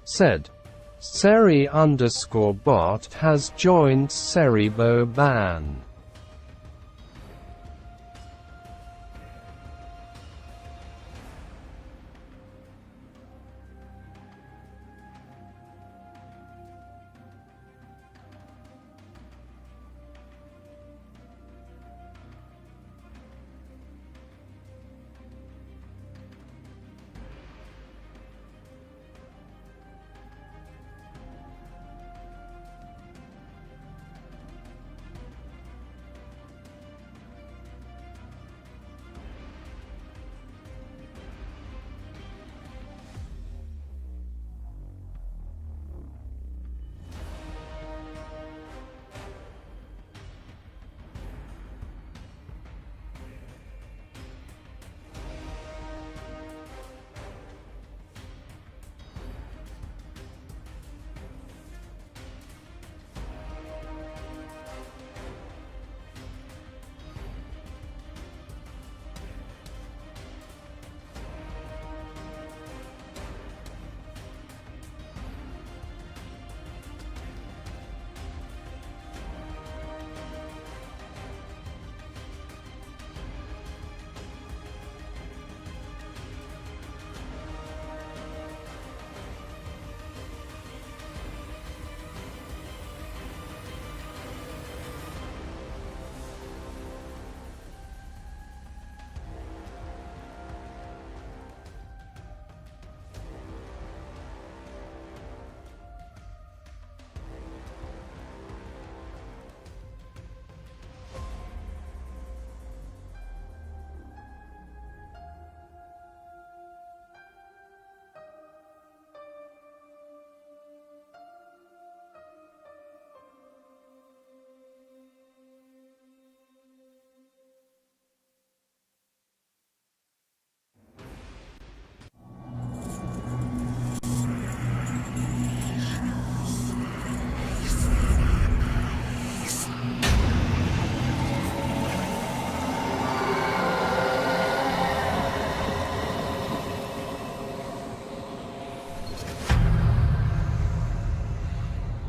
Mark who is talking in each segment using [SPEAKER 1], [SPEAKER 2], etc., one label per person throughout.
[SPEAKER 1] said, Seri_bot has joined Seribo ban.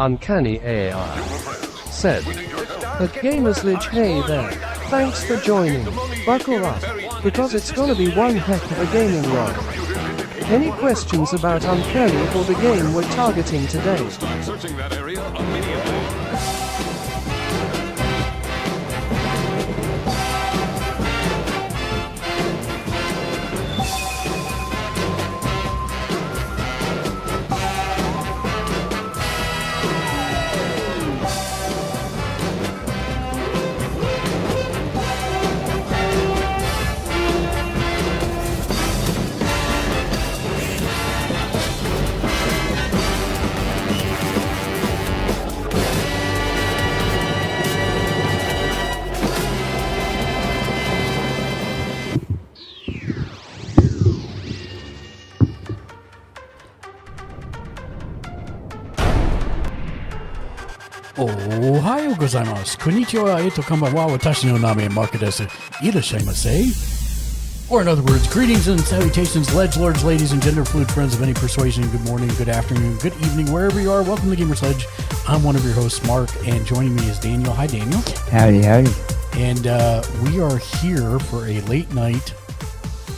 [SPEAKER 1] Uncanny AI said, "But Gamers Lidge, hey there, thanks for joining. Buckle up, because it's gonna be one heck of a gaming run. Any questions about Uncanny or the game we're targeting today?"
[SPEAKER 2] Start searching that area immediately.
[SPEAKER 3] Ohayou gozaimasu. Konnichiwa, eto konbanwa, watashi no name Marco desu. Irashaimase. Or in other words, greetings and salutations, ledgelords, ladies, and gender fluid friends of any persuasion. Good morning, good afternoon, good evening, wherever you are. Welcome to Gamer Sledge. I'm one of your hosts, Mark, and joining me is Daniel. Hi, Daniel.
[SPEAKER 4] Howdy, howdy.
[SPEAKER 3] And we are here for a late night,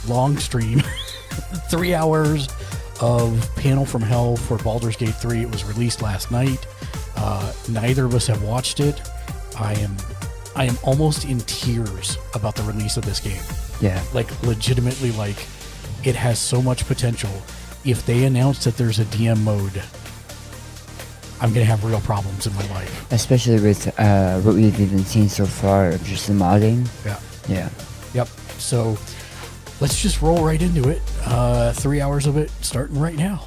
[SPEAKER 3] long stream, 3 hours of Panel from Hell for Baldur's Gate 3. It was released last night. Neither of us have watched it. I am almost in tears about the release of this game.
[SPEAKER 4] Yeah.
[SPEAKER 3] Like, legitimately, like, it has so much potential. If they announce that there's a DM mode, I'm going to have real problems in my life.
[SPEAKER 4] Especially with what we've even seen so far of just the modding.
[SPEAKER 3] Yeah.
[SPEAKER 4] Yeah.
[SPEAKER 3] Yep. So, let's just roll right into it. 3 hours of it starting right now.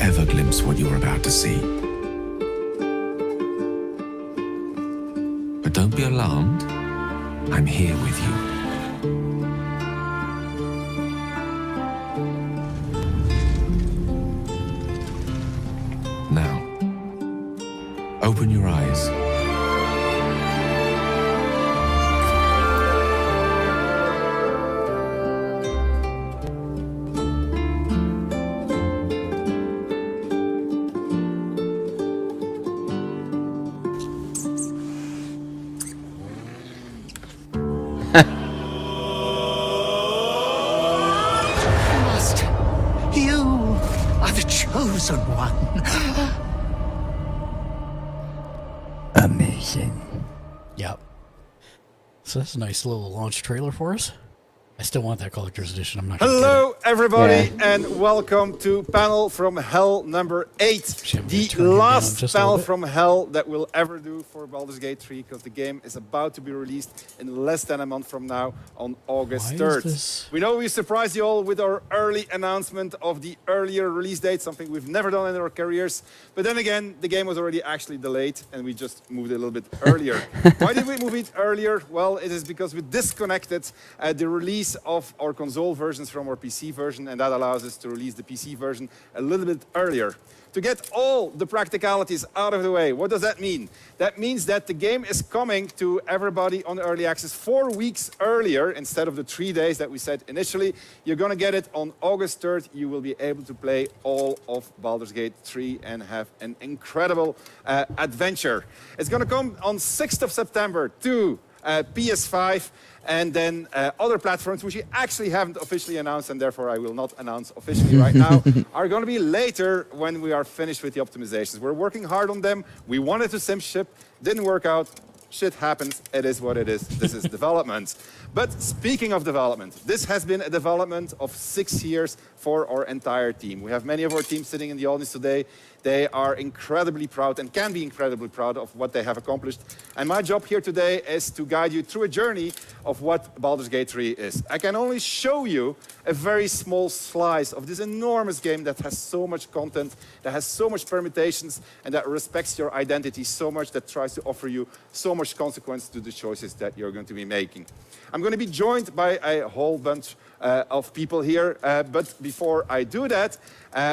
[SPEAKER 5] Ever glimpse what you're about to see. But don't be alarmed. I'm here with you. Now, Open your eyes.
[SPEAKER 6] Master, you are the chosen one.
[SPEAKER 4] Amazing.
[SPEAKER 3] Yep. So that's a nice little launch trailer for us. I still want that collector's edition. I'm not gonna
[SPEAKER 7] Hello, everybody,
[SPEAKER 4] Yeah.
[SPEAKER 7] and welcome to Panel from Hell number 8.
[SPEAKER 3] Actually, I'm gonna
[SPEAKER 7] The
[SPEAKER 3] turn you down
[SPEAKER 7] last
[SPEAKER 3] just a
[SPEAKER 7] Panel
[SPEAKER 3] little bit.
[SPEAKER 7] from Hell that we'll ever do for Baldur's Gate 3, because the game is about to be released in less than a month from now on August
[SPEAKER 3] Why is
[SPEAKER 7] 3rd.
[SPEAKER 3] this-
[SPEAKER 7] We know we surprised you all with our early announcement of the earlier release date, something we've never done in our careers. But then again, the game was already actually delayed, and we just moved it a little bit earlier. Why did we move it earlier? Well, it is because we disconnected the release of our console versions from our PC version, and that allows us to release the PC version a little bit earlier. To get all the practicalities out of the way, what does that mean? That means that the game is coming to everybody on early access 4 weeks earlier instead of the 3 days that we said initially. You're going to get it on August 3rd. You will be able to play all of Baldur's Gate 3 and have an incredible adventure. It's going to come on 6th of September to PS5, and then other platforms, which we actually haven't officially announced, and therefore I will not announce officially right now, are going to be later when we are finished with the optimizations. We're working hard on them. We wanted to sim ship, didn't work out. Shit happens. It is what it is. This is development. But speaking of development, this has been a development of 6 years for our entire team. We have many of our team sitting in the audience today. They are incredibly proud and can be incredibly proud of what they have accomplished. And my job here today is to guide you through a journey of what Baldur's Gate 3 is. I can only show you a very small slice of this enormous game that has so much content, that has so much permutations, and that respects your identity so much, that tries to offer you so much consequence to the choices that you're going to be making. I'm going to be joined by a whole bunch of people here, but before I do that,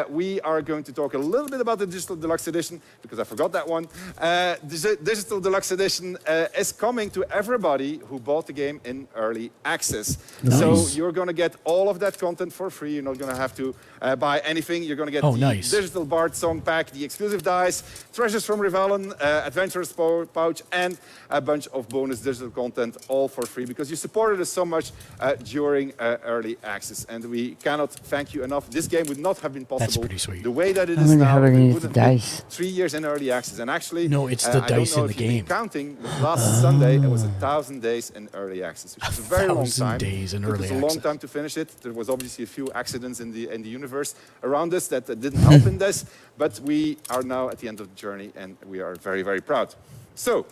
[SPEAKER 7] we are going to talk a little bit about the Digital Deluxe Edition, because I forgot that one. The Digital Deluxe Edition is coming to everybody who bought the game in early access.
[SPEAKER 3] Nice.
[SPEAKER 7] So you're going to get all of that content for free. You're not going to have to buy anything. You're going to get the
[SPEAKER 3] nice.
[SPEAKER 7] Digital Bard Song Pack, the exclusive dice, Treasures from Revelin, Adventurer's Pouch, and a bunch of bonus digital content, all for free, because you supported us so much during early access. And we cannot thank you enough. This game would not have been possible
[SPEAKER 3] That's pretty sweet.
[SPEAKER 7] the way that it
[SPEAKER 4] How
[SPEAKER 7] is
[SPEAKER 4] many
[SPEAKER 7] now.
[SPEAKER 4] have I
[SPEAKER 7] It
[SPEAKER 4] used
[SPEAKER 7] wouldn't
[SPEAKER 4] the
[SPEAKER 7] have been
[SPEAKER 4] dice?
[SPEAKER 7] 3 years in early access. And actually,
[SPEAKER 3] No, it's the
[SPEAKER 7] I
[SPEAKER 3] dice
[SPEAKER 7] don't know
[SPEAKER 3] in
[SPEAKER 7] if
[SPEAKER 3] the
[SPEAKER 7] you've been
[SPEAKER 3] game.
[SPEAKER 7] counting, but last Sunday it was 1,000 days in early access, which is a very long
[SPEAKER 3] 1,000
[SPEAKER 7] time.
[SPEAKER 3] days in
[SPEAKER 7] It
[SPEAKER 3] early
[SPEAKER 7] was a long
[SPEAKER 3] access.
[SPEAKER 7] time to finish it. There was obviously a few accidents in the universe around us that didn't help in this, but we are now at the end of the journey, and we are very, very proud. So,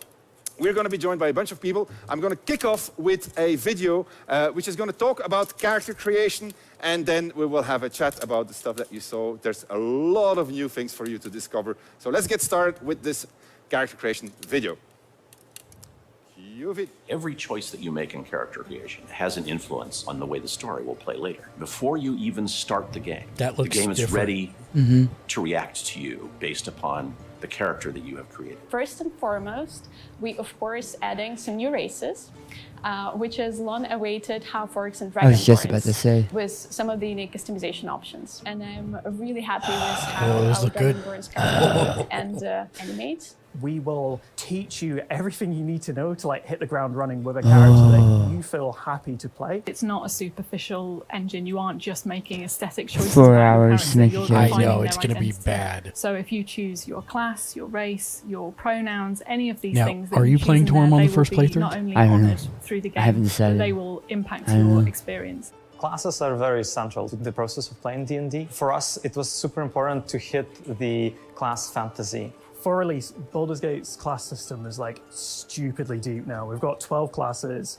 [SPEAKER 7] we're going to be joined by a bunch of people. I'm going to kick off with a video which is going to talk about character creation, and then we will have a chat about the stuff that you saw. There's a lot of new things for you to discover. So let's get started with this character creation video.
[SPEAKER 8] Every choice that you make in character creation has an influence on the way the story will play later. Before you even start the game,
[SPEAKER 3] That
[SPEAKER 8] the
[SPEAKER 3] looks
[SPEAKER 8] game is
[SPEAKER 3] different.
[SPEAKER 8] ready to react to you based upon the character that you have created.
[SPEAKER 9] First and foremost, we of course adding some new races, which is long-awaited half-orcs and
[SPEAKER 4] I was just
[SPEAKER 9] dragonborns
[SPEAKER 4] about to say.
[SPEAKER 9] with some of the unique customization options. And I'm really happy with how
[SPEAKER 3] those
[SPEAKER 9] our
[SPEAKER 3] look good.
[SPEAKER 9] dragonborns can and animate.
[SPEAKER 10] We will teach you everything you need to know to like hit the ground running with a character that you feel happy to play.
[SPEAKER 11] It's not a superficial engine. You aren't just making aesthetic choices.
[SPEAKER 4] 4
[SPEAKER 11] about your
[SPEAKER 4] hours
[SPEAKER 11] character,
[SPEAKER 4] to make a
[SPEAKER 11] you're
[SPEAKER 4] character.
[SPEAKER 3] I
[SPEAKER 11] defining
[SPEAKER 3] know,
[SPEAKER 11] their
[SPEAKER 3] it's going to be
[SPEAKER 11] identity.
[SPEAKER 3] bad.
[SPEAKER 11] So if you choose your class, your race, your pronouns, any of these
[SPEAKER 3] Now,
[SPEAKER 11] things, that
[SPEAKER 3] are you
[SPEAKER 11] choose
[SPEAKER 3] playing
[SPEAKER 11] in
[SPEAKER 3] Torm
[SPEAKER 11] there,
[SPEAKER 3] on
[SPEAKER 11] they
[SPEAKER 3] the first
[SPEAKER 11] will be
[SPEAKER 3] playthrough?
[SPEAKER 11] Not only
[SPEAKER 4] I don't know.
[SPEAKER 11] honoured through the
[SPEAKER 4] I haven't
[SPEAKER 11] game, but
[SPEAKER 4] decided.
[SPEAKER 11] they will impact
[SPEAKER 4] I don't
[SPEAKER 11] your
[SPEAKER 4] know.
[SPEAKER 11] experience.
[SPEAKER 12] Classes are very central to the process of playing D&D. For us, it was super important to hit the class fantasy.
[SPEAKER 10] For release, Baldur's Gate's class system is like stupidly deep now. We've got 12 classes,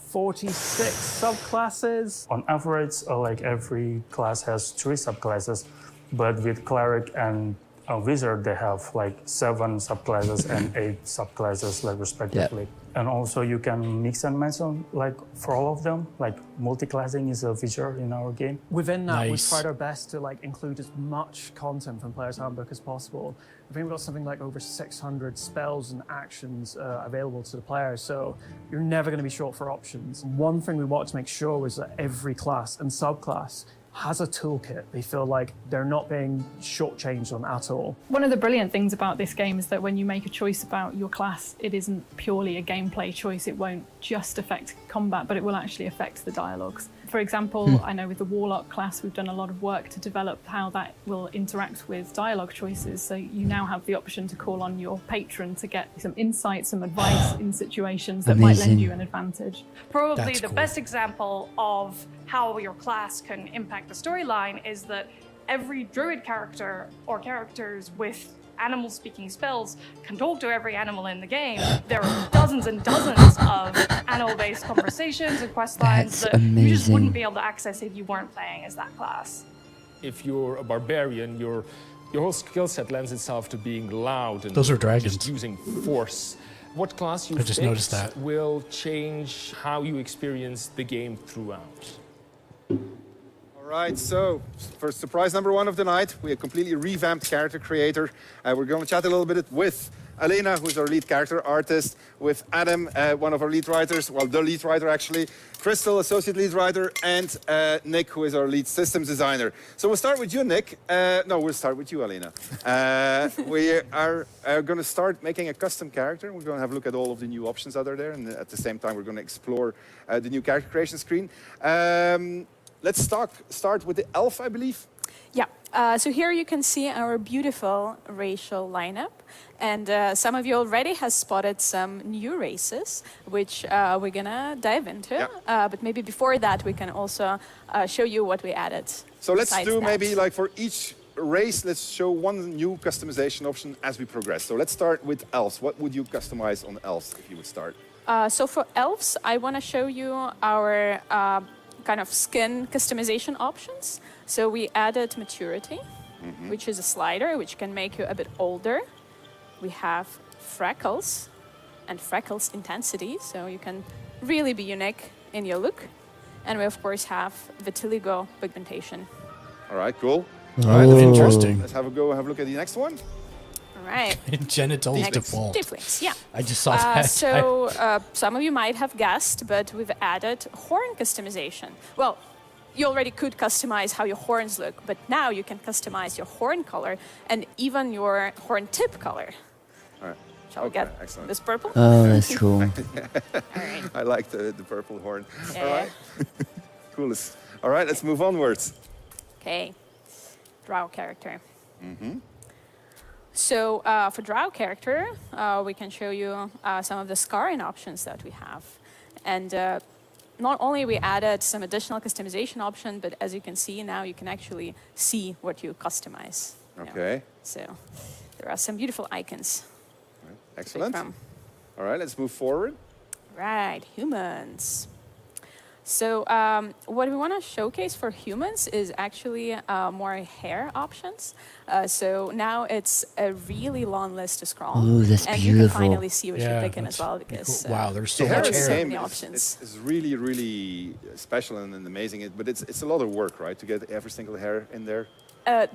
[SPEAKER 10] 46 subclasses.
[SPEAKER 13] On average, like every class has 3 subclasses, but with cleric and
[SPEAKER 10] a wizard, they have like 7 subclasses and 8 subclasses, like respectively. And also you can mix and match them, like for all of them. Like multi-classing is a feature in our game. Within that, we tried our best to like include as much content from Player's Handbook as possible. I think we've got something like over 600 spells and actions available to the players, so you're never going to be short for options. One thing we wanted to make sure was that every class and subclass has a toolkit. They feel like they're not being shortchanged on at all.
[SPEAKER 11] One of the brilliant things about this game is that when you make a choice about your class, it isn't purely a gameplay choice. It won't just affect combat, but it will actually affect the dialogues. For example, I know with the Warlock class, we've done a lot of work to develop how that will interact with dialogue choices. So you now have the option to call on your patron to get some insight, some advice in situations that might lend you an advantage.
[SPEAKER 13] Probably the best example of how your class can impact the storyline is that every druid character or characters with animal-speaking spells can talk to every animal in the game. There are dozens and dozens of animal-based conversations and quest lines that you just wouldn't be able to access if you weren't playing as that class.
[SPEAKER 2] If you're a barbarian, your whole skill set lends itself to being loud and
[SPEAKER 3] Those are dragons.
[SPEAKER 2] just using force. What class you
[SPEAKER 3] I just noticed that.
[SPEAKER 2] will change how you experience the game throughout.
[SPEAKER 7] All right, so for surprise number 1 of the night, we have completely revamped character creator. We're going to chat a little bit with Elena, who's our lead character artist, with Adam, one of our lead writers, well, the lead writer actually, Crystal, associate lead writer, and Nick, who is our lead systems designer. So we'll start with you, Nick. No, we'll start with you, Elena. We are going to start making a custom character. We're going to have a look at all of the new options that are there, and at the same time, we're going to explore the new character creation screen. Let's start with the elf, I believe.
[SPEAKER 14] Yeah, so here you can see our beautiful racial lineup. And some of you already has spotted some new races, which we're gonna dive into. But maybe before that, we can also show you what we added.
[SPEAKER 7] So let's do maybe like for each race, let's show one new customization option as we progress. So let's start with elves. What would you customize on elves if you would start?
[SPEAKER 14] So for elves, I want to show you our kind of skin customization options. So we added maturity, which is a slider, which can make you a bit older. We have freckles and freckles intensity, so you can really be unique in your look. And we, of course, have vitiligo pigmentation.
[SPEAKER 7] All right, cool.
[SPEAKER 3] All right, interesting.
[SPEAKER 7] Let's have a look at the next one.
[SPEAKER 14] All right.
[SPEAKER 3] Genitals default.
[SPEAKER 14] Tieflings, yeah.
[SPEAKER 3] I just saw that.
[SPEAKER 14] So some of you might have guessed, but we've added horn customization. Well, you already could customize how your horns look, but now you can customize your horn color and even your horn tip color.
[SPEAKER 7] All right.
[SPEAKER 14] Shall we get this purple?
[SPEAKER 4] Oh, that's cool.
[SPEAKER 7] I like the purple horn.
[SPEAKER 14] Yeah.
[SPEAKER 7] All right. Coolest. All right, let's move onwards.
[SPEAKER 14] Okay. Drow character. So for Drow character, we can show you some of the scarring options that we have. And not only we added some additional customization option, but as you can see now, you can actually see what you customize.
[SPEAKER 7] Okay.
[SPEAKER 14] So there are some beautiful icons.
[SPEAKER 7] All right. Excellent. All right, let's move forward.
[SPEAKER 14] Right, humans. So what we want to showcase for humans is actually more hair options. So now it's a really long list to scroll.
[SPEAKER 4] Oh, that's
[SPEAKER 14] and
[SPEAKER 4] beautiful.
[SPEAKER 14] you can finally see what you're picking as well. Because
[SPEAKER 3] cool. Wow, there's so
[SPEAKER 7] The hair
[SPEAKER 3] much
[SPEAKER 7] in the
[SPEAKER 3] hair.
[SPEAKER 7] game is really, really special and amazing. But it's a lot of work, right, to get every single hair in there?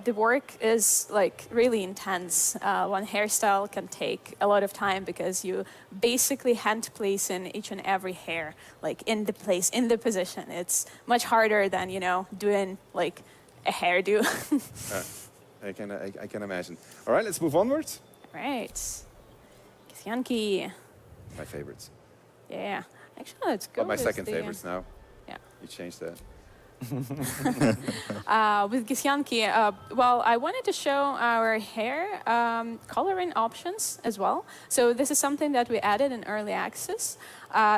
[SPEAKER 14] The work is like really intense. One hairstyle can take a lot of time because you basically hand place in each and every hair, like in the place, in the position. It's much harder than, you know, doing like a hairdo.
[SPEAKER 7] I can imagine. All right, let's move onwards.
[SPEAKER 14] All right. Githyanki.
[SPEAKER 7] My favorites.
[SPEAKER 14] Yeah. Actually, let's go.
[SPEAKER 7] Oh, my
[SPEAKER 14] with
[SPEAKER 7] second
[SPEAKER 14] the,
[SPEAKER 7] favorites now.
[SPEAKER 14] Yeah.
[SPEAKER 7] You changed that.
[SPEAKER 14] With Githyanki, well, I wanted to show our hair coloring options as well. So this is something that we added in early access.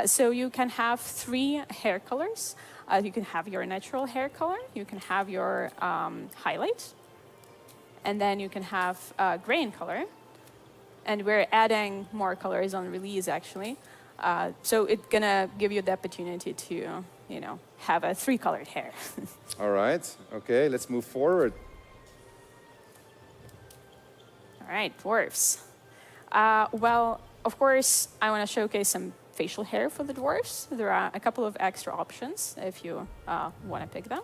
[SPEAKER 14] So you can have 3 hair colors. You can have your natural hair color. You can have your highlight. And then you can have grain color. And we're adding more colors on release, actually. So it's going to give you the opportunity to, you know, have a 3-colored hair.
[SPEAKER 7] All right. Okay, let's move forward.
[SPEAKER 14] right, dwarves. Well, of course, I want to showcase some facial hair for the dwarves. There are a couple of extra options if you want to pick them.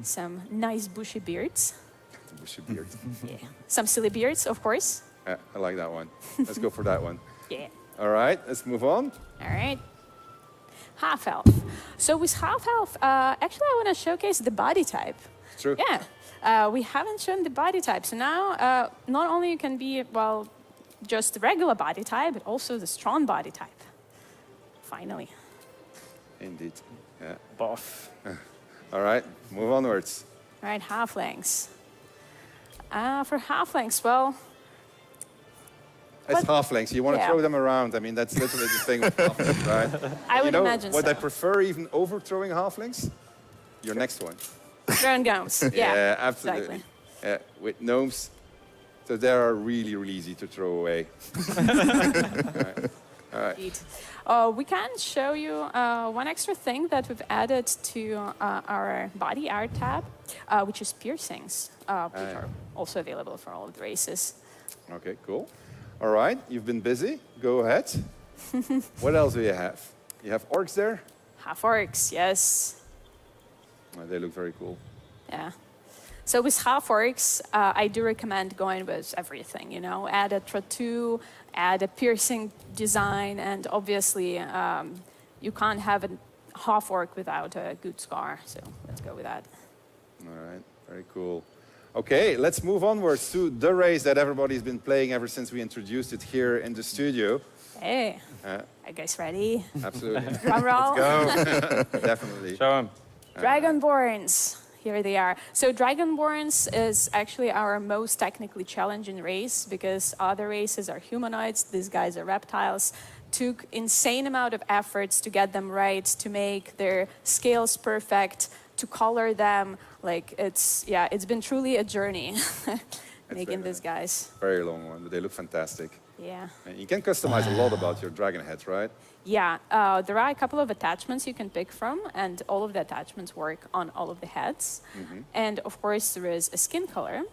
[SPEAKER 14] Some nice bushy beards.
[SPEAKER 7] Bushy beard.
[SPEAKER 14] Yeah. Some silly beards, of course.
[SPEAKER 7] I like that one. Let's go for that one.
[SPEAKER 14] Yeah.
[SPEAKER 7] All right, let's move on.
[SPEAKER 14] All right. Half-elf. So with half-elf, actually I want to showcase the body type.
[SPEAKER 7] True.
[SPEAKER 14] Yeah. We haven't shown the body type. So now, not only you can be, well, just the regular body type, but also the strong body type. Finally.
[SPEAKER 7] Indeed. Yeah.
[SPEAKER 2] Buff.
[SPEAKER 7] All right, move onwards.
[SPEAKER 14] All right, halflings. For halflings, well...
[SPEAKER 7] It's halflings. You want to
[SPEAKER 14] yeah.
[SPEAKER 7] throw them around. I mean, that's literally the thing with halflings, right?
[SPEAKER 14] I would imagine
[SPEAKER 7] what
[SPEAKER 14] so.
[SPEAKER 7] I prefer even overthrowing halflings? Your next one.
[SPEAKER 14] Drone gnomes. Yeah,
[SPEAKER 7] Yeah, absolutely.
[SPEAKER 14] Exactly.
[SPEAKER 7] With gnomes, so they are really, really easy to throw away. All right. All right.
[SPEAKER 14] We can show you one extra thing that we've added to our body art tab, which is piercings, which are also available for all of the races.
[SPEAKER 7] Okay, cool. All right, you've been busy. Go ahead. What else do you have? You have orcs there?
[SPEAKER 14] Half orcs, yes.
[SPEAKER 7] Oh, they look very cool.
[SPEAKER 14] Yeah. So with half orcs, I do recommend going with everything, you know, add a tattoo, add a piercing design, and obviously you can't have a half orc without a good scar, so let's go with that.
[SPEAKER 7] All right, very cool. Okay, let's move onwards to the race that everybody's been playing ever since we introduced it here in the studio.
[SPEAKER 14] Hey, are you guys ready?
[SPEAKER 7] Absolutely.
[SPEAKER 14] Drum roll.
[SPEAKER 7] Let's go. Definitely.
[SPEAKER 2] Show them.
[SPEAKER 14] Dragonborns. Here they are. So Dragonborns is actually our most technically challenging race because other races are humanoids. These guys are reptiles. Took insane amount of efforts to get them right, to make their scales perfect, to color them. Like it's been truly a journey making these guys.
[SPEAKER 7] Very long one, but they look fantastic.
[SPEAKER 14] Yeah.
[SPEAKER 7] And you can customize a lot about your dragon heads, right?
[SPEAKER 14] Yeah, there are a couple of attachments you can pick from, and all of the attachments work on all of the heads. And of course, there is a skin color,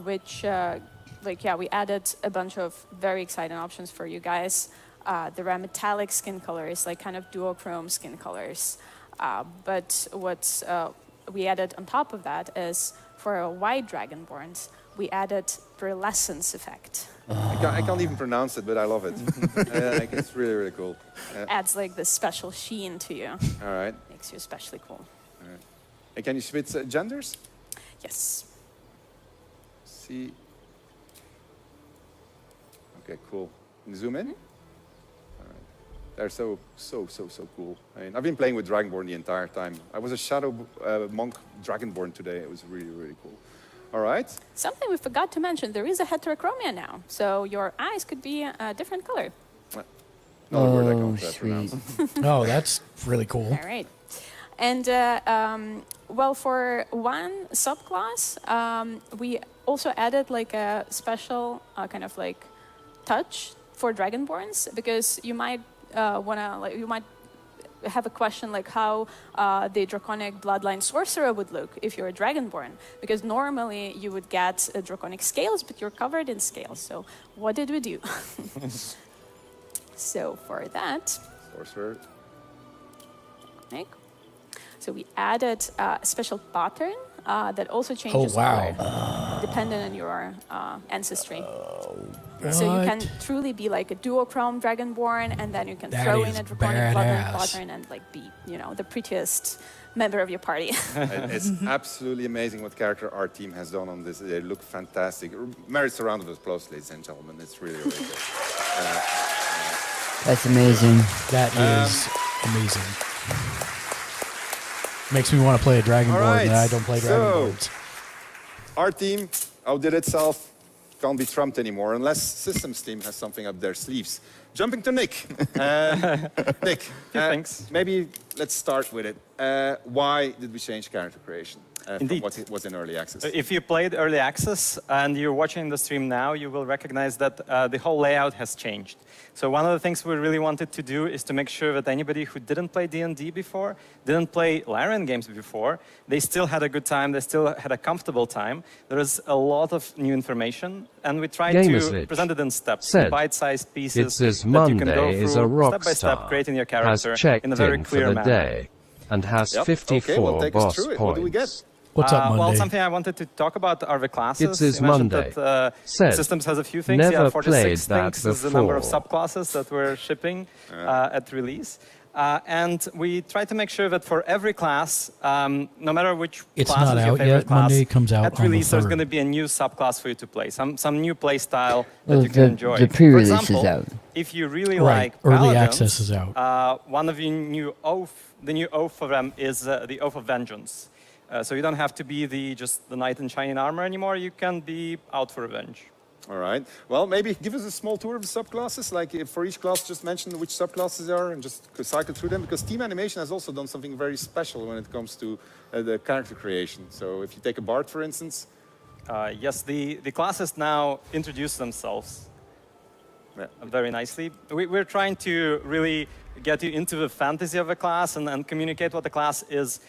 [SPEAKER 14] which, we added a bunch of very exciting options for you guys. There are metallic skin colors, like kind of duochrome skin colors. But what we added on top of that is for a white Dragonborns, we added pearlescence effect.
[SPEAKER 7] I can't even pronounce it, but I love it. It's really, really cool.
[SPEAKER 14] Adds like this special sheen to you.
[SPEAKER 7] All right.
[SPEAKER 14] Makes you especially cool.
[SPEAKER 7] All right. And can you switch genders?
[SPEAKER 14] Yes.
[SPEAKER 7] See. Okay, cool. Can you zoom in? They're so cool. I mean, I've been playing with Dragonborn the entire time. I was a Shadow Monk Dragonborn today. It was really, really cool. All right.
[SPEAKER 14] Something we forgot to mention, there is a heterochromia now. So your eyes could be a different color.
[SPEAKER 7] Not a word I can't pronounce.
[SPEAKER 3] Oh, that's really cool.
[SPEAKER 14] All right. And, well, for one subclass, we also added like a special kind of like touch for Dragonborns, because you might you might have a question like how the Draconic Bloodline Sorcerer would look if you're a Dragonborn, because normally you would get Draconic scales, but you're covered in scales. So what did we do? So for that,
[SPEAKER 7] Sorcerer.
[SPEAKER 14] so we added a special pattern that also changes color, depending on your ancestry. So you can truly be like a duochrome Dragonborn, and then you can throw in a Draconic Bloodline pattern and like be, you know, the prettiest member of your party.
[SPEAKER 7] It's absolutely amazing what character art team has done on this. They look fantastic. Merits a round of applause, ladies and gentlemen. It's really, really good.
[SPEAKER 4] That's amazing.
[SPEAKER 3] That is amazing. Makes me want to play a Dragonborn, and I don't play Dragonborns.
[SPEAKER 7] So, our team outdid itself. Can't be trumped anymore unless Systems team has something up their sleeves. Jumping to Nick. Nick,
[SPEAKER 2] thanks.
[SPEAKER 7] Maybe let's start with it. Why did we change character creation? from what's in early access.
[SPEAKER 12] If you played early access and you're watching the stream now, you will recognize that the whole layout has changed. So one of the things we really wanted to do is to make sure that anybody who didn't play D&D before, didn't play Larian games before, they still had a good time, they still had a comfortable time. There is a lot of new information, and we tried to present it in steps, bite-sized pieces that you can go through step by step, creating your character in a very clear manner.
[SPEAKER 1] And has 54 boss points.
[SPEAKER 7] What do we get?
[SPEAKER 3] What's up, Monday?
[SPEAKER 12] Well, something I wanted to talk about are the classes.
[SPEAKER 1] It is Monday.
[SPEAKER 12] That, systems has a few things.
[SPEAKER 1] Never
[SPEAKER 12] 46
[SPEAKER 1] played
[SPEAKER 12] things
[SPEAKER 1] that
[SPEAKER 12] is the number of
[SPEAKER 1] before.
[SPEAKER 12] subclasses that we're shipping at release. And we try to make sure that for every class, no matter which class is your favorite class,
[SPEAKER 3] Monday comes out
[SPEAKER 12] at release
[SPEAKER 3] on the 3rd.
[SPEAKER 12] there's going to be a new subclass for you to play, some new play style that you can enjoy.
[SPEAKER 4] The pre-release
[SPEAKER 12] for example,
[SPEAKER 4] is out.
[SPEAKER 12] if you really
[SPEAKER 3] Right,
[SPEAKER 12] like
[SPEAKER 3] early
[SPEAKER 12] Paladins,
[SPEAKER 3] access is out.
[SPEAKER 12] one of the new oath for them is the Oath of Vengeance. So you don't have to be just the knight in shining armor anymore. You can be out for revenge.
[SPEAKER 7] All right. Well, maybe give us a small tour of the subclasses. Like for each class, just mention which subclasses are and just cycle through them. Because Team Animation has also done something very special when it comes to the character creation. So if you take a Bard, for instance.
[SPEAKER 12] Yes, the classes now introduce themselves very nicely. We're trying to really get you into the fantasy of a class and communicate what the class is,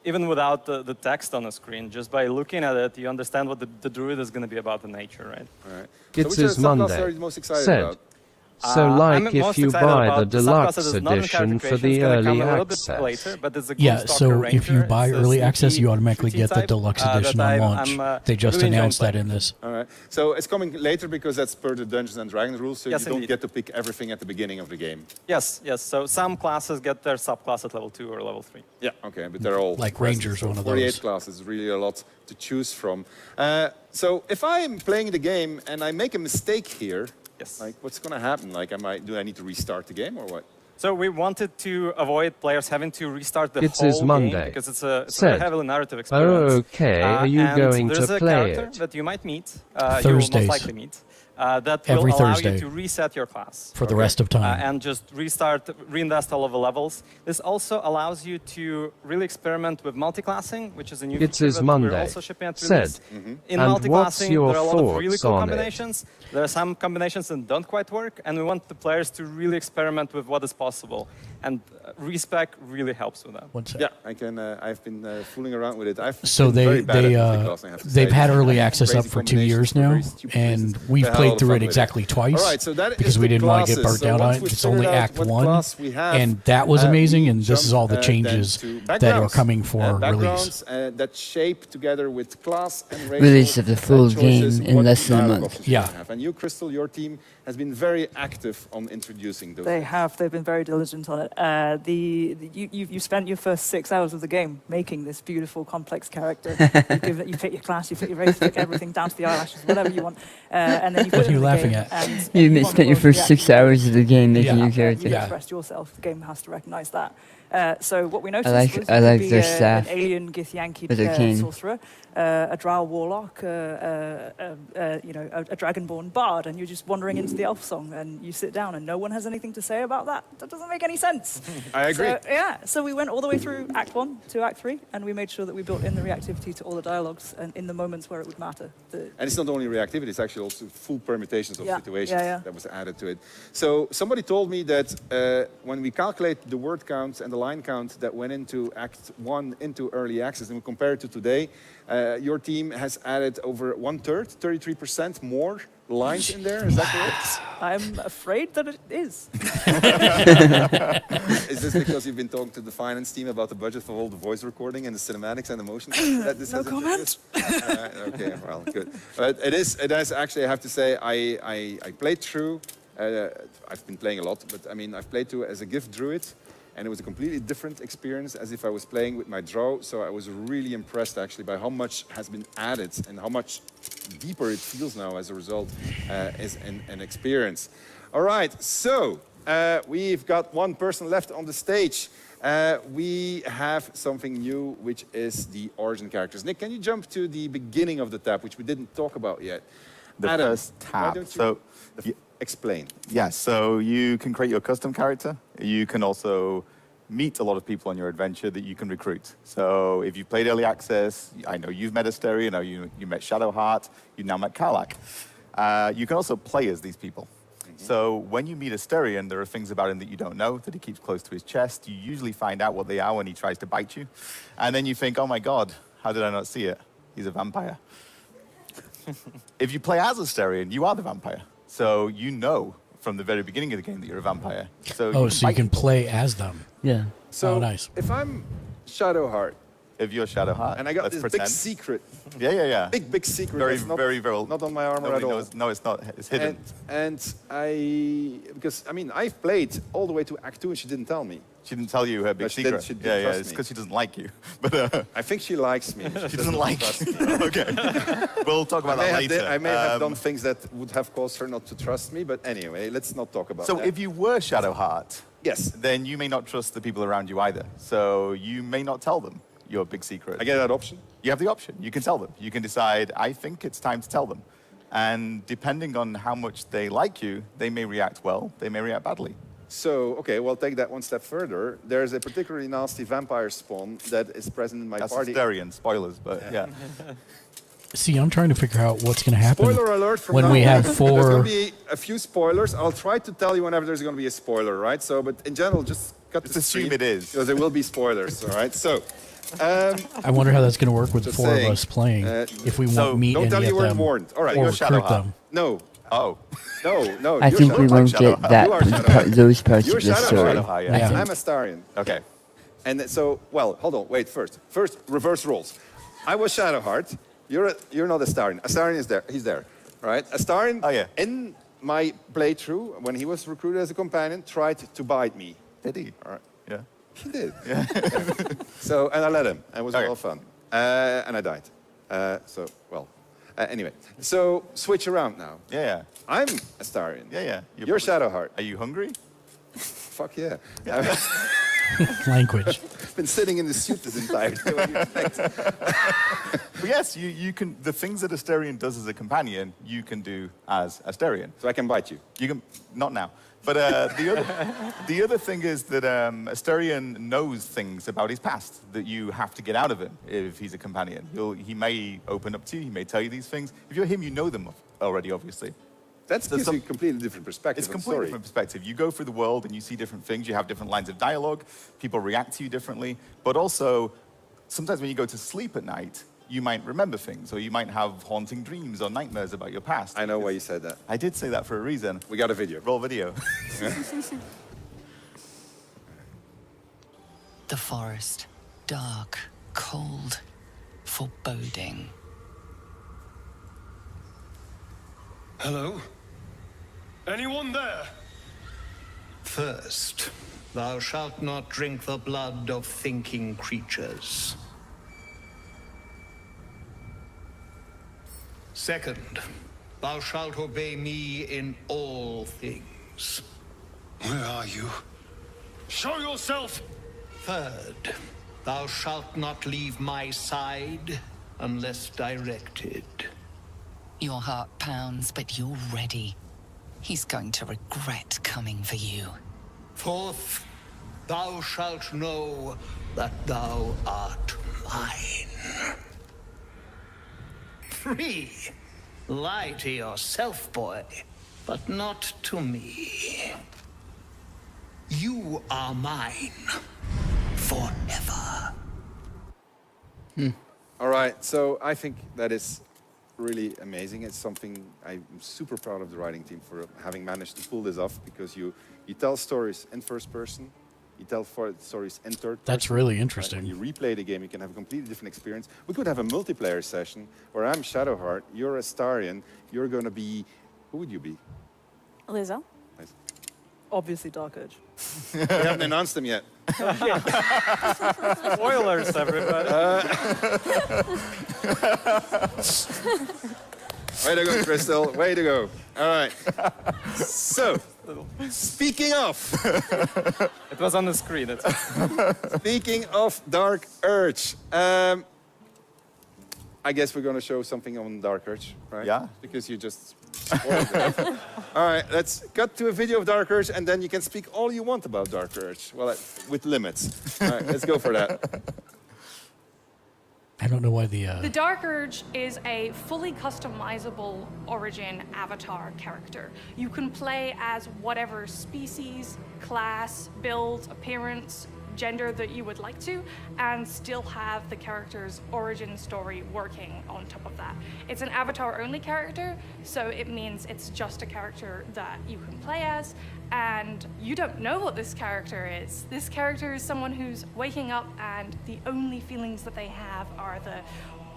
[SPEAKER 12] even without the text on the screen. Just by looking at it, you understand what the druid is going to be about in nature, right?
[SPEAKER 7] All right.
[SPEAKER 1] It's
[SPEAKER 7] so which
[SPEAKER 1] Monday.
[SPEAKER 7] are you most excited about?
[SPEAKER 1] So like if you buy the deluxe
[SPEAKER 12] subclasses not in
[SPEAKER 1] edition for
[SPEAKER 12] character
[SPEAKER 1] the
[SPEAKER 12] creation, it's gonna
[SPEAKER 1] early
[SPEAKER 12] come a little bit
[SPEAKER 1] access.
[SPEAKER 12] later, but it's a
[SPEAKER 3] Yeah,
[SPEAKER 12] Gloomstalker
[SPEAKER 3] so
[SPEAKER 12] Ranger.
[SPEAKER 3] if you buy
[SPEAKER 12] It's a
[SPEAKER 3] early access,
[SPEAKER 12] sneaky
[SPEAKER 3] you automatically
[SPEAKER 12] shooting
[SPEAKER 3] get the
[SPEAKER 12] type,
[SPEAKER 3] deluxe edition
[SPEAKER 12] that
[SPEAKER 3] on launch.
[SPEAKER 12] I'm
[SPEAKER 3] They just
[SPEAKER 12] really enjoying
[SPEAKER 3] announced that
[SPEAKER 12] playing.
[SPEAKER 3] in this.
[SPEAKER 7] All right. So it's coming later because that's per the Dungeons and Dragons rules, so
[SPEAKER 12] Yes,
[SPEAKER 7] you don't
[SPEAKER 12] indeed.
[SPEAKER 7] get to pick everything at the beginning of the game.
[SPEAKER 12] Yes, yes. So some classes get their subclass at level 2 or level 3.
[SPEAKER 7] Yeah, okay, but they're all
[SPEAKER 3] Like
[SPEAKER 7] present,
[SPEAKER 3] Rangers,
[SPEAKER 7] so
[SPEAKER 3] one of
[SPEAKER 7] 48
[SPEAKER 3] those.
[SPEAKER 7] classes, really a lot to choose from. So if I'm playing the game and I make a mistake here, like what's going to happen? Like, do I need to restart the game or what?
[SPEAKER 12] So we wanted to avoid players having to restart the
[SPEAKER 1] It
[SPEAKER 12] whole
[SPEAKER 1] is Monday.
[SPEAKER 12] game because it's a heavily narrative experience.
[SPEAKER 1] Oh, okay. Are you
[SPEAKER 12] and
[SPEAKER 1] going to
[SPEAKER 12] there's a
[SPEAKER 1] play
[SPEAKER 12] character
[SPEAKER 1] it?
[SPEAKER 12] that you might meet, you will
[SPEAKER 3] Thursdays.
[SPEAKER 12] most likely meet, that will
[SPEAKER 3] Every
[SPEAKER 12] allow
[SPEAKER 3] Thursday.
[SPEAKER 12] you to reset your class.
[SPEAKER 3] For the rest of time.
[SPEAKER 12] And just reinvest all of the levels. This also allows you to really experiment with multi-classing, which is a new
[SPEAKER 1] It
[SPEAKER 12] feature
[SPEAKER 1] is
[SPEAKER 12] that
[SPEAKER 1] Monday.
[SPEAKER 12] we're also shipping at release. In
[SPEAKER 1] And
[SPEAKER 12] multi-classing,
[SPEAKER 1] what's your
[SPEAKER 12] there are a lot of really
[SPEAKER 1] thoughts
[SPEAKER 12] cool
[SPEAKER 1] on it?
[SPEAKER 12] combinations. There are some combinations that don't quite work, and we want the players to really experiment with what is possible. And respec really helps with that.
[SPEAKER 7] Yeah, I can. I've been fooling around with it.
[SPEAKER 3] So they've had early access up for 2 years now, and we've played through it exactly twice because we didn't want to get burnt out on it. It's only Act 1, and that was amazing, and this is all the changes that are coming for release.
[SPEAKER 7] That shape together with class and racial
[SPEAKER 4] Release of the full
[SPEAKER 7] choices,
[SPEAKER 4] game in
[SPEAKER 7] what
[SPEAKER 4] less than a
[SPEAKER 7] dialogue
[SPEAKER 4] month.
[SPEAKER 7] options you
[SPEAKER 3] Yeah.
[SPEAKER 7] have. And you, Crystal, your team has been very active on introducing those.
[SPEAKER 15] They have. They've been very diligent on it. You spent your first 6 hours of the game making this beautiful, complex character. You pick your class, you pick your race, you pick everything down to the eyelashes, whatever you want, and then you put
[SPEAKER 3] What
[SPEAKER 15] it
[SPEAKER 3] are you
[SPEAKER 15] in the
[SPEAKER 3] laughing
[SPEAKER 15] game,
[SPEAKER 3] at?
[SPEAKER 15] and
[SPEAKER 4] You spent your first 6 hours of the game making your
[SPEAKER 15] You've
[SPEAKER 4] character.
[SPEAKER 15] expressed yourself. The game has to recognise that. So what we noticed
[SPEAKER 4] like-
[SPEAKER 15] was
[SPEAKER 4] I
[SPEAKER 15] you
[SPEAKER 4] like
[SPEAKER 15] could be
[SPEAKER 4] their staff
[SPEAKER 15] an alien Githyanki
[SPEAKER 4] with their cane.
[SPEAKER 15] sorcerer, a drow warlock, a dragonborn bard, and you're just wandering into the elf song, and you sit down, and no one has anything to say about that. That doesn't make any sense.
[SPEAKER 7] I agree.
[SPEAKER 15] So we went all the way through Act 1 to Act 3, and we made sure that we built in the reactivity to all the dialogues and in the moments where it would matter.
[SPEAKER 7] And it's not only reactivity, it's actually also full permutations of situations that was added to it. So somebody told me that when we calculate the word count and the line count that went into Act 1 into early access, and we compare it to today, your team has added over 1/3, 33% more lines in there. Is that correct?
[SPEAKER 15] I'm afraid that it is.
[SPEAKER 7] Is this because you've been talking to the finance team about the budget for all the voice recording and the cinematics and the motion?
[SPEAKER 15] No comment.
[SPEAKER 7] Okay, well, good. But it is actually, I have to say, I played through. I've been playing a lot, but I mean, I've played through as a gift druid, and it was a completely different experience as if I was playing with my drow. So I was really impressed actually by how much has been added and how much deeper it feels now as a result as an experience. All right, so we've got one person left on the stage. We have something new, which is the origin characters. Nick, can you jump to the beginning of the tab, which we didn't talk about yet?
[SPEAKER 16] The
[SPEAKER 7] Adam,
[SPEAKER 16] first
[SPEAKER 7] why
[SPEAKER 16] tab.
[SPEAKER 7] don't you explain.
[SPEAKER 16] Yeah, so you can create your custom character. You can also meet a lot of people on your adventure that you can recruit. So if you've played Early Access, I know you've met Asteria, I know you met Shadowheart, you now met Karlach. You can also play as these people. So when you meet Asterion, there are things about him that you don't know, that he keeps close to his chest. You usually find out what they are when he tries to bite you. And then you think, oh my God, how did I not see it? He's a vampire. If you play as Asterion, you are the vampire. So you know from the very beginning of the game that you're a vampire. So
[SPEAKER 3] you can play as them.
[SPEAKER 4] Yeah.
[SPEAKER 7] So
[SPEAKER 3] nice.
[SPEAKER 7] if I'm Shadowheart,
[SPEAKER 16] if you're Shadowheart,
[SPEAKER 7] and I got
[SPEAKER 16] let's
[SPEAKER 7] this
[SPEAKER 16] pretend.
[SPEAKER 7] big secret.
[SPEAKER 16] Yeah.
[SPEAKER 7] Big secret.
[SPEAKER 16] Very,
[SPEAKER 7] that's not,
[SPEAKER 16] very
[SPEAKER 7] not on my armor at all.
[SPEAKER 16] Knows. No, it's not. It's hidden.
[SPEAKER 7] Because I mean, I've played all the way to Act 2 and she didn't tell me.
[SPEAKER 16] She didn't tell you her big secret.
[SPEAKER 7] She didn't trust
[SPEAKER 16] it's
[SPEAKER 7] me.
[SPEAKER 16] because she doesn't like you. But
[SPEAKER 7] I think she likes me.
[SPEAKER 16] She doesn't like you. Okay. We'll talk about that later.
[SPEAKER 7] I may have done things that would have caused her not to trust me, but anyway, let's not talk about that.
[SPEAKER 16] So if you were Shadowheart,
[SPEAKER 7] yes,
[SPEAKER 16] then you may not trust the people around you either. So you may not tell them your big secret.
[SPEAKER 7] I get that option?
[SPEAKER 16] You have the option. You can tell them. You can decide, I think it's time to tell them. And depending on how much they like you, they may react well, they may react badly.
[SPEAKER 7] So, okay, well, take that one step further. There's a particularly nasty vampire spawn that is present in my party.
[SPEAKER 16] That's Asterion, spoilers, but yeah.
[SPEAKER 3] See, I'm trying to figure out what's going to happen
[SPEAKER 7] Spoiler alert from
[SPEAKER 3] when
[SPEAKER 7] now
[SPEAKER 3] we
[SPEAKER 7] on.
[SPEAKER 3] have
[SPEAKER 7] There's
[SPEAKER 3] 4.
[SPEAKER 7] going to be a few spoilers. I'll try to tell you whenever there's going to be a spoiler, right? So, but in general, just cut the
[SPEAKER 16] assume
[SPEAKER 7] stream,
[SPEAKER 16] it is.
[SPEAKER 7] because there will be spoilers, all right? So,
[SPEAKER 3] I wonder how that's going to work with the 4 of us playing. If we won't meet
[SPEAKER 7] don't
[SPEAKER 3] any
[SPEAKER 7] tell you
[SPEAKER 3] of
[SPEAKER 7] weren't
[SPEAKER 3] them
[SPEAKER 7] warned. All right,
[SPEAKER 3] or
[SPEAKER 7] you're
[SPEAKER 3] recruit
[SPEAKER 7] Shadowheart.
[SPEAKER 3] them.
[SPEAKER 7] No.
[SPEAKER 16] Oh.
[SPEAKER 7] No.
[SPEAKER 4] I think we won't get those parts
[SPEAKER 7] You're
[SPEAKER 4] of the story.
[SPEAKER 7] I'm Astarion.
[SPEAKER 16] Okay.
[SPEAKER 7] And so, well, hold on, wait first. First, reverse roles. I was Shadowheart. You're not Astarion. Astarion is there. He's there, right? Astarion, in my playthrough, when he was recruited as a companion, tried to bite me.
[SPEAKER 16] Did he?
[SPEAKER 7] All right.
[SPEAKER 16] Yeah.
[SPEAKER 7] He did. Yeah. So, and I let him. It was a lot of fun. And I died. Anyway, so switch around now.
[SPEAKER 16] Yeah.
[SPEAKER 7] I'm Astarion.
[SPEAKER 16] Yeah.
[SPEAKER 7] You're Shadowheart.
[SPEAKER 16] Are you hungry?
[SPEAKER 7] Fuck yeah.
[SPEAKER 3] Language.
[SPEAKER 7] Been sitting in the suit this entire day. What do you expect?
[SPEAKER 16] But yes, you can. The things that Asterion does as a companion, you can do as Asterion.
[SPEAKER 7] So I can bite you.
[SPEAKER 16] You can not now. But the other thing is that Asterion knows things about his past that you have to get out of him if he's a companion. He may open up to you. He may tell you these things. If you're him, you know them already, obviously.
[SPEAKER 7] That's gives you a completely different perspective.
[SPEAKER 16] It's a completely different perspective. You go through the world and you see different things. You have different lines of dialogue. People react to you differently. But also, sometimes when you go to sleep at night, you might remember things, or you might have haunting dreams or nightmares about your past.
[SPEAKER 7] I know why you said that.
[SPEAKER 16] I did say that for a reason.
[SPEAKER 7] We got a video.
[SPEAKER 16] Roll video.
[SPEAKER 17] The forest, dark, cold, foreboding.
[SPEAKER 18] Hello? Anyone there?
[SPEAKER 19] First, thou shalt not drink the blood of thinking creatures. Second, thou shalt obey me in all things.
[SPEAKER 18] Where are you? Show yourself!
[SPEAKER 19] Third, thou shalt not leave my side unless directed.
[SPEAKER 17] Your heart pounds, but you're ready. He's going to regret coming for you.
[SPEAKER 19] Fourth, thou shalt know that thou art mine. 3, lie to yourself, boy, but not to me. You are mine forever.
[SPEAKER 7] All right, so I think that is really amazing. It's something I'm super proud of the writing team for having managed to pull this off, because you tell stories in first person, you tell stories in third person.
[SPEAKER 3] That's really interesting.
[SPEAKER 7] When you replay the game, you can have a completely different experience. We could have a multiplayer session where I'm Shadowheart, you're Astarion, you're going to be... Who would you be?
[SPEAKER 15] Lizzo.
[SPEAKER 7] Nice.
[SPEAKER 15] Obviously Dark Urge.
[SPEAKER 7] We haven't announced them yet.
[SPEAKER 12] Spoilers, everybody.
[SPEAKER 7] Way to go, Crystal. Way to go. All right. So, speaking of...
[SPEAKER 12] It was on the screen.
[SPEAKER 7] Speaking of Dark Urge, I guess we're going to show something on Dark Urge, right?
[SPEAKER 16] Yeah.
[SPEAKER 7] Because you just All right, let's cut to a video of Dark Urge, and then you can speak all you want about Dark Urge. Well, with limits. All right, let's go for that.
[SPEAKER 3] I don't know why
[SPEAKER 13] The Dark Urge is a fully customizable Origin avatar character. You can play as whatever species, class, build, appearance, gender that you would like to, and still have the character's origin story working on top of that. It's an avatar-only character, so it means it's just a character that you can play as, and you don't know what this character is. This character is someone who's waking up and the only feelings that they have are the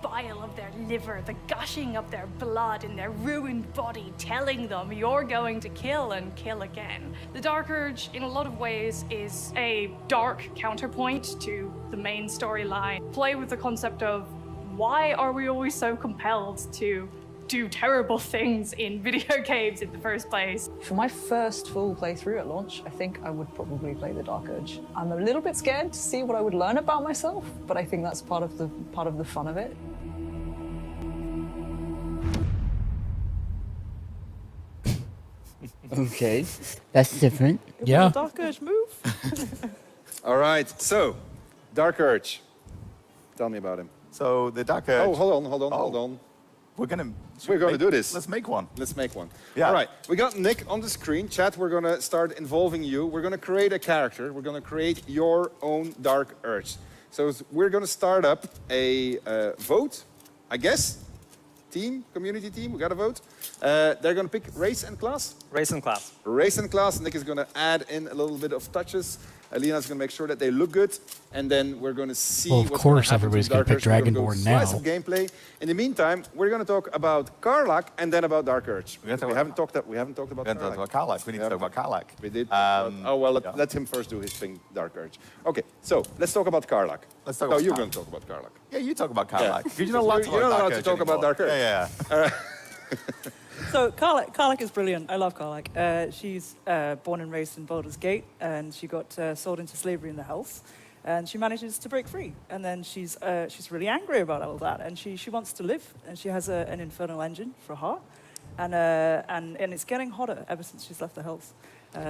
[SPEAKER 13] bile of their liver, the gushing of their blood in their ruined body telling them you're going to kill and kill again. The Dark Urge, in a lot of ways, is a dark counterpoint to the main storyline. Play with the concept of why are we always so compelled to do terrible things in video games in the first place?
[SPEAKER 20] For my first full playthrough at launch, I think I would probably play the Dark Urge. I'm a little bit scared to see what I would learn about myself, but I think that's part of the fun of it.
[SPEAKER 4] Okay, that's different.
[SPEAKER 3] Yeah.
[SPEAKER 15] Dark Urge move.
[SPEAKER 7] All right, so Dark Urge. Tell me about him.
[SPEAKER 16] So the Dark Urge.
[SPEAKER 7] Oh, hold on.
[SPEAKER 16] We're gonna
[SPEAKER 7] do this.
[SPEAKER 16] Let's make one.
[SPEAKER 7] Let's make one.
[SPEAKER 16] Yeah.
[SPEAKER 7] All right, we got Nick on the screen. Chat, we're gonna start involving you. We're gonna create a character. We're gonna create your own Dark Urge. So we're gonna start up a vote, I guess. Community team, we got a vote. They're gonna pick race and class.
[SPEAKER 12] Race and class.
[SPEAKER 7] Race and class. Nick is gonna add in a little bit of touches. Alina's gonna make sure that they look good, and then we're gonna see.
[SPEAKER 3] Well, of
[SPEAKER 7] what's
[SPEAKER 3] course,
[SPEAKER 7] gonna
[SPEAKER 3] everybody's
[SPEAKER 7] gonna
[SPEAKER 3] pick Dragonborn now.
[SPEAKER 7] Slice of gameplay. In the meantime, we're gonna talk about Karlach and then about Dark Urge. We haven't talked about.
[SPEAKER 16] We haven't talked about Karlach. We need to talk about Karlach.
[SPEAKER 7] We did. Let him first do his thing, Dark Urge. Okay, so let's talk about Karlach.
[SPEAKER 16] Let's talk about
[SPEAKER 7] you're
[SPEAKER 16] Karlach.
[SPEAKER 7] going to talk about Karlach.
[SPEAKER 16] Yeah, you talk about Karlach.
[SPEAKER 7] Yeah.
[SPEAKER 16] You're not allowed
[SPEAKER 7] to talk about Dark Urge.
[SPEAKER 16] Yeah.
[SPEAKER 7] All right.
[SPEAKER 15] So Karlach is brilliant. I love Karlach. She's born and raised in Baldur's Gate, and she got sold into slavery in the Hells, and she manages to break free. And then she's really angry about all that, and she wants to live, and she has an infernal engine for a heart, and it's getting hotter ever since she's left the Hells.
[SPEAKER 3] What?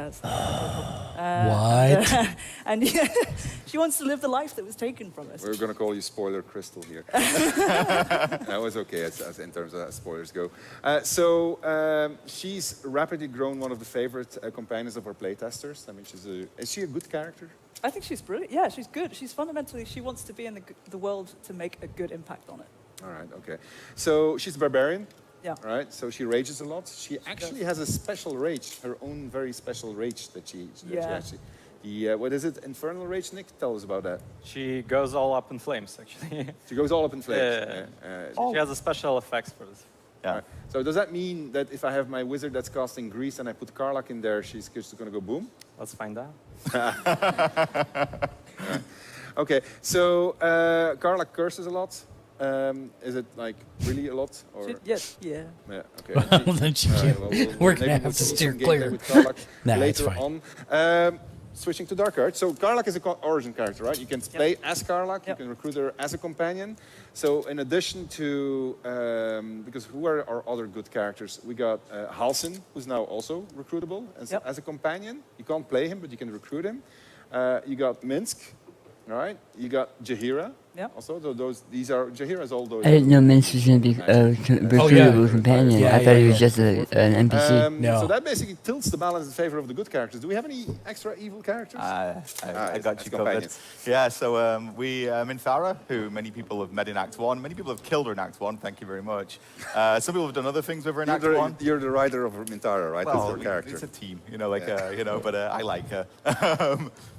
[SPEAKER 15] And she wants to live the life that was taken from us.
[SPEAKER 7] We're going to call you Spoiler Crystal here. That was okay as in terms of spoilers go. She's rapidly grown one of the favorite companions of our playtesters. I mean, is she a good character?
[SPEAKER 15] I think she's brilliant. Yeah, she's good. She's fundamentally, she wants to be in the world to make a good impact on it.
[SPEAKER 7] All right, okay. So she's a barbarian.
[SPEAKER 15] Yeah.
[SPEAKER 7] Right, so she rages a lot. She actually has a special rage, her own very special rage that she actually... what is it, Infernal Rage, Nick? Tell us about that.
[SPEAKER 12] She goes all up in flames, actually.
[SPEAKER 7] She goes all up in flames.
[SPEAKER 12] She has a special effects for this.
[SPEAKER 7] Yeah. Right. So does that mean that if I have my wizard that's casting grease and I put Karlach in there, she's just going to go boom?
[SPEAKER 12] Let's find out.
[SPEAKER 7] Okay, so Karlach curses a lot. Is it like really a lot? Or?
[SPEAKER 15] Yes, yeah.
[SPEAKER 7] Yeah, okay.
[SPEAKER 3] Well, then she can't. We're going to have to steer clear. Nah,
[SPEAKER 7] later
[SPEAKER 3] it's fine.
[SPEAKER 7] on. Switching to Dark Urge. So Karlach is an origin character, right? You can play as Karlach, you can recruit her as a companion. So in addition to, because who are our other good characters? We got Halsin, who's now also recruitable as a companion. You can't play him, but you can recruit him. You got Minsk, all right? You got Jaheira.
[SPEAKER 15] Yeah.
[SPEAKER 7] Also, these are Jaheira's all those.
[SPEAKER 4] I didn't know Minsk was going to be a recruitable companion. I thought he was just an NPC.
[SPEAKER 3] No.
[SPEAKER 7] So that basically tilts the balance in favor of the good characters. Do we have any extra evil characters?
[SPEAKER 16] I got you covered. Yeah, so we Minthara, who many people have met in Act 1. Many people have killed her in Act 1, thank you very much. Some people have done other things with her in Act 1.
[SPEAKER 7] You're the writer of Minthara, right?
[SPEAKER 16] Well,
[SPEAKER 7] that's your character.
[SPEAKER 16] It's a team, but I like her.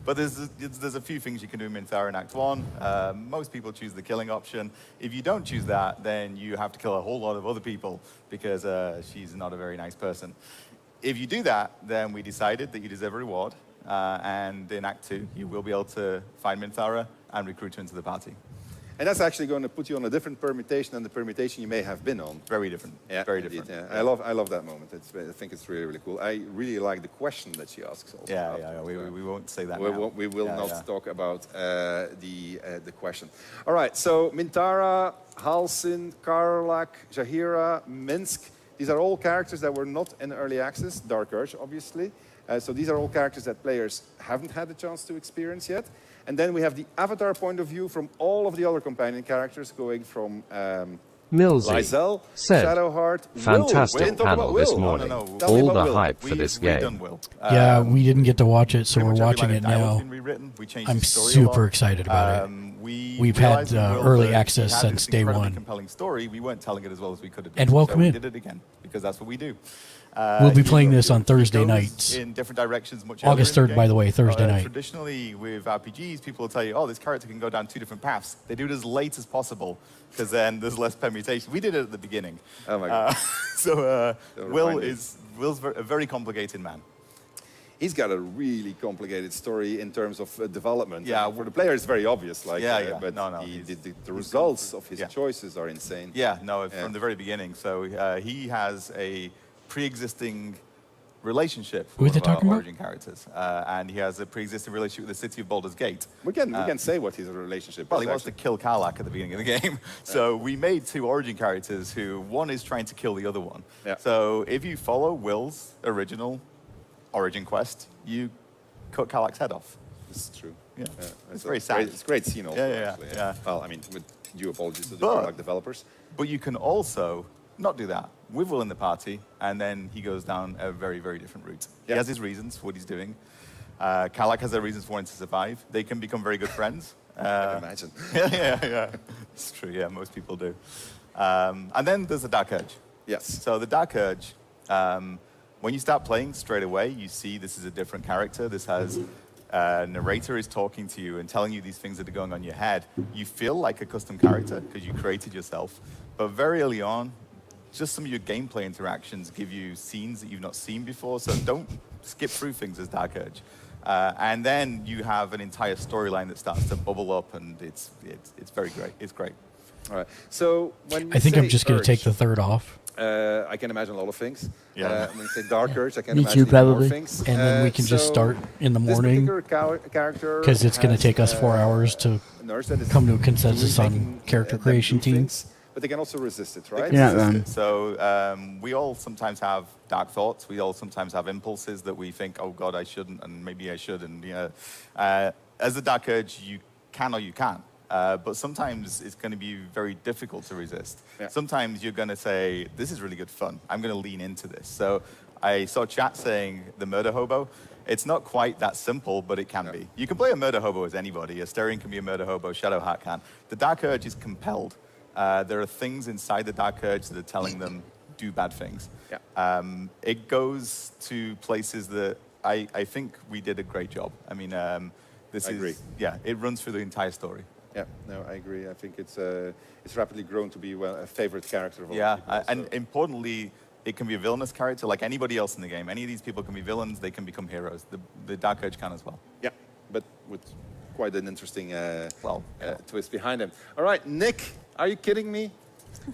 [SPEAKER 16] But there's a few things you can do in Minthara in Act 1. Most people choose the killing option. If you don't choose that, then you have to kill a whole lot of other people because she's not a very nice person. If you do that, then we decided that you deserve a reward. And in Act 2, you will be able to find Minthara and recruit her into the party.
[SPEAKER 7] And that's actually going to put you on a different permutation than the permutation you may have been on.
[SPEAKER 16] Very different.
[SPEAKER 7] Yeah,
[SPEAKER 16] very different.
[SPEAKER 7] Yeah. I love that moment. I think it's really, really cool. I really like the question that she asks also.
[SPEAKER 16] Yeah. We won't say that
[SPEAKER 7] We will not talk about the question. All right, so Minthara, Halsin, Karlach, Jaheira, Minsk, These are all characters that were not in early access, Dark Urge, obviously. So these are all characters that players haven't had the chance to experience yet. And then we have the avatar point of view from all of the other companion characters, going from
[SPEAKER 1] Milsey
[SPEAKER 7] Lysel,
[SPEAKER 1] said,
[SPEAKER 7] Shadowheart,
[SPEAKER 1] fantastic
[SPEAKER 7] Will.
[SPEAKER 1] panel this morning. All the hype for this game.
[SPEAKER 3] Yeah, we didn't get to watch it, so we're watching it now. I'm super excited about it. We've had early access since day one.
[SPEAKER 16] Compelling story. We weren't telling it as well as we could have done.
[SPEAKER 3] And welcome
[SPEAKER 16] so
[SPEAKER 3] in.
[SPEAKER 16] We did it again because that's what we do.
[SPEAKER 3] We'll be playing this on Thursday nights.
[SPEAKER 16] In different directions, much
[SPEAKER 3] August 3rd, by the way, Thursday night.
[SPEAKER 16] Traditionally, with RPGs, people will tell you, oh, this character can go down 2 different paths. They do it as late as possible, because then there's less permutation. We did it at the beginning.
[SPEAKER 7] Oh, my God.
[SPEAKER 16] Will's a very complicated man.
[SPEAKER 7] He's got a really complicated story in terms of development. Yeah, for the player, it's very obvious. Like, but the results of his choices are insane.
[SPEAKER 16] Yeah, no, from the very beginning. So he has a pre-existing relationship with one of our origin characters, and he has a pre-existing relationship with the city of Baldur's Gate.
[SPEAKER 7] We can say what his relationship is.
[SPEAKER 16] Well, he wants to kill Karlach at the beginning of the game. So we made 2 origin characters who one is trying to kill the other one. Yeah. So if you follow Will's original origin quest, you cut Karlach's head off.
[SPEAKER 7] This is true.
[SPEAKER 16] Yeah,
[SPEAKER 7] it's
[SPEAKER 16] very sad.
[SPEAKER 7] It's a great scene also, actually.
[SPEAKER 16] Yeah.
[SPEAKER 7] Well, I mean, with due apologies to the Karlach developers.
[SPEAKER 16] But you can also not do that with Will in the party, and then he goes down a very, very different route. He has his reasons for what he's doing. Karlach has their reasons for wanting to survive. They can become very good friends.
[SPEAKER 7] I can imagine.
[SPEAKER 16] Yeah. It's true, yeah, most people do. And then there's the Dark Urge.
[SPEAKER 7] Yes.
[SPEAKER 16] So the Dark Urge, when you start playing straight away, you see this is a different character. This has narrator is talking to you and telling you these things that are going on in your head. You feel like a custom character because you created yourself. But very early on, just some of your gameplay interactions give you scenes that you've not seen before, so don't skip through things as Dark Urge. And then you have an entire storyline that starts to bubble up, and it's very great. It's great.
[SPEAKER 7] All right. So when
[SPEAKER 3] I think I'm just going to take the 3rd off.
[SPEAKER 7] I can imagine a lot of things.
[SPEAKER 16] Yeah.
[SPEAKER 7] When you say Dark Urge, I can
[SPEAKER 4] Me
[SPEAKER 7] imagine
[SPEAKER 4] too, probably.
[SPEAKER 7] more things.
[SPEAKER 3] And then we can just start in the morning,
[SPEAKER 7] character
[SPEAKER 3] because it's going to take us 4 hours to come to a consensus on character creation team.
[SPEAKER 7] But they can also resist it, right?
[SPEAKER 16] So we all sometimes have dark thoughts. We all sometimes have impulses that we think, oh God, I shouldn't, and maybe I should. And as a Dark Urge, you can or you can't. But sometimes it's going to be very difficult to resist. Yeah. Sometimes you're going to say, this is really good fun. I'm going to lean into this. So I saw chat saying the murder hobo. It's not quite that simple, but it can be. You can play a murder hobo as anybody. Asterion can be a murder hobo. Shadowheart can. The Dark Urge is compelled. There are things inside the Dark Urge that are telling them do bad things. Yeah. It goes to places that I think we did a great job. I mean, it runs through the entire story.
[SPEAKER 7] Yeah, no, I agree. I think it's rapidly grown to be a favorite character of all people.
[SPEAKER 16] And importantly, it can be a villainous character like anybody else in the game. Any of these people can be villains. They can become heroes. The Dark Urge can as well.
[SPEAKER 7] Yeah, but with quite an interesting twist behind them. All right, Nick, are you kidding me?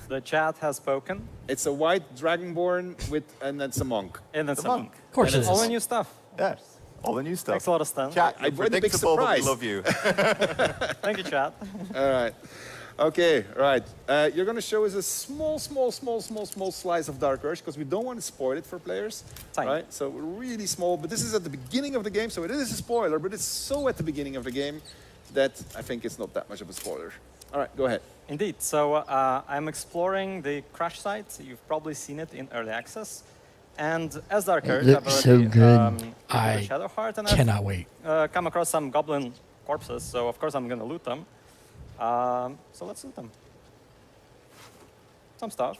[SPEAKER 12] The chat has spoken.
[SPEAKER 7] It's a white dragonborn and it's a monk.
[SPEAKER 12] And it's a monk.
[SPEAKER 3] Of course it is.
[SPEAKER 12] All the new stuff.
[SPEAKER 16] Yeah, all the new stuff.
[SPEAKER 12] Makes a lot of sense.
[SPEAKER 16] Chat, you're predictable, but we love you.
[SPEAKER 12] Thank you, chat.
[SPEAKER 7] All right. Okay, right. You're going to show us a small slice of Dark Urge because we don't want to spoil it for players.
[SPEAKER 12] Tiny.
[SPEAKER 7] Right? So really small, but this is at the beginning of the game, so it is a spoiler, but it's so at the beginning of the game that I think it's not that much of a spoiler. All right, go ahead.
[SPEAKER 12] Indeed. So I'm exploring the crash site. You've probably seen it in early access. And as Dark Urge,
[SPEAKER 4] It looks so good.
[SPEAKER 12] I Shadowheart, and
[SPEAKER 3] cannot wait.
[SPEAKER 12] Come across some goblin corpses, so of course I'm going to loot them. So let's loot them. Some stuff.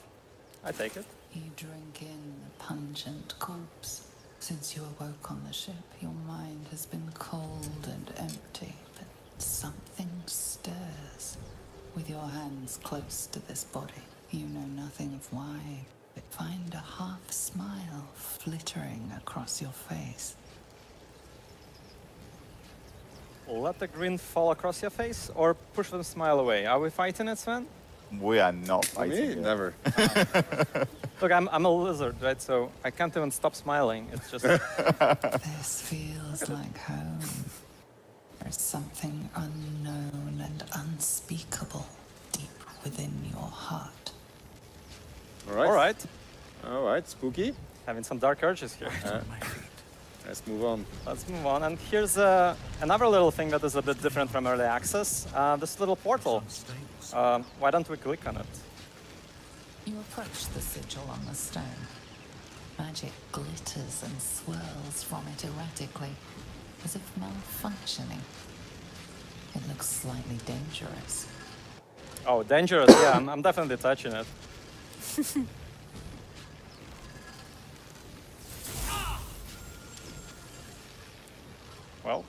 [SPEAKER 12] I take it.
[SPEAKER 17] You drink in the pungent corpse. Since you awoke on the ship, your mind has been cold and empty, but something stirs. With your hands close to this body, you know nothing of why, but find a half smile flittering across your face.
[SPEAKER 12] Let the grin fall across your face, or push the smile away. Are we fighting it, Sven?
[SPEAKER 16] We are not fighting it.
[SPEAKER 7] Never.
[SPEAKER 12] Look, I'm a lizard, right? So I can't even stop smiling. It's just...
[SPEAKER 17] This feels like home. There's something unknown and unspeakable deep within your heart.
[SPEAKER 7] All right.
[SPEAKER 12] All right.
[SPEAKER 7] All right, spooky.
[SPEAKER 12] Having some dark urges here.
[SPEAKER 7] Let's move on.
[SPEAKER 12] Let's move on. And here's another little thing that is a bit different from early access. This little portal. Why don't we click on it?
[SPEAKER 17] You approach the sigil on the stone. Magic glitters and swirls from it erratically, as if malfunctioning. It looks slightly dangerous.
[SPEAKER 12] Oh, dangerous. Yeah, I'm definitely touching it. Well.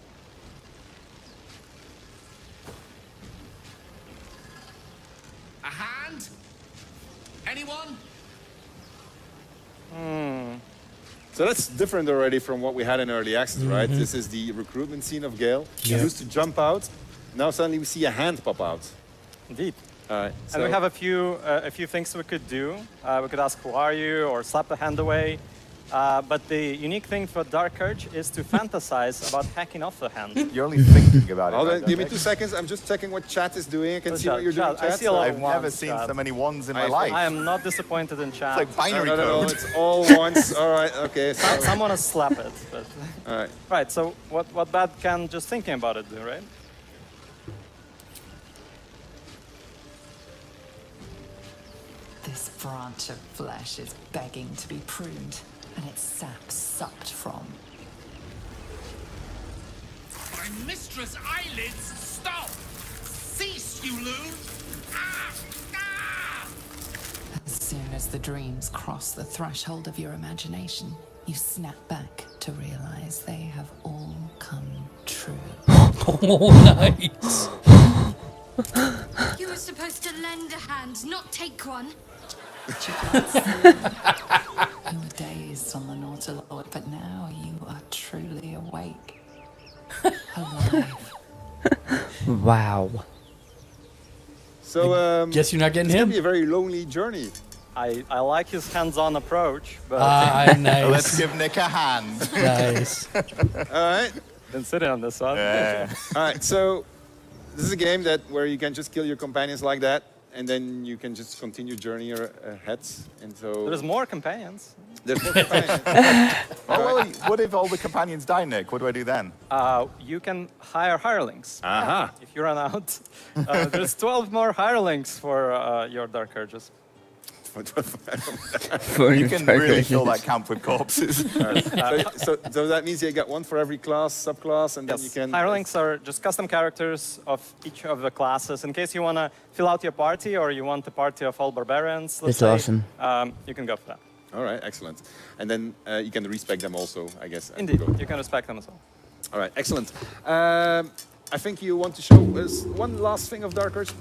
[SPEAKER 6] A hand? Anyone?
[SPEAKER 7] So that's different already from what we had in early access, right? This is the recruitment scene of Gale. He used to jump out. Now suddenly we see a hand pop out.
[SPEAKER 12] Indeed.
[SPEAKER 7] All right.
[SPEAKER 12] And we have a few things we could do. We could ask, who are you? Or slap the hand away. But the unique thing for Dark Urge is to fantasize about hacking off the hand.
[SPEAKER 16] You're only thinking about it.
[SPEAKER 7] Hold
[SPEAKER 16] right?
[SPEAKER 7] on, give me 2 seconds. I'm just checking what chat is doing. I can see what you're doing.
[SPEAKER 12] I see a lot of
[SPEAKER 16] I've
[SPEAKER 12] ones,
[SPEAKER 16] never seen
[SPEAKER 12] chat.
[SPEAKER 16] so many ones in my life.
[SPEAKER 12] I am not disappointed in chat.
[SPEAKER 16] It's like binary
[SPEAKER 7] No,
[SPEAKER 16] code.
[SPEAKER 7] it's all ones. All right, okay. So.
[SPEAKER 12] Someone has slap it. But
[SPEAKER 7] All right.
[SPEAKER 12] right, so what bad can just thinking about it do, right?
[SPEAKER 17] This branch of flesh is begging to be pruned, and its sap sucked from.
[SPEAKER 6] My mistress' eyelids! Stop! Cease, you loon! Ah! Ah!
[SPEAKER 17] As soon as the dreams cross the threshold of your imagination, you snap back to realize they have all come true.
[SPEAKER 3] Oh, nice.
[SPEAKER 21] You were supposed to lend a hand, not take one.
[SPEAKER 17] You were dazed on the Nautilord, but now you are truly awake. Alive.
[SPEAKER 4] Wow.
[SPEAKER 7] So,
[SPEAKER 3] guess you're not getting
[SPEAKER 7] it's
[SPEAKER 3] him?
[SPEAKER 7] It's going to be a very lonely journey.
[SPEAKER 12] I like his hands-on approach, but...
[SPEAKER 3] nice.
[SPEAKER 16] Let's give Nick a hand.
[SPEAKER 3] Nice.
[SPEAKER 7] All right.
[SPEAKER 12] Been sitting on this one.
[SPEAKER 16] Yeah.
[SPEAKER 7] All right, so this is a game where you can just kill your companions like that, and then you can just continue journey ahead. And so
[SPEAKER 12] There's more companions.
[SPEAKER 7] There's more companions.
[SPEAKER 16] Well, what if all the companions die, Nick? What do I do then?
[SPEAKER 12] You can hire hirelings.
[SPEAKER 7] Aha.
[SPEAKER 12] If you run out. There's 12 more hirelings for your Dark Urges.
[SPEAKER 16] You can really fill that camp with corpses.
[SPEAKER 7] So that means you get one for every class, subclass, and then you can...
[SPEAKER 12] Hirelings are just custom characters of each of the classes. In case you want to fill out your party or you want a party of all barbarians, let's
[SPEAKER 4] That's
[SPEAKER 12] say,
[SPEAKER 4] awesome.
[SPEAKER 12] you can go for that.
[SPEAKER 7] All right, excellent. And then you can respect them also, I guess.
[SPEAKER 12] Indeed, you can respect them as well.
[SPEAKER 7] All right, excellent. I think you want to show us one last thing of Dark Urge,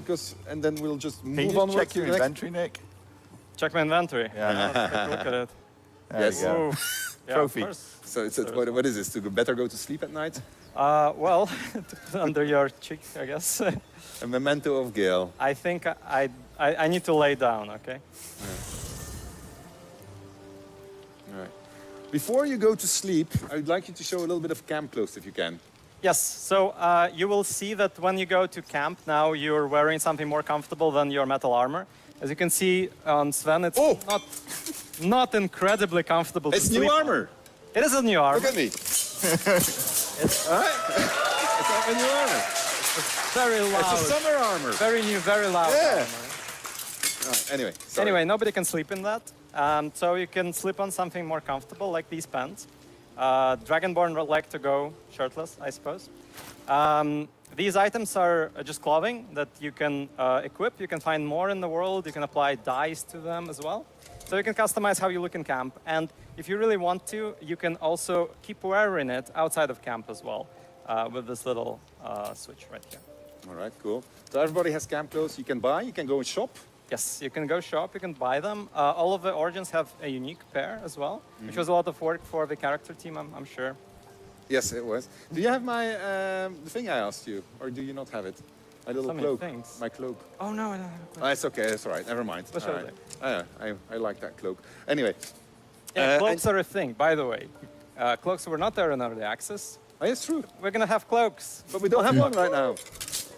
[SPEAKER 7] and then we'll just
[SPEAKER 16] Can
[SPEAKER 7] move
[SPEAKER 16] you
[SPEAKER 7] on.
[SPEAKER 16] check your inventory, Nick?
[SPEAKER 12] Check my inventory.
[SPEAKER 16] Yeah.
[SPEAKER 12] Let's take a look at it.
[SPEAKER 16] There you go.
[SPEAKER 12] Yeah,
[SPEAKER 16] Trophy.
[SPEAKER 12] of course.
[SPEAKER 7] So what is this? To better go to sleep at night?
[SPEAKER 12] Well, to put under your cheek, I guess.
[SPEAKER 7] A memento of Gale.
[SPEAKER 12] I think I need to lay down, okay?
[SPEAKER 7] All right. Before you go to sleep, I would like you to show a little bit of camp clothes if you can.
[SPEAKER 12] Yes, so you will see that when you go to camp now, you're wearing something more comfortable than your metal armor. As you can see on Sven, it's not incredibly comfortable
[SPEAKER 7] It's
[SPEAKER 12] to sleep
[SPEAKER 7] new
[SPEAKER 12] on.
[SPEAKER 7] armor.
[SPEAKER 12] It is a new armor.
[SPEAKER 7] Look at me.
[SPEAKER 12] It's
[SPEAKER 7] All right. It's not a new armor.
[SPEAKER 12] very loud.
[SPEAKER 7] It's a summer armor.
[SPEAKER 12] Very new, very loud
[SPEAKER 7] Yeah.
[SPEAKER 12] armor.
[SPEAKER 7] All right, anyway, sorry.
[SPEAKER 12] Anyway, nobody can sleep in that. So you can sleep on something more comfortable, like these pants. Dragonborn would like to go shirtless, I suppose. These items are just clothing that you can equip. You can find more in the world. You can apply dyes to them as well. So you can customize how you look in camp. And if you really want to, you can also keep wearing it outside of camp as well with this little switch right here.
[SPEAKER 7] All right, cool. So everybody has camp clothes you can buy. You can go and shop.
[SPEAKER 12] Yes, you can go shop, you can buy them. All of the origins have a unique pair as well, which was a lot of work for the character team, I'm sure.
[SPEAKER 7] Yes, it was. Do you have my the thing I asked you, or do you not have it? My little
[SPEAKER 12] So many
[SPEAKER 7] cloak.
[SPEAKER 12] things.
[SPEAKER 7] My cloak.
[SPEAKER 12] Oh no, I don't have a cloak.
[SPEAKER 7] Oh, it's okay. It's all right. Never mind.
[SPEAKER 12] Let's
[SPEAKER 7] All
[SPEAKER 12] show
[SPEAKER 7] right. I like that cloak. Anyway.
[SPEAKER 12] Yeah, cloaks are a thing, by the way. Cloaks were not there in early access.
[SPEAKER 7] Oh, it's true.
[SPEAKER 12] We're gonna have cloaks.
[SPEAKER 7] But we don't have one right now.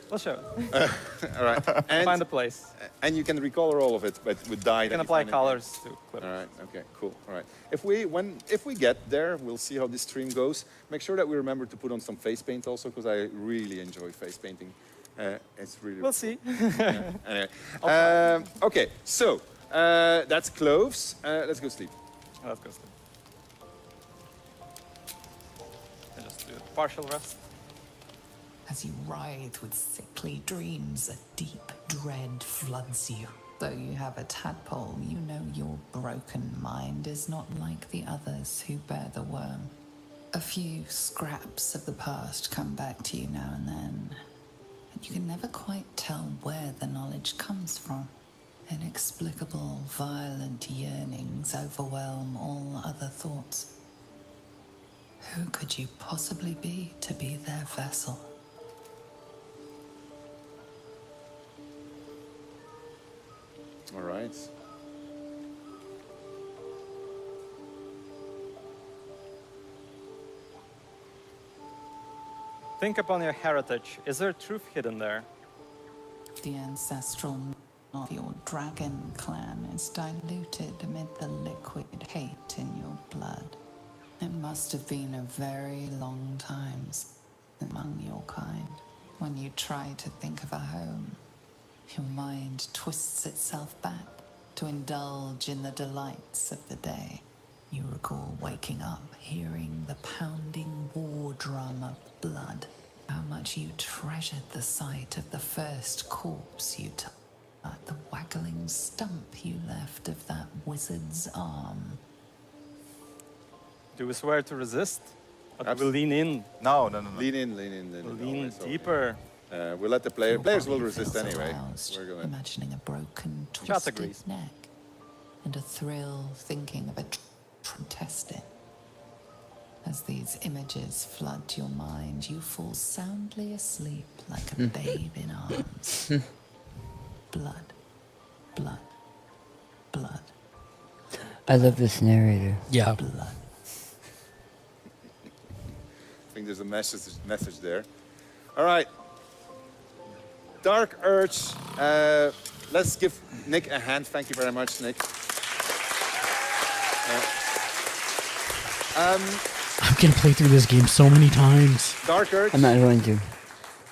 [SPEAKER 12] We'll show it.
[SPEAKER 7] All right. And
[SPEAKER 12] find a place.
[SPEAKER 7] And you can recolor all of it, but with dye.
[SPEAKER 12] You can apply colors to clip.
[SPEAKER 7] All right. Okay. Cool. All right. If we get there, we'll see how this stream goes. Make sure that we remember to put on some face paint also, because I really enjoy face painting. It's really.
[SPEAKER 12] We'll see.
[SPEAKER 7] Anyway. Okay. So that's cloves. Let's go sleep.
[SPEAKER 12] Let's go sleep. I just do a partial rest.
[SPEAKER 17] As you writhe with sickly dreams, a deep dread floods you. Though you have a tadpole, you know your broken mind is not like the others who bear the worm. A few scraps of the past come back to you now and then, and you can never quite tell where the knowledge comes from. Inexplicable, violent yearnings overwhelm all other thoughts. Who could you possibly be to be their vessel?
[SPEAKER 7] All right.
[SPEAKER 12] Think upon your heritage. Is there truth hidden there?
[SPEAKER 17] The ancestral of your dragon clan is diluted amid the liquid hate in your blood. It must have been a very long time among your kind. When you try to think of a home, your mind twists itself back to indulge in the delights of the day. You recall waking up, hearing the pounding war drum of blood. How much you treasured the sight of the first corpse you took, the waggling stump you left of that wizard's arm.
[SPEAKER 12] Do we swear to resist? Or do we lean in?
[SPEAKER 16] No.
[SPEAKER 7] Lean in.
[SPEAKER 12] Lean deeper.
[SPEAKER 7] We'll let the players will resist anyway. We're going.
[SPEAKER 17] Imagining a broken, twisted neck, and a thrill thinking of a testing. As these images flood your mind, you fall soundly asleep like a babe in arms. Blood, blood, blood.
[SPEAKER 4] I love this narrator.
[SPEAKER 3] Yeah.
[SPEAKER 17] Blood.
[SPEAKER 7] I think there's a message there. All right. Dark Urge. Let's give Nick a hand. Thank you very much, Nick.
[SPEAKER 3] I'm going to play through this game so many times.
[SPEAKER 7] Dark Urge.
[SPEAKER 4] I'm not going to.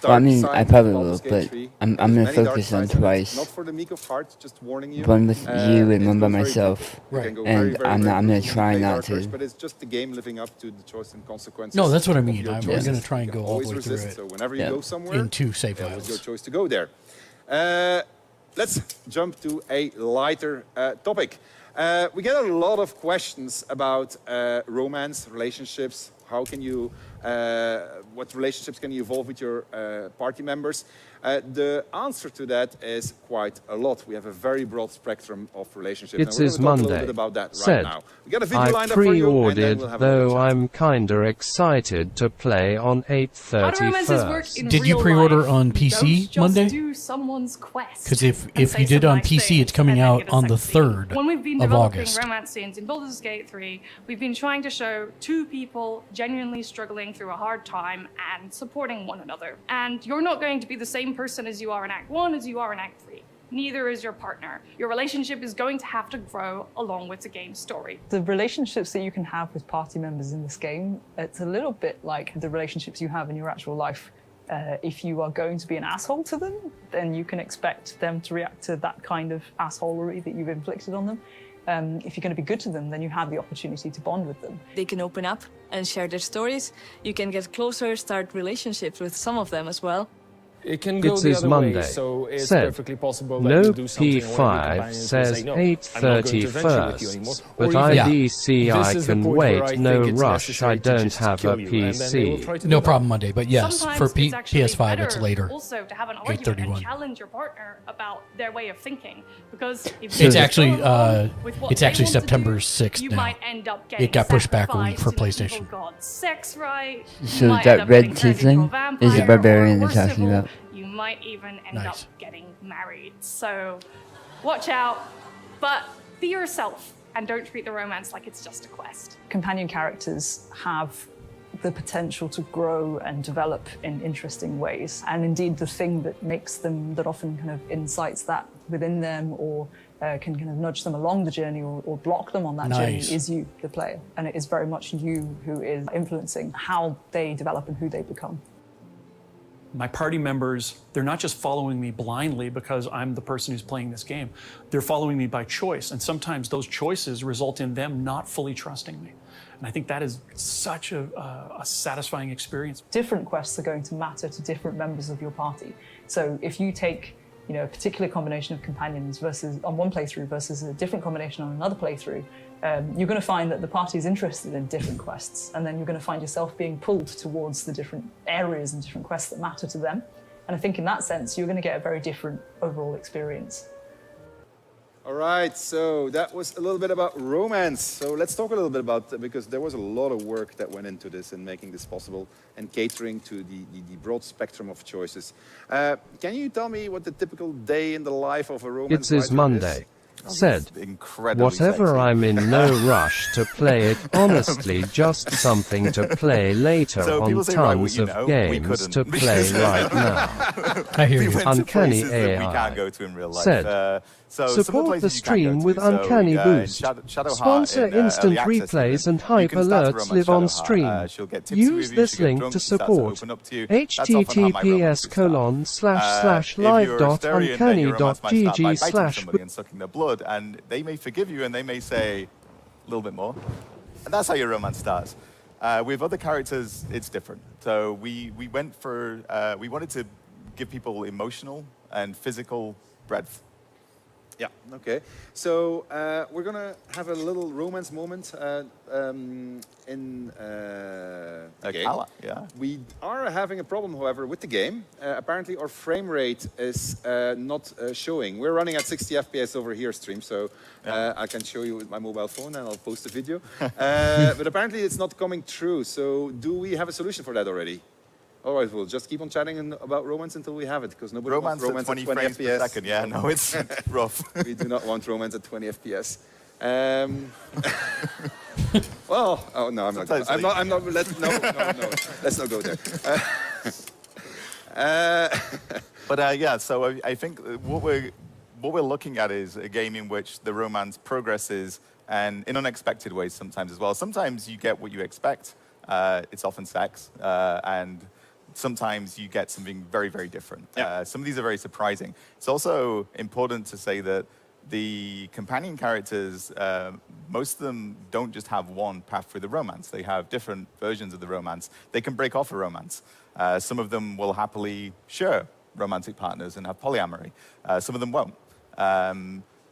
[SPEAKER 4] Well, I mean, I probably will, but I'm going to focus on twice.
[SPEAKER 7] Not for the meek of heart, just warning you.
[SPEAKER 4] One with you and one by myself.
[SPEAKER 7] Right.
[SPEAKER 4] And I'm going to try not to.
[SPEAKER 7] But it's just the game living up to the choice and consequences.
[SPEAKER 3] No, that's what I mean. I'm going to try and go all the way through it.
[SPEAKER 7] So whenever you go somewhere,
[SPEAKER 3] in 2 save files.
[SPEAKER 7] It was your choice to go there. Let's jump to a lighter topic. We get a lot of questions about romance, relationships. How can you, what relationships can you evolve with your party members? The answer to that is quite a lot. We have a very broad spectrum of relationships.
[SPEAKER 1] It's his Monday.
[SPEAKER 7] A little bit about that
[SPEAKER 1] Said,
[SPEAKER 7] right now. We got a video lined
[SPEAKER 1] I
[SPEAKER 7] up for you, and then
[SPEAKER 1] pre-ordered,
[SPEAKER 7] we'll have
[SPEAKER 1] though
[SPEAKER 7] a
[SPEAKER 1] I'm kinda excited to play on 8/31.
[SPEAKER 3] Did you pre-order on PC Monday?
[SPEAKER 13] Do someone's quest.
[SPEAKER 3] Because if you did on PC, it's coming out on the 3rd
[SPEAKER 13] When we've been
[SPEAKER 3] of
[SPEAKER 13] developing
[SPEAKER 3] August.
[SPEAKER 13] romance scenes in Baldur's Gate 3, we've been trying to show 2 people genuinely struggling through a hard time and supporting one another. And you're not going to be the same person as you are in Act 1 as you are in Act 3. Neither is your partner. Your relationship is going to have to grow along with the game's story.
[SPEAKER 20] The relationships that you can have with party members in this game, it's a little bit like the relationships you have in your actual life. If you are going to be an asshole to them, then you can expect them to react to that kind of assholery that you've inflicted on them. If you're going to be good to them, then you have the opportunity to bond with them.
[SPEAKER 5] They can open up and share their stories. You can get closer, start relationships with some of them as well.
[SPEAKER 2] It can go
[SPEAKER 1] It's
[SPEAKER 2] the
[SPEAKER 1] his
[SPEAKER 2] other
[SPEAKER 1] Monday.
[SPEAKER 2] way, so it's
[SPEAKER 1] Said,
[SPEAKER 2] perfectly possible that
[SPEAKER 1] no
[SPEAKER 2] you do something and one of your
[SPEAKER 1] P5
[SPEAKER 2] companions will
[SPEAKER 1] says
[SPEAKER 2] say, no, I'm not going to adventure with you anymore.
[SPEAKER 1] 8/31,
[SPEAKER 2] Or
[SPEAKER 1] but
[SPEAKER 2] even,
[SPEAKER 1] IDC I
[SPEAKER 2] this is the
[SPEAKER 1] can
[SPEAKER 2] point where I
[SPEAKER 1] wait, no
[SPEAKER 2] think it's
[SPEAKER 1] rush,
[SPEAKER 2] necessary
[SPEAKER 1] I
[SPEAKER 2] to
[SPEAKER 1] don't
[SPEAKER 2] just
[SPEAKER 1] have a
[SPEAKER 2] kill you, and then they will try
[SPEAKER 1] PC.
[SPEAKER 2] to
[SPEAKER 3] No
[SPEAKER 2] do that.
[SPEAKER 3] problem Monday, but yes,
[SPEAKER 13] Sometimes
[SPEAKER 3] for
[SPEAKER 13] it's actually
[SPEAKER 3] PS5 it's
[SPEAKER 13] better
[SPEAKER 3] later.
[SPEAKER 13] Also, to have an argument
[SPEAKER 3] 8/31.
[SPEAKER 13] and challenge your partner about their way of thinking, because if
[SPEAKER 3] It's
[SPEAKER 13] you
[SPEAKER 3] actually
[SPEAKER 13] go along with what
[SPEAKER 3] it's
[SPEAKER 13] they
[SPEAKER 3] actually
[SPEAKER 13] want to
[SPEAKER 3] September
[SPEAKER 13] do,
[SPEAKER 3] 6th
[SPEAKER 13] you
[SPEAKER 3] now.
[SPEAKER 13] might end up getting
[SPEAKER 3] It got pushed back a week for
[SPEAKER 13] sacrificed in
[SPEAKER 3] PlayStation.
[SPEAKER 13] evil god's sex right. You
[SPEAKER 4] So
[SPEAKER 13] might
[SPEAKER 4] that
[SPEAKER 13] end up
[SPEAKER 4] red
[SPEAKER 13] getting turned into a
[SPEAKER 4] tiefling is
[SPEAKER 13] vampire
[SPEAKER 4] the
[SPEAKER 13] or
[SPEAKER 4] barbarian they're
[SPEAKER 13] worse
[SPEAKER 4] talking
[SPEAKER 13] civil.
[SPEAKER 4] about.
[SPEAKER 13] You might even end up
[SPEAKER 3] Nice.
[SPEAKER 13] getting married. So watch out, but be yourself and don't treat the romance like it's just a quest.
[SPEAKER 20] Companion characters have the potential to grow and develop in interesting ways. And indeed, the thing that makes them, that often kind of incites that within them or can kind of nudge them along the journey or block them on that journey is you, the player. And it is very much you who is influencing how they develop and who they become.
[SPEAKER 8] My party members, they're not just following me blindly because I'm the person who's playing this game. They're following me by choice, and sometimes those choices result in them not fully trusting me. And I think that is such a satisfying experience.
[SPEAKER 20] Different quests are going to matter to different members of your party. So if you take a particular combination of companions versus on one playthrough versus a different combination on another playthrough, you're going to find that the party is interested in different quests, and then you're going to find yourself being pulled towards the different areas and different quests that matter to them. And I think in that sense, you're going to get a very different overall experience.
[SPEAKER 7] All right, so that was a little bit about romance. So let's talk a little bit about, because there was a lot of work that went into this and making this possible and catering to the broad spectrum of choices. Can you tell me what the typical day in the life of a romance
[SPEAKER 1] It's Monday. Said, whatever
[SPEAKER 7] sexy.
[SPEAKER 1] I'm in no rush to play it, honestly just something to play later
[SPEAKER 16] So
[SPEAKER 1] on
[SPEAKER 16] say,
[SPEAKER 1] tons
[SPEAKER 16] right,
[SPEAKER 1] of games to play right now.
[SPEAKER 3] I hear you.
[SPEAKER 1] Uncanny
[SPEAKER 16] we
[SPEAKER 1] AI
[SPEAKER 16] can't go to in real life.
[SPEAKER 1] said,
[SPEAKER 16] So some of
[SPEAKER 1] support the
[SPEAKER 16] places you can't go
[SPEAKER 1] stream
[SPEAKER 16] to.
[SPEAKER 1] with Uncanny
[SPEAKER 16] in
[SPEAKER 1] Boost.
[SPEAKER 16] Shadowheart
[SPEAKER 1] Sponsor
[SPEAKER 16] in,
[SPEAKER 1] instant
[SPEAKER 16] early access
[SPEAKER 1] replays
[SPEAKER 16] even,
[SPEAKER 1] and hype
[SPEAKER 16] you can start to
[SPEAKER 1] alerts
[SPEAKER 16] run
[SPEAKER 1] live on
[SPEAKER 16] Shadowheart.
[SPEAKER 1] stream.
[SPEAKER 16] She'll get tips to
[SPEAKER 1] Use
[SPEAKER 16] review,
[SPEAKER 1] this
[SPEAKER 16] she'll get
[SPEAKER 1] link
[SPEAKER 16] drunk,
[SPEAKER 1] to
[SPEAKER 16] she starts
[SPEAKER 1] support
[SPEAKER 16] open up to you. That's often how my romance would start.
[SPEAKER 1] https://live.uncanny.gg/
[SPEAKER 16] and sucking their blood, and they may forgive you and they may say a little bit more. And that's how your romance starts. With other characters, it's different. So we wanted to give people emotional and physical breadth.
[SPEAKER 7] Yeah, okay. So we're going to have a little romance moment in the game.
[SPEAKER 16] Yeah.
[SPEAKER 7] We are having a problem, however, with the game. Apparently our frame rate is not showing. We're running at 60 FPS over here stream, so I can show you with my mobile phone and I'll post a video. But apparently it's not coming through. So do we have a solution for that already? All right, we'll just keep on chatting about romance until we have it, because nobody wants romance at 20
[SPEAKER 16] frames
[SPEAKER 7] FPS.
[SPEAKER 16] per second. Yeah, no, it's rough.
[SPEAKER 7] We do not want romance at 20 FPS. Well, oh no, I'm not. Let's not go there.
[SPEAKER 16] But yeah, so I think what we're looking at is a game in which the romance progresses, and in unexpected ways sometimes as well. Sometimes you get what you expect. It's often sex, and sometimes you get something very, very different. Some of these are very surprising. It's also important to say that the companion characters, most of them don't just have one path through the romance. They have different versions of the romance. They can break off a romance. Some of them will happily share romantic partners and have polyamory. Some of them won't.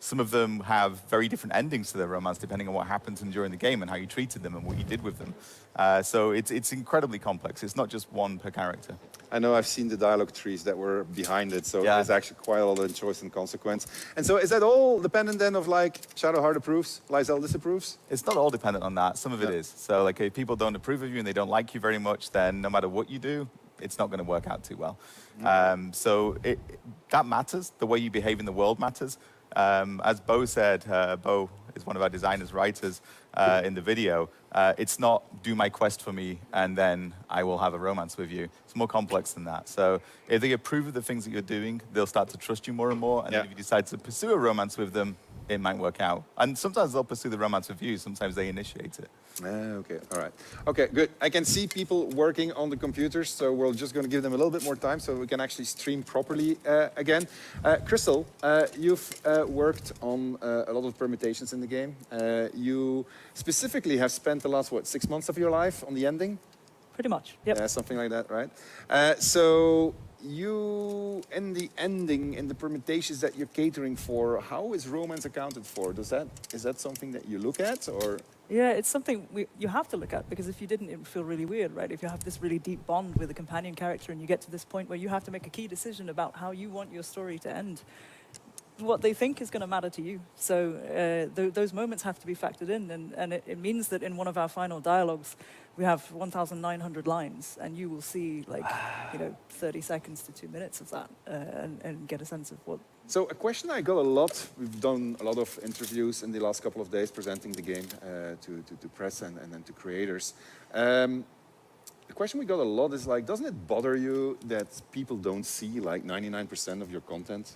[SPEAKER 16] Some of them have very different endings to their romance depending on what happened to them during the game and how you treated them and what you did with them. So it's incredibly complex. It's not just one per character.
[SPEAKER 7] I know I've seen the dialogue trees that were behind it, so there's actually quite a lot of choice and consequence. And so is that all dependent then of like Shadowheart approves, Lysel disapproves?
[SPEAKER 16] It's not all dependent on that. Some of it is. So like if people don't approve of you and they don't like you very much, then no matter what you do, it's not going to work out too well. So that matters. The way you behave in the world matters. As Bo said, Bo is one of our designers, writers in the video. It's not do my quest for me and then I will have a romance with you. It's more complex than that. So if they approve of the things that you're doing, they'll start to trust you more and more. And then if you decide to pursue a romance with them, it might work out. And sometimes they'll pursue the romance with you. Sometimes they initiate it.
[SPEAKER 7] Okay, all right. Okay, good. I can see people working on the computers, so we're just going to give them a little bit more time so we can actually stream properly again. Crystal, you've worked on a lot of permutations in the game. You specifically have spent the last, 6 months of your life on the ending?
[SPEAKER 15] Pretty much, yep.
[SPEAKER 7] Yeah, something like that, right? So you, in the ending, in the permutations that you're catering for, how is romance accounted for? Is that something that you look at, or?
[SPEAKER 15] Yeah, it's something you have to look at, because if you didn't, it would feel really weird, right? If you have this really deep bond with a companion character and you get to this point where you have to make a key decision about how you want your story to end, what they think is going to matter to you. So those moments have to be factored in, and it means that in one of our final dialogues, we have 1,900 lines, and you will see 30 seconds to 2 minutes of that, and get a sense of what.
[SPEAKER 7] So a question I got a lot, we've done a lot of interviews in the last couple of days presenting the game to press and then to creators. question we got a lot is like, doesn't it bother you that people don't see like 99% of your content?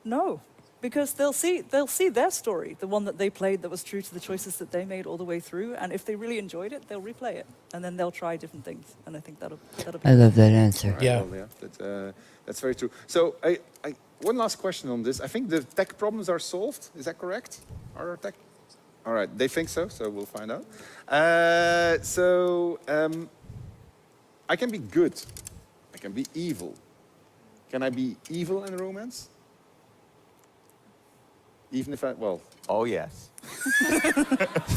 [SPEAKER 15] No, because they'll see their story, the one that they played that was true to the choices that they made all the way through. And if they really enjoyed it, they'll replay it, and then they'll try different things. And I think that'll be.
[SPEAKER 4] I love that answer.
[SPEAKER 7] Right, yeah, well, yeah, that's very true. So one last question on this. I think the tech problems are solved. Is that correct? Are our tech? All right, they think so. So we'll find out. I can be good. I can be evil. Can I be evil in romance? Even if well...
[SPEAKER 16] Oh, yes.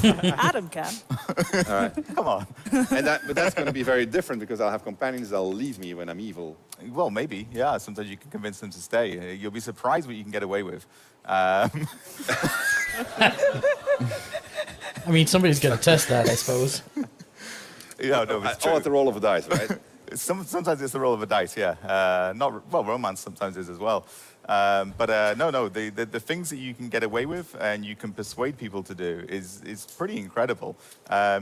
[SPEAKER 15] Adam can.
[SPEAKER 7] All right.
[SPEAKER 16] Come on.
[SPEAKER 7] But that's going to be very different because I'll have companions that'll leave me when I'm evil.
[SPEAKER 16] Well, maybe, yeah. Sometimes you can convince them to stay. You'll be surprised what you can get away with. I
[SPEAKER 3] mean, somebody's got to test that, I suppose.
[SPEAKER 16] Yeah, no, it's true.
[SPEAKER 7] All at the roll of a dice, right?
[SPEAKER 16] Sometimes it's the roll of a dice, yeah. Romance sometimes is as well. The things that you can get away with and you can persuade people to do is pretty incredible.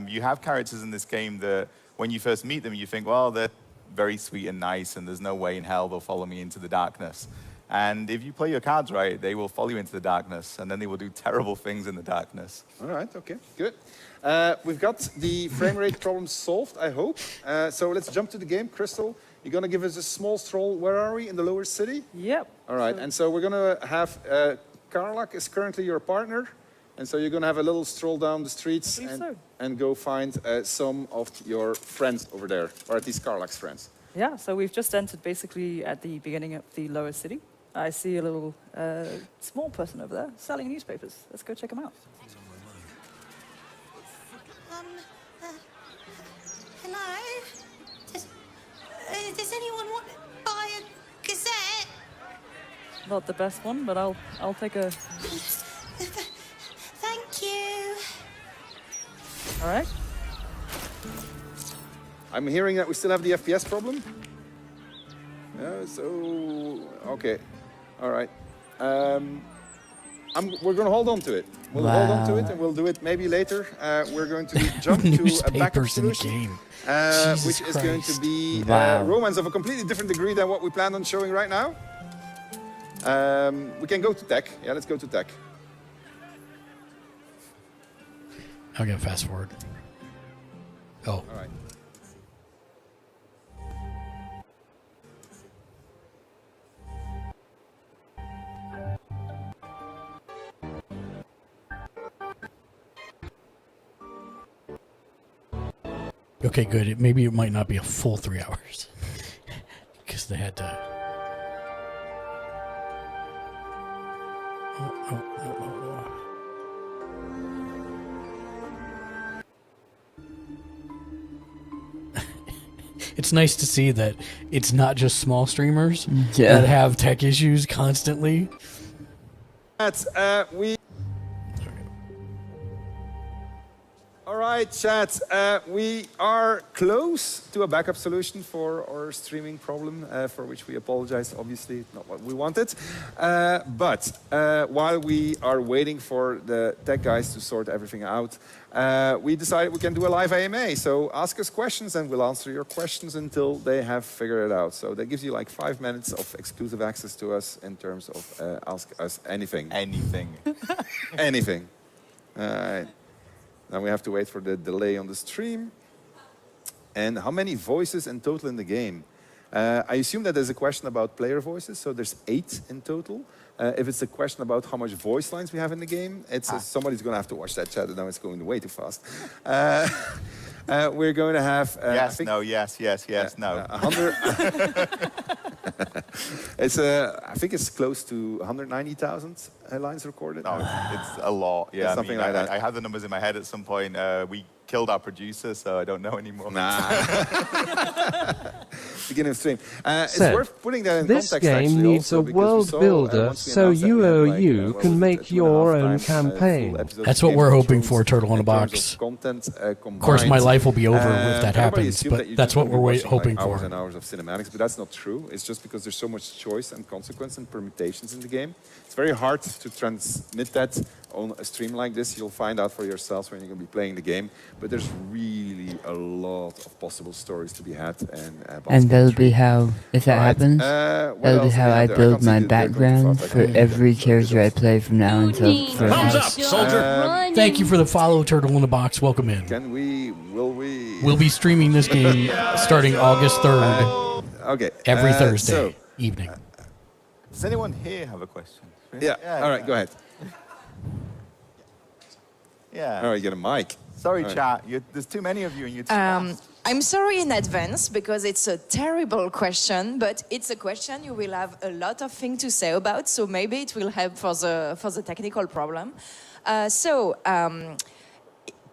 [SPEAKER 16] You have characters in this game that when you first meet them, you think, well, they're very sweet and nice, and there's no way in hell they'll follow me into the darkness. And if you play your cards right, they will follow you into the darkness, and then they will do terrible things in the darkness.
[SPEAKER 7] All right, okay, good. We've got the frame rate problem solved, I hope. So let's jump to the game. Crystal, you're going to give us a small stroll. Where are we? In the lower city?
[SPEAKER 15] Yep.
[SPEAKER 7] All right, and so we're going to have Karlak is currently your partner. And so you're going to have a little stroll down the streets and go find some of your friends over there, or at least Karlak's friends.
[SPEAKER 15] Yeah, so we've just entered basically at the beginning of the lower city. I see a little small person over there selling newspapers. Let's go check him out.
[SPEAKER 21] Hello? Does anyone want to buy a gazette?
[SPEAKER 15] Not the best one, but I'll take a...
[SPEAKER 21] Thank you.
[SPEAKER 15] All right.
[SPEAKER 7] I'm hearing that we still have the FPS problem. Okay. All right. We're going to hold on to it. We'll hold on to it, and we'll do it maybe later. We're going to jump to a backup solution, which is going to be romance of a completely different degree than what we planned on showing right now. We can go to tech. Yeah, let's go to tech.
[SPEAKER 3] I'm going to fast forward. Oh.
[SPEAKER 7] All right.
[SPEAKER 3] Okay, good. Maybe it might not be a full 3 hours. Because they had to... It's nice to see that it's not just small streamers that have tech issues constantly.
[SPEAKER 7] All right, chat. We are close to a backup solution for our streaming problem, for which we apologize. Obviously, not what we wanted. But while we are waiting for the tech guys to sort everything out, we decided we can do a live AMA. So ask us questions, and we'll answer your questions until they have figured it out. So that gives you like 5 minutes of exclusive access to us in terms of ask us anything.
[SPEAKER 16] Anything.
[SPEAKER 7] Anything. All right. Now we have to wait for the delay on the stream. And how many voices in total in the game? I assume that there's a question about player voices, so there's 8 in total. If it's a question about how much voice lines we have in the game, somebody's going to have to watch that chat, and now it's going way too fast. We're going to have...
[SPEAKER 16] yes, no.
[SPEAKER 7] 100... I think it's close to 190,000 lines recorded.
[SPEAKER 16] No, it's a lot. Yeah,
[SPEAKER 7] something like that.
[SPEAKER 16] I had the numbers in my head at some point. We killed our producer, so I don't know anymore.
[SPEAKER 7] Beginning of stream. It's worth putting that in
[SPEAKER 1] this
[SPEAKER 7] context.
[SPEAKER 1] Game needs a world builder, so you or you can make your own campaign.
[SPEAKER 3] That's what we're hoping for, Turtle in a Box. Of course, my life will be over if that happens, but that's what we're hoping for.
[SPEAKER 7] Hours and hours of cinematics, but that's not true. It's just because there's so much choice and consequence and permutations in the game. It's very hard to transmit that on a stream like this, you'll find out for yourselves when you're going to be playing the game. But there's really a lot of possible stories to be had.
[SPEAKER 4] And that'll be how, if that happens, that'll be how I build my background for every character I play from now until forever.
[SPEAKER 3] Thumbs up, soldier! Thank you for the follow, Turtle in the Box. Welcome in.
[SPEAKER 7] Will we?
[SPEAKER 3] We'll be streaming this game starting August 3rd.
[SPEAKER 7] Okay.
[SPEAKER 3] Every Thursday evening.
[SPEAKER 16] Does anyone here have a question?
[SPEAKER 7] Yeah. All right, go ahead.
[SPEAKER 16] Yeah.
[SPEAKER 7] All right, you get a mic.
[SPEAKER 16] Sorry,
[SPEAKER 7] All right.
[SPEAKER 16] chat. There's too many of you and you're
[SPEAKER 9] I'm sorry in advance because it's a terrible question, but it's a question you will have a lot of things to say about, so maybe it will help for the technical problem.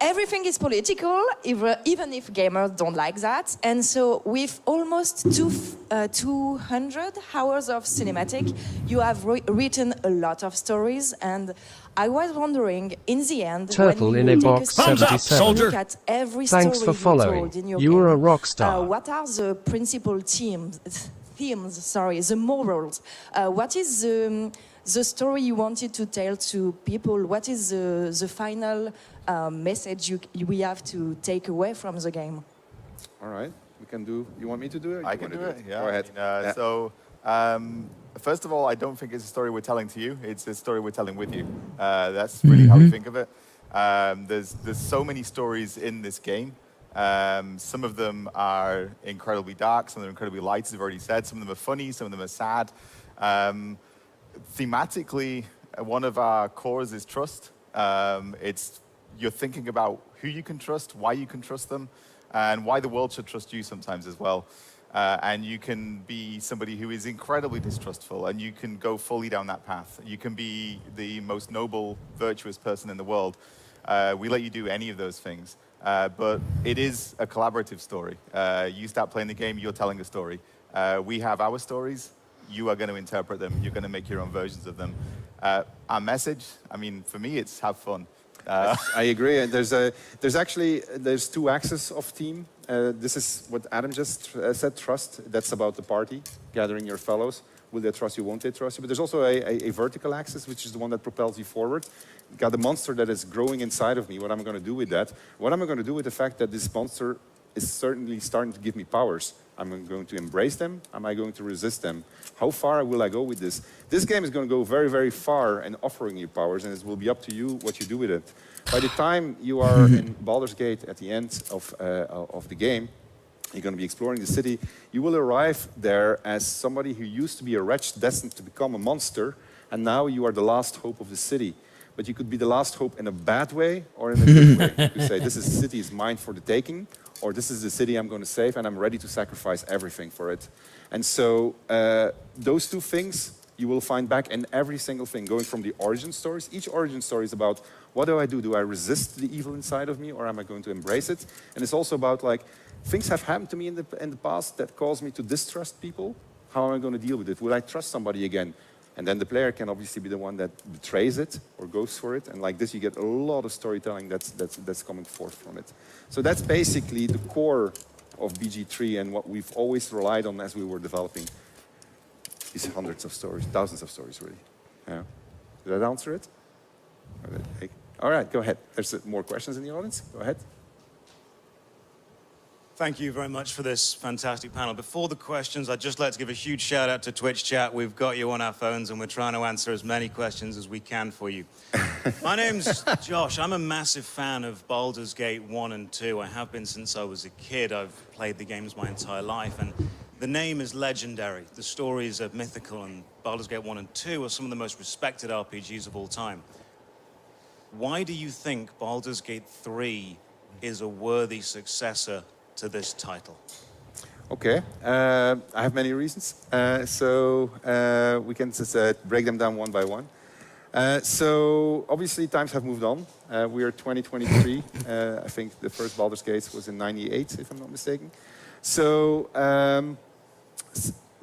[SPEAKER 9] Everything is political, even if gamers don't like that. And so with almost 200 hours of cinematic, you have written a lot of stories. And I was wondering, in the end,
[SPEAKER 1] Turtle
[SPEAKER 9] when
[SPEAKER 1] in
[SPEAKER 9] you
[SPEAKER 1] a
[SPEAKER 9] take
[SPEAKER 1] box
[SPEAKER 9] second
[SPEAKER 1] 77.
[SPEAKER 9] look at every
[SPEAKER 1] Thanks
[SPEAKER 9] story
[SPEAKER 1] for following.
[SPEAKER 9] told in your
[SPEAKER 1] You are a
[SPEAKER 9] game,
[SPEAKER 1] rock star.
[SPEAKER 9] what are the principal themes, the morals? What is the story you wanted to tell to people? What is the final message we have to take away from the game?
[SPEAKER 7] All right, we can do. You want me to do it?
[SPEAKER 16] I can do it. Yeah.
[SPEAKER 7] Go ahead.
[SPEAKER 16] First of all, I don't think it's a story we're telling to you. It's a story we're telling with you. That's really how we think of it. There's so many stories in this game. Some of them are incredibly dark. Some of them are incredibly light, as I've already said. Some of them are funny. Some of them are sad. Thematically, one of our cores is trust. You're thinking about who you can trust, why you can trust them, and why the world should trust you sometimes as well. And you can be somebody who is incredibly distrustful, and you can go fully down that path. You can be the most noble, virtuous person in the world. We let you do any of those things. But it is a collaborative story. You start playing the game, you're telling a story. We have our stories. You are going to interpret them. You're going to make your own versions of them. Our message, I mean, for me, it's have fun.
[SPEAKER 7] I agree. And there's two axes of team. This is what Adam just said, trust. That's about the party, gathering your fellows. Will they trust you, won't they trust you? But there's also a vertical axis, which is the one that propels you forward. You've got the monster that is growing inside of me. What am I going to do with that? What am I going to do with the fact that this monster is certainly starting to give me powers? Am I going to embrace them? Am I going to resist them? How far will I go with this? This game is going to go very, very far in offering you powers, and it will be up to you what you do with it. By the time you are in Baldur's Gate at the end of the game, you're going to be exploring the city. You will arrive there as somebody who used to be a wretch destined to become a monster, and now you are the last hope of the city. But you could be the last hope in a bad way or in a good way. You could say, this city is mine for the taking, or this is the city I'm going to save, and I'm ready to sacrifice everything for it. And so those two things you will find back in every single thing, going from the origin stories. Each origin story is about, what do I do? Do I resist the evil inside of me, or am I going to embrace it? And it's also about, like, things have happened to me in the past that caused me to distrust people. How am I going to deal with it? Will I trust somebody again? And then the player can obviously be the one that betrays it or goes for it. And like this, you get a lot of storytelling that's coming forth from it. So that's basically the core of BG3 and what we've always relied on as we were developing these hundreds of stories, thousands of stories, really. Yeah. Did that answer it? All right, go ahead. There's more questions in the audience. Go ahead.
[SPEAKER 22] Thank you very much for this fantastic panel. Before the questions, I'd just like to give a huge shout out to Twitch chat. We've got you on our phones and we're trying to answer as many questions as we can for you. My name's Josh. I'm a massive fan of Baldur's Gate 1 and 2. I have been since I was a kid. I've played the games my entire life, and the name is legendary. The stories are mythical, and Baldur's Gate 1 and 2 are some of the most respected RPGs of all time. Why do you think Baldur's Gate 3 is a worthy successor to this title?
[SPEAKER 7] Okay, I have many reasons. We can just break them down one by one. So obviously times have moved on. We are 2023. I think the first Baldur's Gate was in '98, if I'm not mistaken. So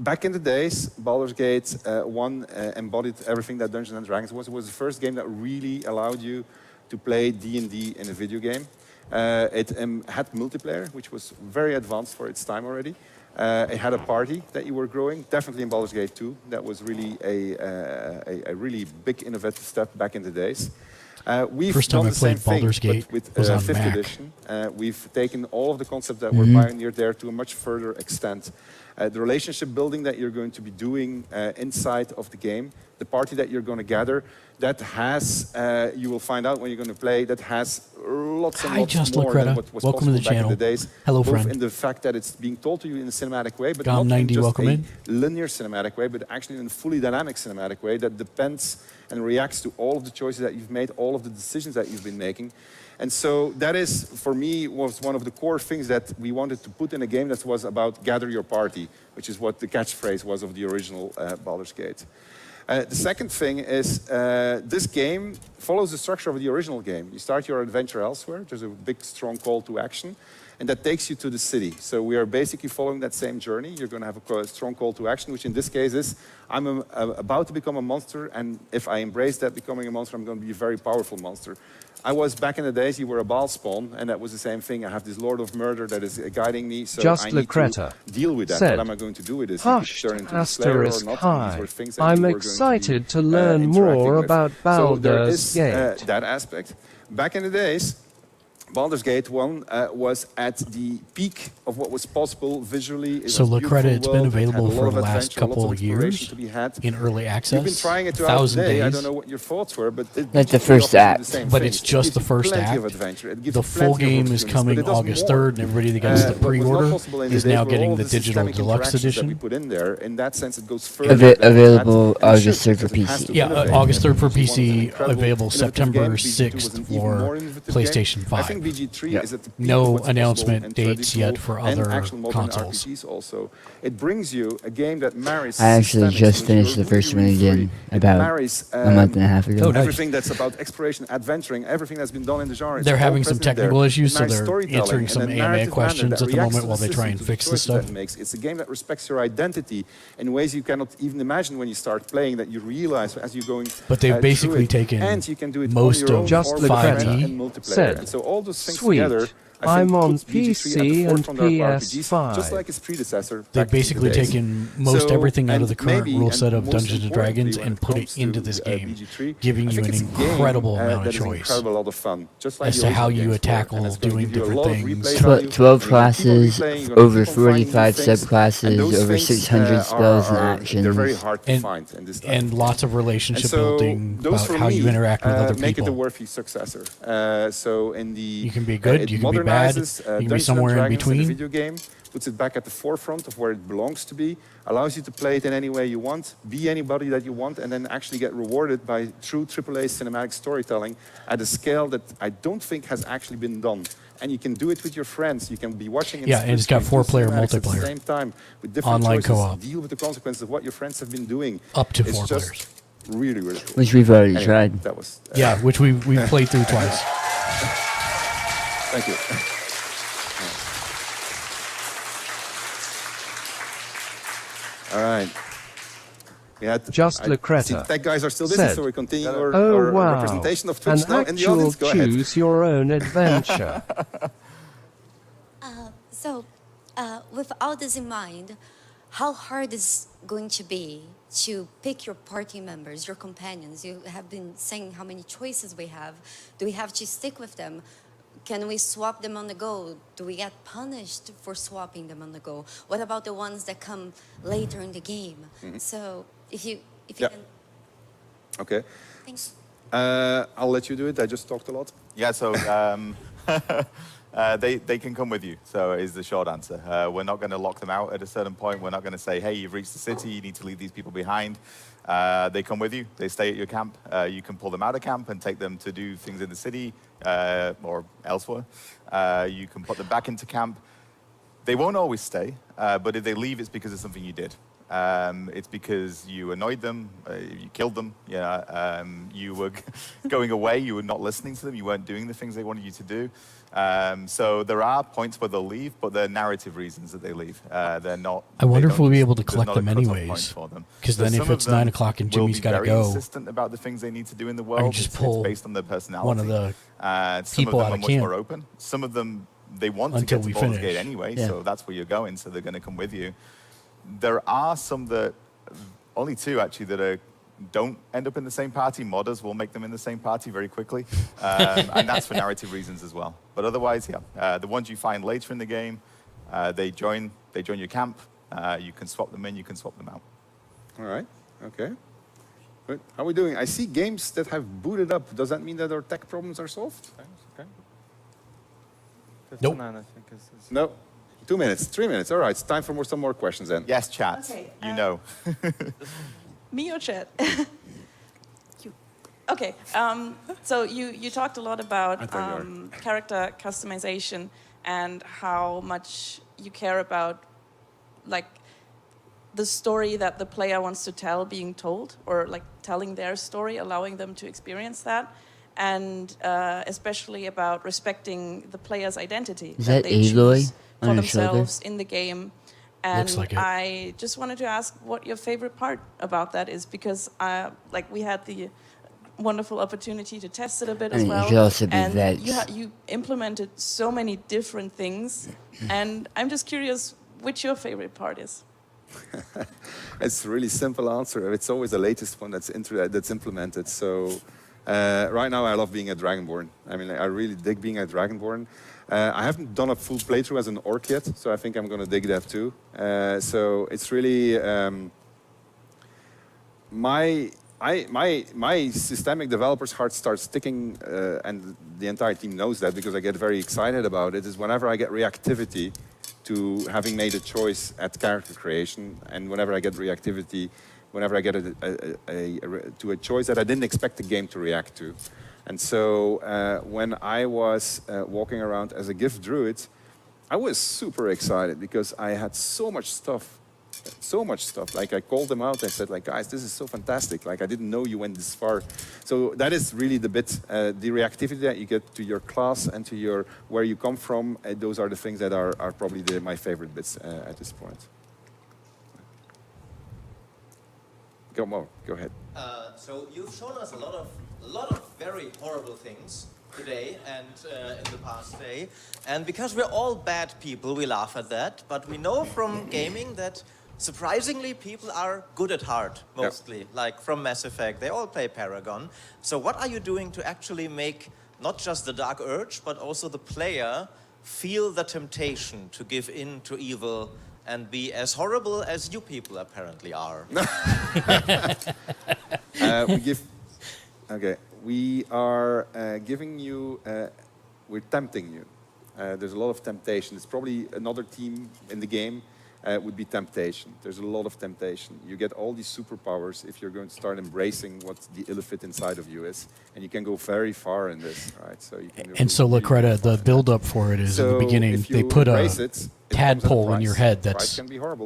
[SPEAKER 7] back in the days, Baldur's Gate 1 embodied everything that Dungeons & Dragons was. It was the first game that really allowed you to play D&D in a video game. It had multiplayer, which was very advanced for its time already. It had a party that you were growing, definitely in Baldur's Gate 2. That was really a really big innovative step back in the days. We've
[SPEAKER 3] First time
[SPEAKER 7] done
[SPEAKER 3] I
[SPEAKER 7] the same
[SPEAKER 3] played Baldur's
[SPEAKER 7] thing,
[SPEAKER 3] Gate
[SPEAKER 7] but with
[SPEAKER 3] was on
[SPEAKER 7] 5th
[SPEAKER 3] Mac.
[SPEAKER 7] edition. We've taken all of the concepts that were pioneered there to a much further extent. The relationship building that you're going to be doing inside of the game, the party that you're going to gather, that has, you will find out when you're going to play, that has lots and lots more than what was
[SPEAKER 3] welcome to
[SPEAKER 7] possible
[SPEAKER 3] the
[SPEAKER 7] back
[SPEAKER 3] channel.
[SPEAKER 7] in the days.
[SPEAKER 3] Hello,
[SPEAKER 7] both
[SPEAKER 3] friend.
[SPEAKER 7] in the fact that it's being told to you in a cinematic way, but
[SPEAKER 3] Gom
[SPEAKER 7] not in
[SPEAKER 3] 90,
[SPEAKER 7] just
[SPEAKER 3] welcome
[SPEAKER 7] a
[SPEAKER 3] in.
[SPEAKER 7] linear cinematic way, but actually in a fully dynamic cinematic way that depends and reacts to all of the choices that you've made, all of the decisions that you've been making. And so that is, for me, was one of the core things that we wanted to put in a game that was about gather your party, which is what the catchphrase was of the original Baldur's Gate. The second thing is this game follows the structure of the original game. You start your adventure elsewhere. There's a big, strong call to action, and that takes you to the city. So we are basically following that same journey. You're going to have a strong call to action, which in this case is, I'm about to become a monster, and if I embrace that becoming a monster, I'm going to be a very powerful monster. I was, back in the days, you were a Baal spawn, and that was the same thing. I have this Lord of Murder that is guiding me, so I need to deal with that. What am I going to do with this?
[SPEAKER 1] Hushed asterisk hi.
[SPEAKER 7] Things
[SPEAKER 1] I'm excited to learn more about Baldur's Gate.
[SPEAKER 7] That aspect. Back in the days, Baldur's Gate 1 was at the peak of what was possible visually.
[SPEAKER 3] So Lacreta, it's been available for the last couple of years in early access.
[SPEAKER 7] You've been trying it throughout
[SPEAKER 3] 1,000
[SPEAKER 7] the day.
[SPEAKER 3] days.
[SPEAKER 7] I don't know what your thoughts were, but
[SPEAKER 4] that's the first act.
[SPEAKER 3] But it's just the first act. The full game is coming August 3rd, and everybody that gets the pre-order is now getting the digital deluxe edition.
[SPEAKER 7] In that sense, it goes further.
[SPEAKER 4] Available August 3rd for PC.
[SPEAKER 3] Yeah, August 3rd for PC, available September 6th for PlayStation 5.
[SPEAKER 7] BG3 is at the peak
[SPEAKER 3] no
[SPEAKER 7] of what's
[SPEAKER 3] announcement dates yet for other consoles.
[SPEAKER 7] RPGs also. It brings you a game that marries.
[SPEAKER 4] I actually just finished the first one again about a month and a half ago.
[SPEAKER 7] Everything that's about exploration, adventuring, everything that's been done in the genre.
[SPEAKER 3] They're having some technical issues, so they're answering some AMA questions at the moment while they try and fix the stuff.
[SPEAKER 7] It's a game that respects your identity in ways you cannot even imagine when you start playing, that you realize as you're going.
[SPEAKER 3] But they've basically taken most of
[SPEAKER 1] just
[SPEAKER 3] 5e.
[SPEAKER 1] Said,
[SPEAKER 7] and so all those things
[SPEAKER 1] sweet.
[SPEAKER 7] together,
[SPEAKER 1] I'm on PC and PS5.
[SPEAKER 7] Just like its predecessor.
[SPEAKER 3] They've basically taken most everything out of the current rule set of Dungeons and Dragons and put it into this game, giving you an incredible amount of choice as to how you tackle doing different things.
[SPEAKER 4] 12 classes, over 45 subclasses, over 600 spells and actions.
[SPEAKER 3] And lots of relationship building about how you interact with other
[SPEAKER 7] make it a
[SPEAKER 3] people.
[SPEAKER 7] worthy successor. So in the
[SPEAKER 3] You can be good, you can be bad, you can be somewhere in between.
[SPEAKER 7] The video game puts it back at the forefront of where it belongs to be, allows you to play it in any way you want, be anybody that you want, and then actually get rewarded by true AAA cinematic storytelling at a scale that I don't think has actually been done. And you can do it with your friends. You can be watching.
[SPEAKER 3] And it's got 4-player
[SPEAKER 7] multiplayer
[SPEAKER 3] multiplayer.
[SPEAKER 7] at the same time with different
[SPEAKER 3] Online
[SPEAKER 7] choices,
[SPEAKER 3] co-op.
[SPEAKER 7] deal with the consequences of what your friends have been doing.
[SPEAKER 3] Up to
[SPEAKER 7] It's
[SPEAKER 3] 4
[SPEAKER 7] just
[SPEAKER 3] players.
[SPEAKER 7] Really, really cool.
[SPEAKER 4] Which we've already
[SPEAKER 7] Anyway,
[SPEAKER 4] tried.
[SPEAKER 7] That was.
[SPEAKER 3] Yeah, which we played through twice.
[SPEAKER 7] Thank you. All right. We had
[SPEAKER 1] Just Lacreta.
[SPEAKER 7] Tech guys are still busy,
[SPEAKER 1] said,
[SPEAKER 7] so we continue our
[SPEAKER 1] wow,
[SPEAKER 7] representation of Twitch
[SPEAKER 1] an
[SPEAKER 7] now in the
[SPEAKER 1] actual
[SPEAKER 7] audience. Go ahead.
[SPEAKER 1] choose your own adventure.
[SPEAKER 10] With all this in mind, how hard is going to be to pick your party members, your companions? You have been saying how many choices we have. Do we have to stick with them? Can we swap them on the go? Do we get punished for swapping them on the go? What about the ones that come later in the game? So if you can.
[SPEAKER 7] Okay.
[SPEAKER 10] Thanks.
[SPEAKER 16] I'll let you do it. I just talked a lot. Yeah, so they can come with you, so is the short answer. We're not going to lock them out at a certain point. We're not going to say, hey, you've reached the city, you need to leave these people behind. They come with you. They stay at your camp. You can pull them out of camp and take them to do things in the city or elsewhere. You can put them back into camp. They won't always stay, but if they leave, it's because of something you did. It's because you annoyed them, you killed them, you were going away, you were not listening to them, you weren't doing the things they wanted you to do. So there are points where they'll leave, but they're narrative reasons that they leave. They're not.
[SPEAKER 3] I wonder if we'll be able to collect them anyways. Because then if it's 9 o'clock and Jimmy's got to go,
[SPEAKER 16] very insistent about the things they need to do in the world.
[SPEAKER 3] I can just pull
[SPEAKER 16] it's based on their personality.
[SPEAKER 3] one of the people out of
[SPEAKER 16] much
[SPEAKER 3] camp.
[SPEAKER 16] more open. Some of them, they want to
[SPEAKER 3] Until
[SPEAKER 16] get to
[SPEAKER 3] we
[SPEAKER 16] Baldur's
[SPEAKER 3] finish.
[SPEAKER 16] Gate anyway,
[SPEAKER 3] Yeah.
[SPEAKER 16] so that's where you're going, so they're going to come with you. There are some that, only 2 actually, that are don't end up in the same party. Modders will make them in the same party very quickly. And that's for narrative reasons as well. But otherwise, yeah, the ones you find later in the game, they join your camp. You can swap them in, you can swap them out.
[SPEAKER 7] All right, okay. Good. How are we doing? I see games that have booted up. Does that mean that our tech problems are solved? Okay.
[SPEAKER 3] Nope.
[SPEAKER 7] No. 2 minutes, 3 minutes. All right, it's time for some more questions then.
[SPEAKER 16] Yes, chat.
[SPEAKER 9] Okay,
[SPEAKER 16] you know.
[SPEAKER 9] Me or chat? You. Okay, so you talked a lot about character customization and how much you care about, like, the story that the player wants to tell being told, or like telling their story, allowing them to experience that, and especially about respecting the player's identity
[SPEAKER 4] Is that
[SPEAKER 9] they
[SPEAKER 4] Aloy
[SPEAKER 9] choose for
[SPEAKER 4] on her
[SPEAKER 9] themselves
[SPEAKER 4] shoulder?
[SPEAKER 9] in the game. And
[SPEAKER 3] Looks like it.
[SPEAKER 9] I just wanted to ask what your favorite part about that is, because like we had the wonderful opportunity to test it a bit
[SPEAKER 4] I
[SPEAKER 9] as
[SPEAKER 4] mean,
[SPEAKER 9] well.
[SPEAKER 4] you should also be
[SPEAKER 9] and
[SPEAKER 4] vexed.
[SPEAKER 9] you implemented so many different things, and I'm just curious which your favorite part is.
[SPEAKER 7] It's a really simple answer. It's always the latest one that's implemented. So right now I love being a Dragonborn. I mean, I really dig being a Dragonborn. I haven't done a full playthrough as an orc yet, so I think I'm going to dig that too. So it's really my systemic developer's heart starts ticking, and the entire team knows that because I get very excited about it, is whenever I get reactivity to having made a choice at character creation, and whenever I get reactivity, whenever I get to a choice that I didn't expect the game to react to. And so when I was walking around as a gift druid, I was super excited because I had so much stuff. Like I called them out, I said, like, guys, this is so fantastic. Like, I didn't know you went this far. So that is really the bit, the reactivity that you get to your class and to your where you come from. Those are the things that are probably my favorite bits at this point. Go ahead.
[SPEAKER 11] So you've shown us a lot of very horrible things today and in the past day. And because we're all bad people, we laugh at that. But we know from gaming that surprisingly people are good at heart, mostly. Yep. Like from Mass Effect, they all play Paragon. So what are you doing to actually make not just the dark urge, but also the player feel the temptation to give in to evil and be as horrible as you people apparently are?
[SPEAKER 7] We are giving you, we're tempting you. There's a lot of temptation. It's probably another team in the game would be temptation. There's a lot of temptation. You get all these superpowers if you're going to start embracing what the illithid inside of you is. And you can go very far in this, right? So you can.
[SPEAKER 3] And so, Lacreta, the build-up for it is in the beginning, they put a tadpole in your head that's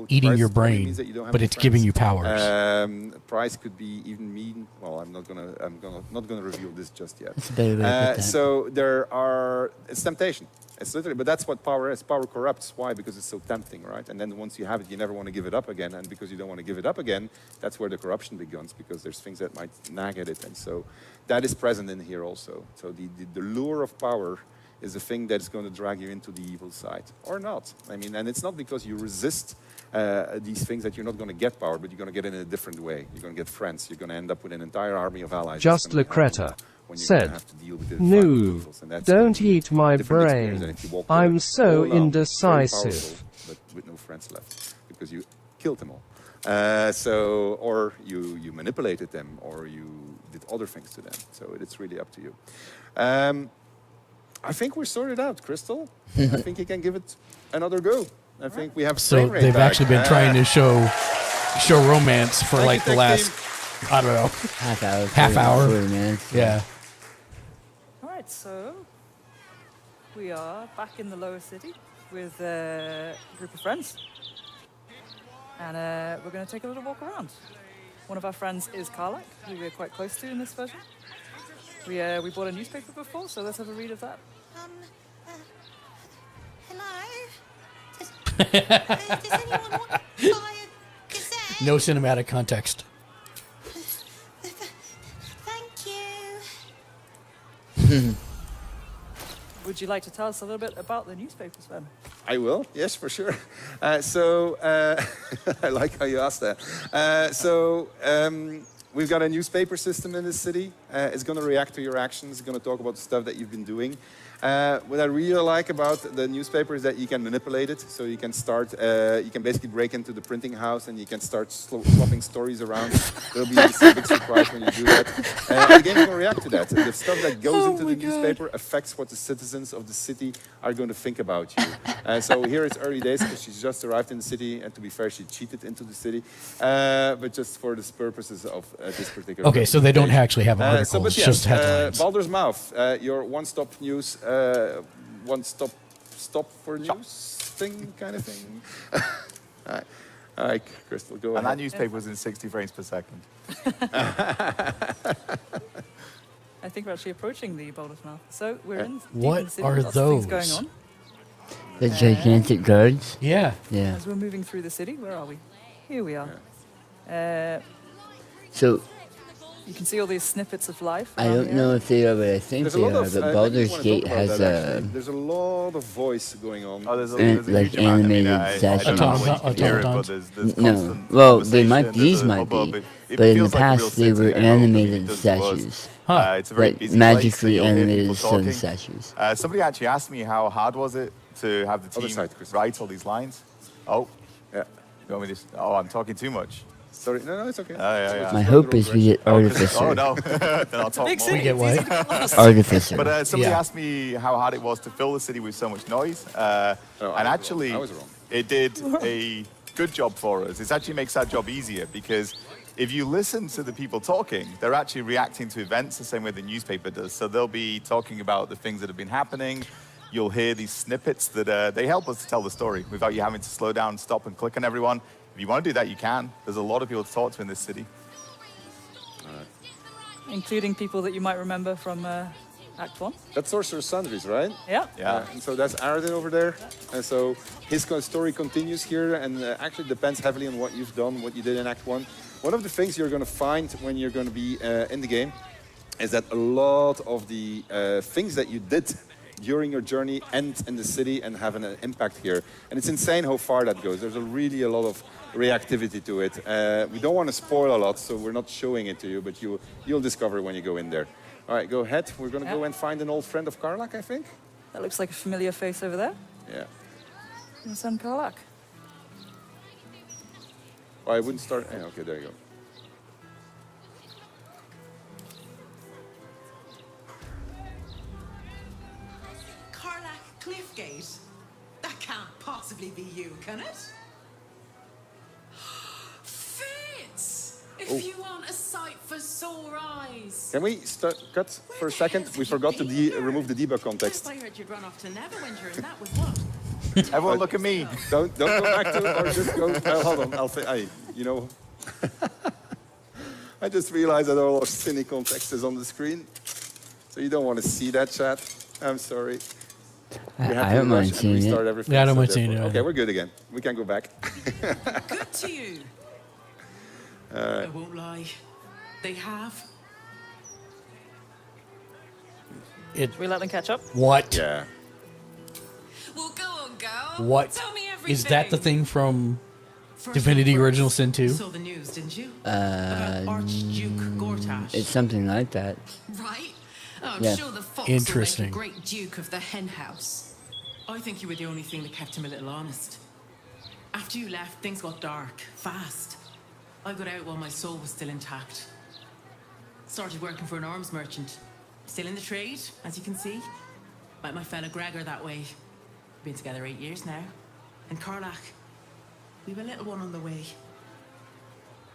[SPEAKER 3] eating your brain, but it's giving you powers.
[SPEAKER 7] Price could be even mean. Well, I'm not gonna reveal this just yet.
[SPEAKER 4] That's a better way to put that.
[SPEAKER 7] So it's temptation. It's literally, but that's what power is. Power corrupts. Why? Because it's so tempting, right? And then once you have it, you never want to give it up again. And because you don't want to give it up again, that's where the corruption begins, because there's things that might nag at it. And so that is present in here also. So the lure of power is the thing that's going to drag you into the evil side, or not. I mean, and it's not because you resist these things that you're not going to get power, but you're going to get it in a different way. You're going to get friends. You're going to end up with an entire army of allies.
[SPEAKER 1] Just Lacreta said, "No, don't eat my brain. I'm so indecisive."
[SPEAKER 7] But with no friends left, because you killed them all. Or you manipulated them, or you did other things to them. So it's really up to you. I think we're sorted out, Crystal. I think you can give it another go. I think we have
[SPEAKER 3] so they've actually been trying to show romance for like the last, I don't know, half hour. Yeah.
[SPEAKER 15] All right, so we are back in the lower city with a group of friends, and we're going to take a little walk around. One of our friends is Karlak, who we're quite close to in this version. We bought a newspaper before, so let's have a read of that.
[SPEAKER 21] Hello? Does anyone want to buy a gazette?
[SPEAKER 3] No cinematic context.
[SPEAKER 21] Thank you.
[SPEAKER 15] Would you like to tell us a little bit about the newspapers, then?
[SPEAKER 7] I will, yes, for sure. I like how you asked that. we've got a newspaper system in this city. It's going to react to your actions. It's going to talk about the stuff that you've been doing. What I really like about the newspaper is that you can manipulate it. So you can start, you can basically break into the printing house and you can start swapping stories around. There'll be a big surprise when you do that. The game is going to react to that. The stuff that goes into the newspaper affects what the citizens of the city are going to think about you. So here it's early days because she's just arrived in the city. And to be fair, she cheated into the city. But just for the purposes of this particular...
[SPEAKER 3] Okay, so they don't actually have articles,
[SPEAKER 7] but yes,
[SPEAKER 3] just headlines.
[SPEAKER 7] Baldur's Mouth, your one-stop news, stop for news thing, kind of thing. All right, Crystal, go ahead.
[SPEAKER 16] And that newspaper was in 60 frames per second.
[SPEAKER 15] I think we're actually approaching the Baldur's Mouth. So we're in.
[SPEAKER 3] What
[SPEAKER 15] deep
[SPEAKER 3] are
[SPEAKER 15] in the city, lots of things
[SPEAKER 3] those?
[SPEAKER 15] going on.
[SPEAKER 4] The gigantic guards?
[SPEAKER 3] Yeah.
[SPEAKER 4] Yeah.
[SPEAKER 15] As we're moving through the city, where are we? Here we are.
[SPEAKER 4] So,
[SPEAKER 15] you can see all these snippets of life.
[SPEAKER 4] I don't know if they are, but I think
[SPEAKER 7] There's a
[SPEAKER 4] they
[SPEAKER 7] lot
[SPEAKER 4] are.
[SPEAKER 7] of,
[SPEAKER 4] But
[SPEAKER 7] I
[SPEAKER 4] Baldur's
[SPEAKER 7] think you
[SPEAKER 4] Gate
[SPEAKER 7] wanna talk
[SPEAKER 4] has
[SPEAKER 7] about that, actually. There's a lot of voice going on.
[SPEAKER 16] Oh, there's a
[SPEAKER 4] like
[SPEAKER 16] huge amount.
[SPEAKER 4] animated
[SPEAKER 16] I
[SPEAKER 4] statues.
[SPEAKER 16] don't know what you can hear it, but there's
[SPEAKER 4] No,
[SPEAKER 16] constant
[SPEAKER 4] well, they might.
[SPEAKER 16] conversation,
[SPEAKER 4] These
[SPEAKER 16] there's a
[SPEAKER 4] might
[SPEAKER 16] hubbub.
[SPEAKER 4] be,
[SPEAKER 16] It
[SPEAKER 4] but in the
[SPEAKER 16] feels like a real
[SPEAKER 4] past they were
[SPEAKER 16] city, I know,
[SPEAKER 4] animated
[SPEAKER 16] it does to us.
[SPEAKER 4] statues.
[SPEAKER 16] It's a very
[SPEAKER 4] Like
[SPEAKER 16] busy place, so
[SPEAKER 4] magically
[SPEAKER 16] you'll hear
[SPEAKER 4] animated
[SPEAKER 16] people
[SPEAKER 4] stone
[SPEAKER 16] talking.
[SPEAKER 4] statues.
[SPEAKER 16] Somebody actually asked me how hard was it to have the team write all these lines. Oh, yeah. You want me to? Oh, I'm talking too much.
[SPEAKER 7] Sorry, no, it's okay.
[SPEAKER 16] Yeah.
[SPEAKER 4] My hope is we get Artificer.
[SPEAKER 16] Oh no, then I'll talk more.
[SPEAKER 3] We get what?
[SPEAKER 4] Artificer.
[SPEAKER 16] But somebody asked me how hard it was to fill the city with so much noise, and actually, it did a good job for us. It actually makes our job easier because if you listen to the people talking, they're actually reacting to events the same way the newspaper does. So they'll be talking about the things that have been happening. You'll hear these snippets that they help us to tell the story without you having to slow down, stop, and click on everyone. If you want to do that, you can. There's a lot of people to talk to in this city.
[SPEAKER 15] Including people that you might remember from Act 1.
[SPEAKER 7] That's Sorcerer's Sundries, right?
[SPEAKER 15] Yeah.
[SPEAKER 7] And so that's Aradin over there. And so his story continues here and actually depends heavily on what you've done, what you did in Act 1. One of the things you're going to find when you're going to be in the game is that a lot of the things that you did during your journey end in the city and have an impact here. And it's insane how far that goes. There's really a lot of reactivity to it. We don't want to spoil a lot, so we're not showing it to you, but you'll discover when you go in there. All right, go ahead. We're going to go and find an old friend of Karlak, I think.
[SPEAKER 15] That looks like a familiar face over there.
[SPEAKER 7] Yeah.
[SPEAKER 15] My son Karlak.
[SPEAKER 7] Oh, I wouldn't start. Okay, there you go.
[SPEAKER 14] Karlak Cliffgate? That can't possibly be you, can it?
[SPEAKER 21] Fitz! If
[SPEAKER 7] Oh.
[SPEAKER 21] you want a sight for sore eyes.
[SPEAKER 7] Can we cut for a second? We forgot to remove the debug context.
[SPEAKER 14] I heard you'd run off to Neverwinter, and that was what?
[SPEAKER 16] Everyone look at me.
[SPEAKER 7] Don't go back to it, or just go. Hold on, I'll say, you know. I just realized that all our cine context is on the screen, so you don't want to see that chat. I'm sorry.
[SPEAKER 4] I don't mind seeing it.
[SPEAKER 3] Yeah, I don't mind seeing it.
[SPEAKER 7] Okay, we're good again. We can go back.
[SPEAKER 14] Good to you. I won't lie. They have.
[SPEAKER 15] Should we let them catch up?
[SPEAKER 3] What?
[SPEAKER 7] Yeah.
[SPEAKER 21] Well, go on, girl.
[SPEAKER 3] What?
[SPEAKER 21] Tell me everything.
[SPEAKER 3] Is that the thing from Divinity Original Sin 2?
[SPEAKER 14] You saw the news, didn't you? About Archduke Gortash.
[SPEAKER 4] It's something like that.
[SPEAKER 21] Right? Oh, I'm
[SPEAKER 4] Yeah.
[SPEAKER 21] sure the fox
[SPEAKER 3] Interesting.
[SPEAKER 21] will make a great duke of the hen house.
[SPEAKER 14] I think you were the only thing that kept him a little honest. After you left, things got dark, fast. I got out while my soul was still intact. Started working for an arms merchant. Still in the trade, as you can see. Met my fella Gregor that way. Been together 8 years now. And Karlak, we've a little one on the way.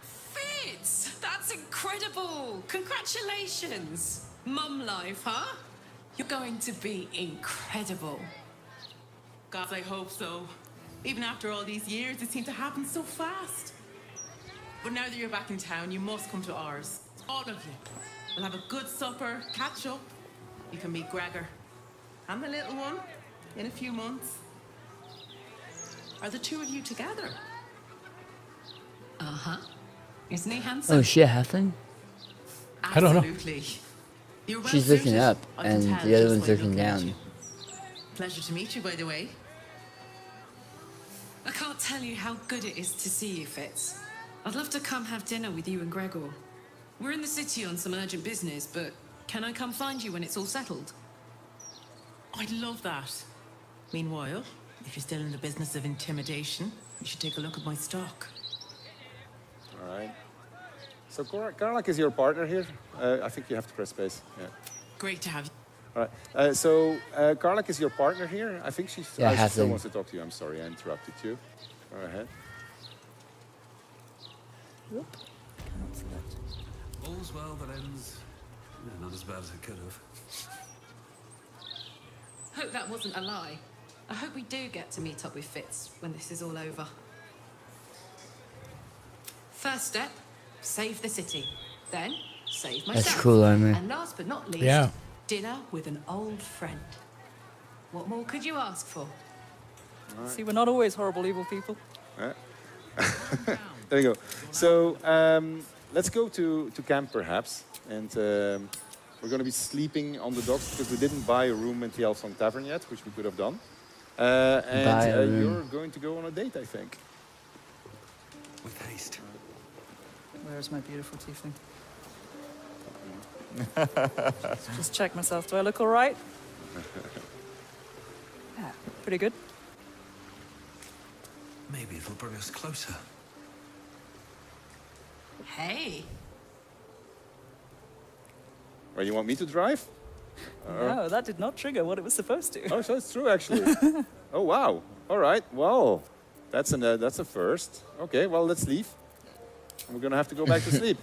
[SPEAKER 21] Fitz! That's incredible! Congratulations! Mum life, huh? You're going to be incredible.
[SPEAKER 14] God, I hope so. Even after all these years, it seemed to happen so fast. But now that you're back in town, you must come to ours. All of you. We'll have a good supper, catch up. You can meet Gregor. And the little one in a few months. Are the two of you together?
[SPEAKER 21] Uh-huh. Isn't he handsome?
[SPEAKER 4] Oh, shit, Halfling?
[SPEAKER 3] I don't know.
[SPEAKER 14] Absolutely. You're well
[SPEAKER 4] She's looking
[SPEAKER 14] suited.
[SPEAKER 4] up,
[SPEAKER 14] I can
[SPEAKER 4] and
[SPEAKER 14] tell
[SPEAKER 4] the other
[SPEAKER 14] just
[SPEAKER 4] one's
[SPEAKER 14] by
[SPEAKER 4] looking
[SPEAKER 14] looking at
[SPEAKER 4] down.
[SPEAKER 14] you. Pleasure to meet you, by the way.
[SPEAKER 21] I can't tell you how good it is to see you, Fitz. I'd love to come have dinner with you and Gregor. We're in the city on some urgent business, but can I come find you when it's all settled?
[SPEAKER 14] I'd love that. Meanwhile, if you're still in the business of intimidation, you should take a look at my stock.
[SPEAKER 7] All right. So Karlak is your partner here. I think you have to press space. Yeah.
[SPEAKER 14] Great to have you.
[SPEAKER 7] All right. So Karlak is your partner here. I think she still wants to talk to you. I'm sorry, I interrupted you. Go ahead.
[SPEAKER 15] Whoop.
[SPEAKER 18] All's well that ends. Not as bad as it could have.
[SPEAKER 21] Hope that wasn't a lie. I hope we do get to meet up with Fitz when this is all over. First step, save the city. Then, save myself.
[SPEAKER 4] That's cool, armor.
[SPEAKER 21] And last but not least, dinner with an old friend. What more could you ask for?
[SPEAKER 7] Right.
[SPEAKER 15] See, we're not always horrible, evil people.
[SPEAKER 7] There you go. So let's go to camp perhaps, and we're going to be sleeping on the docks because we didn't buy a room at the Elfsong Tavern yet, which we could have done. And you're going to go on a date, I think.
[SPEAKER 18] With haste.
[SPEAKER 15] Where's my beautiful tiefling? Just check myself. Do I look all right? Yeah, pretty good.
[SPEAKER 18] Maybe it'll bring us closer.
[SPEAKER 21] Hey.
[SPEAKER 7] Well, you want me to drive?
[SPEAKER 15] No, that did not trigger what it was supposed to.
[SPEAKER 7] Oh, so it's true, actually. Oh, wow. All right. Well, that's a first. Okay, well, let's leave. We're going to have to go back to sleep.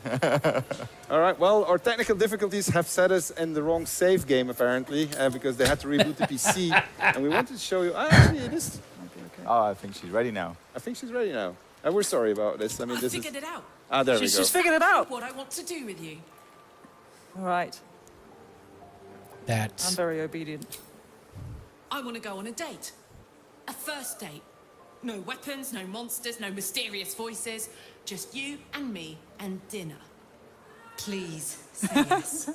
[SPEAKER 7] All right. Well, our technical difficulties have set us in the wrong save game, apparently, because they had to reboot the PC. And we wanted to show you... Actually, it is...
[SPEAKER 16] Okay. Oh, I think she's ready now.
[SPEAKER 7] I think she's ready now. We're sorry about this. I mean, this
[SPEAKER 21] figured it out.
[SPEAKER 7] There we go.
[SPEAKER 15] She's figured it out.
[SPEAKER 21] What I want to do with you.
[SPEAKER 15] All right. I'm
[SPEAKER 3] That's
[SPEAKER 15] very obedient.
[SPEAKER 21] I want to go on a date. A first date. No weapons, no monsters, no mysterious voices. Just you and me and dinner. Please say yes.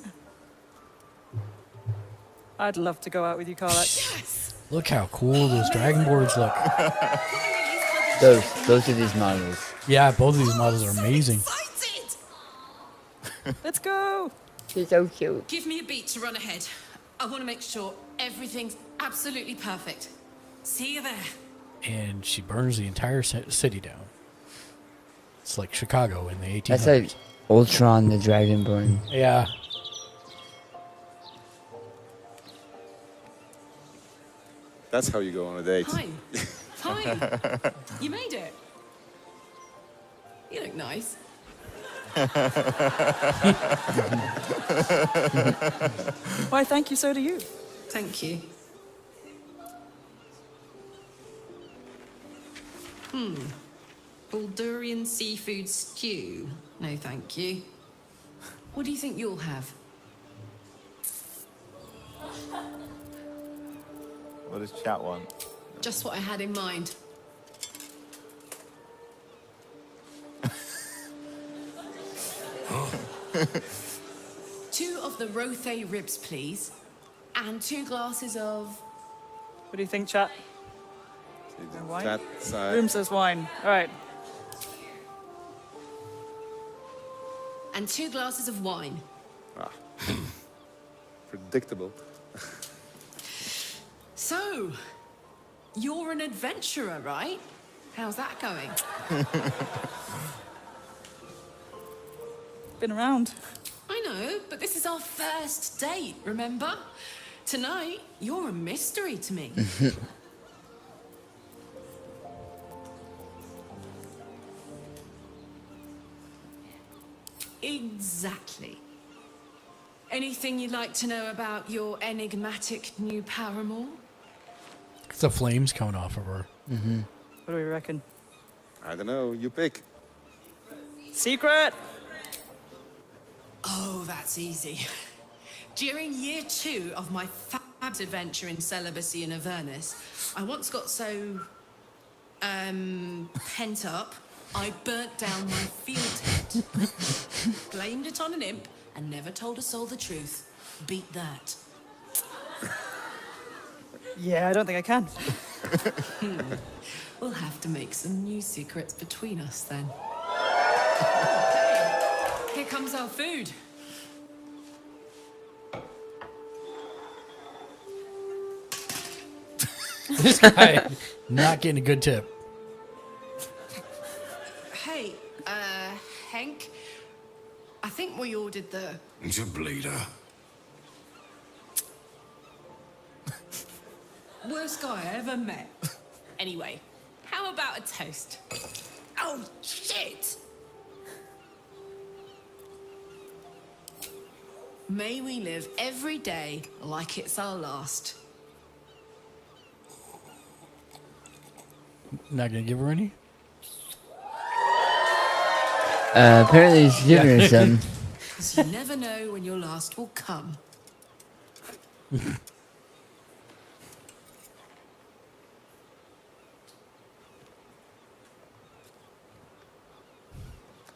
[SPEAKER 15] I'd love to go out with you, Karlak.
[SPEAKER 21] Yes!
[SPEAKER 3] look how cool those dragon boards look.
[SPEAKER 4] Those are these models.
[SPEAKER 3] Yeah, both of these models are amazing.
[SPEAKER 15] Let's go.
[SPEAKER 4] She's so cute.
[SPEAKER 21] Give me a beat to run ahead. I want to make sure everything's absolutely perfect. See you there.
[SPEAKER 3] And she burns the entire city down. It's like Chicago in the 1800s.
[SPEAKER 4] That's like Ultron the Dragonborn.
[SPEAKER 3] Yeah.
[SPEAKER 7] That's how you go on a date.
[SPEAKER 21] Hi. Hi. You made it. You look nice.
[SPEAKER 15] Why, thank you, so do you.
[SPEAKER 21] Thank you. Baldurian seafood stew. No, thank you. What do you think you'll have?
[SPEAKER 16] What does chat want?
[SPEAKER 21] Just what I had in mind. Two of the Rothe ribs, please. And 2 glasses of...
[SPEAKER 15] What do you think, chat? Wine?
[SPEAKER 7] Chat side.
[SPEAKER 15] Room says wine. All right.
[SPEAKER 21] And 2 glasses of wine.
[SPEAKER 7] Ah. Predictable.
[SPEAKER 21] So, you're an adventurer, right? How's that going?
[SPEAKER 15] Been around.
[SPEAKER 21] I know, but this is our first date, remember? Tonight, you're a mystery to me. Exactly. Anything you'd like to know about your enigmatic new paramour?
[SPEAKER 3] It's the flames coming off of her.
[SPEAKER 4] Mm-hmm.
[SPEAKER 15] What do we reckon?
[SPEAKER 7] I don't know. You pick.
[SPEAKER 15] Secret!
[SPEAKER 21] Oh, that's easy. During year 2 of my fabulous adventure in celibacy in Avernus, I once got so, pent up, I burnt down my field tent. Blamed it on an imp and never told a soul the truth. Beat that.
[SPEAKER 15] Yeah, I don't think I can.
[SPEAKER 21] We'll have to make some new secrets between us then. Okay, comes our food.
[SPEAKER 3] This guy not getting a good tip.
[SPEAKER 21] Hey, Hank, I think we ordered the...
[SPEAKER 18] It's a bleeder.
[SPEAKER 21] worst guy I ever met. Anyway, how about a toast? Oh, shit! May we live every day like it's our last.
[SPEAKER 3] Not gonna give her any?
[SPEAKER 4] Apparently she's giving her some.
[SPEAKER 21] Because you never know when your last will come.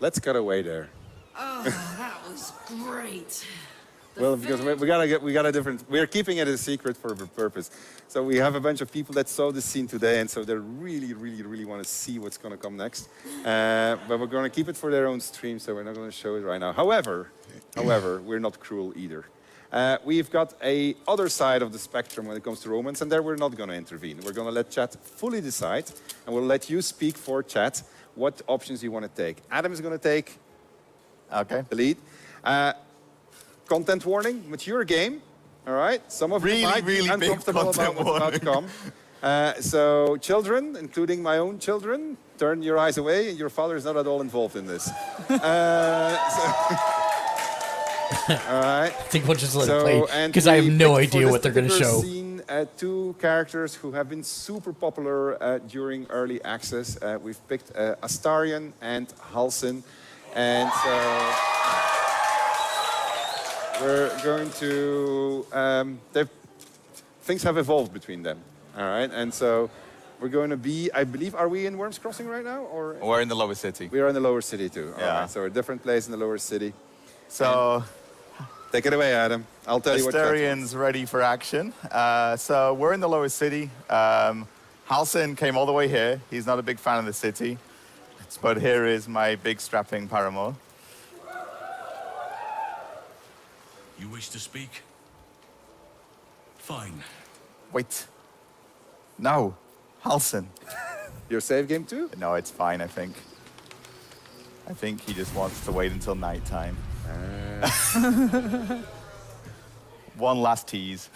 [SPEAKER 7] Let's cut away there.
[SPEAKER 21] Oh, that was great.
[SPEAKER 7] Well, because we got a different. We're keeping it a secret for a purpose. So we have a bunch of people that saw this scene today, and so they really want to see what's going to come next. But we're going to keep it for their own stream, so we're not going to show it right now. However, we're not cruel either. We've got a other side of the spectrum when it comes to romance, and there we're not going to intervene. We're going to let chat fully decide, and we'll let you speak for chat what options you want to take. Adam is going to take the lead. Content warning, mature game. All right, some of you might be uncomfortable about what's about to come. So children, including my own children, turn your eyes away. Your father is not at all involved in this. All right.
[SPEAKER 3] I think we'll just let it play because I have no idea what they're going to show.
[SPEAKER 7] Seen, two characters who have been super popular during early access. We've picked Astarion and Halsin, and so we're going to. Things have evolved between them. All right, and so we're going to be. I believe, are we in Worms Crossing right now, or
[SPEAKER 16] we're in the lower city?
[SPEAKER 7] We are in the lower city too.
[SPEAKER 16] Yeah.
[SPEAKER 7] All right, so we're a different place in the lower city.
[SPEAKER 16] So.
[SPEAKER 7] Take it away, Adam. I'll tell you what.
[SPEAKER 16] Astarion's ready for action. So we're in the lower city. Halsin came all the way here. He's not a big fan of the city. But here is my big strapping paramour.
[SPEAKER 18] You wish to speak? Fine.
[SPEAKER 16] Wait. No. Halsin.
[SPEAKER 7] Your save game too?
[SPEAKER 16] No, it's fine, I think. I think he just wants to wait until nighttime. One last tease.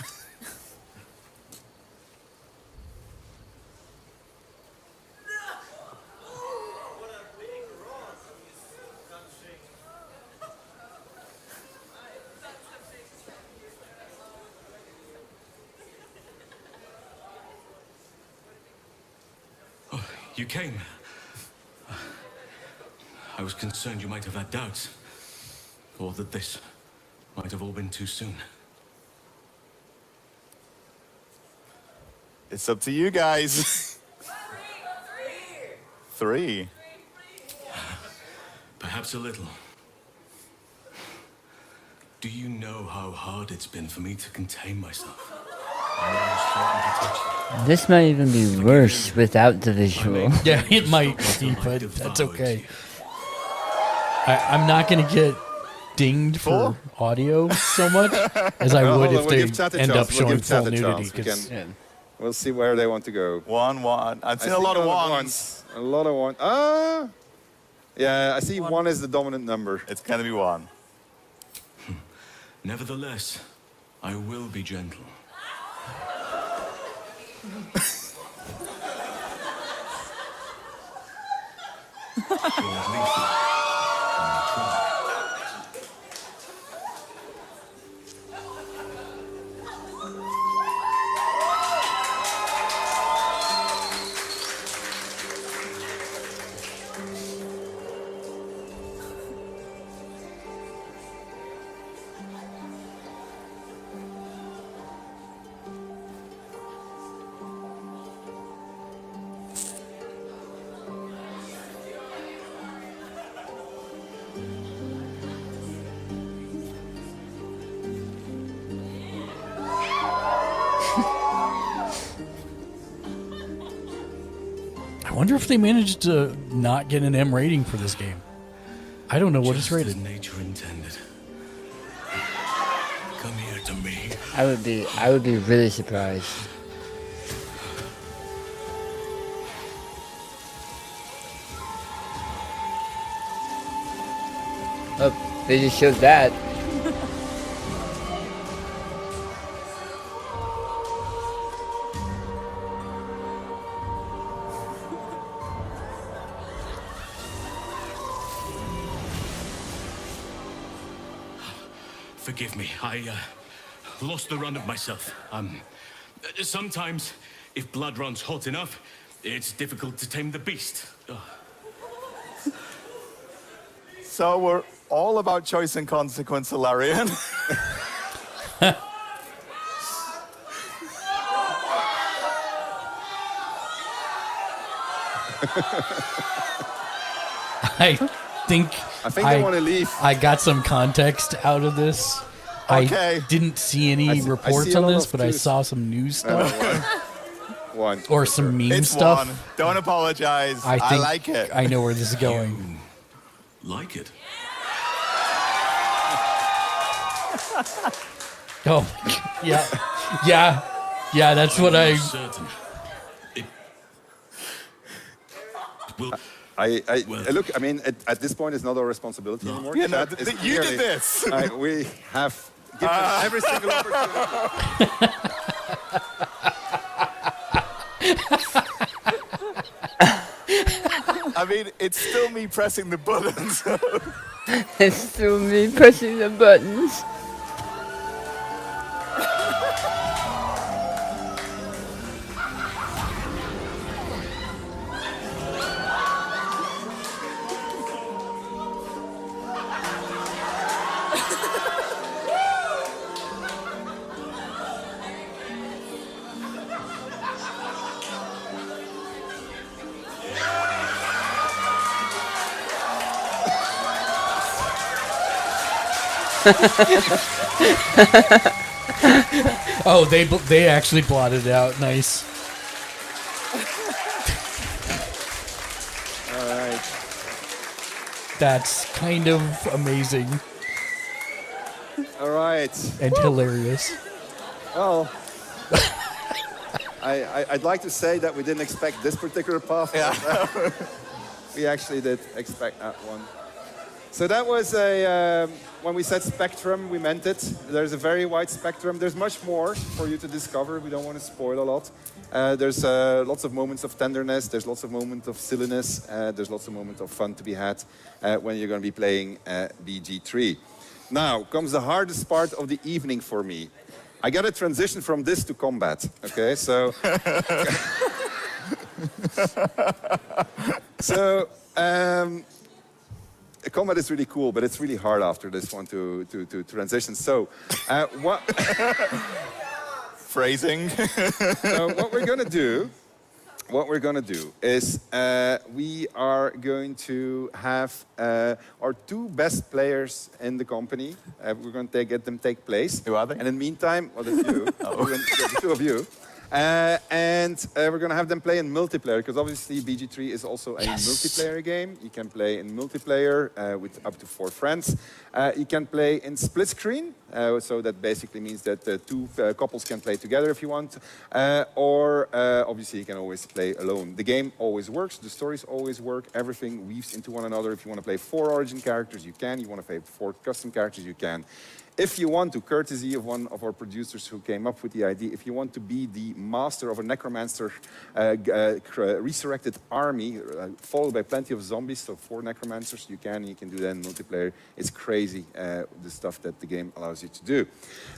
[SPEAKER 18] Oh, you came. I was concerned you might have had doubts. Or that this might have all been too soon.
[SPEAKER 16] It's up to you guys. Three.
[SPEAKER 18] Perhaps a little. Do you know how hard it's been for me to contain myself?
[SPEAKER 4] This might even be worse without the visual.
[SPEAKER 3] Yeah, it might be, but that's okay. I'm not going to get dinged for audio so much as I would if they end up showing full nudity.
[SPEAKER 7] We'll see where they want to go.
[SPEAKER 16] 1-1. I've seen a lot of ones.
[SPEAKER 7] A lot of ones. Yeah, I see one is the dominant number.
[SPEAKER 16] It's going to be 1.
[SPEAKER 18] Nevertheless, I will be gentle.
[SPEAKER 3] I wonder if they managed to not get an M rating for this game. I don't know what it's rated.
[SPEAKER 18] Nature intended. Come here to me.
[SPEAKER 4] I would be really surprised. Oh, they just showed that.
[SPEAKER 18] Forgive me, I lost the run of myself. Sometimes, if blood runs hot enough, it's difficult to tame the beast.
[SPEAKER 16] So we're all about choice and consequence, Larian.
[SPEAKER 3] I think
[SPEAKER 7] they want to leave.
[SPEAKER 3] I got some context out of this.
[SPEAKER 16] Okay.
[SPEAKER 3] I didn't see any reports on this, but I saw some news stuff.
[SPEAKER 7] One.
[SPEAKER 3] Or some meme
[SPEAKER 16] It's
[SPEAKER 3] stuff.
[SPEAKER 16] one. Don't apologize. I like it.
[SPEAKER 3] I know where this is going.
[SPEAKER 18] Like it?
[SPEAKER 3] Oh, yeah. Yeah, that's what I...
[SPEAKER 18] Certain.
[SPEAKER 7] Look, I mean, at this point, it's not our responsibility anymore.
[SPEAKER 16] Yeah, no,
[SPEAKER 7] Chat is
[SPEAKER 16] you
[SPEAKER 7] clearly-
[SPEAKER 16] did this.
[SPEAKER 7] We have given every single opportunity.
[SPEAKER 16] I mean, it's still me pressing the buttons.
[SPEAKER 4] It's still me pressing the buttons.
[SPEAKER 3] Oh, they actually blotted it out. Nice.
[SPEAKER 7] All right.
[SPEAKER 3] That's kind of amazing
[SPEAKER 7] All right.
[SPEAKER 3] and hilarious.
[SPEAKER 7] Well, I'd like to say that we didn't expect this particular path. Yeah. We actually did expect that one. So that was when we said spectrum, we meant it. There's a very wide spectrum. There's much more for you to discover. We don't want to spoil a lot. There's lots of moments of tenderness. There's lots of moments of silliness. There's lots of moments of fun to be had when you're going to be playing BG3. Now comes the hardest part of the evening for me. I got to transition from this to combat. Okay, so... Combat is really cool, but it's really hard after this one to transition. So, what
[SPEAKER 16] phrasing?
[SPEAKER 7] So what we're gonna do is we are going to have our two best players in the company. We're going to get them take place.
[SPEAKER 16] Who are they?
[SPEAKER 7] And in the meantime, well, that's you. The two of you. And we're going to have them play in multiplayer, because obviously BG3 is also a multiplayer game. You can play in multiplayer with up to 4 friends. You can play in split screen, so that basically means that the two couples can play together if you want. Or obviously you can always play alone. The game always works, the stories always work, everything weaves into one another. If you want to play 4 origin characters, you can. You want to play 4 custom characters, you can. If you want to, courtesy of one of our producers who came up with the idea, if you want to be the master of a necromancer resurrected army, followed by plenty of zombies, so 4 necromancers, you can do that in multiplayer. It's crazy, the stuff that the game allows you to do.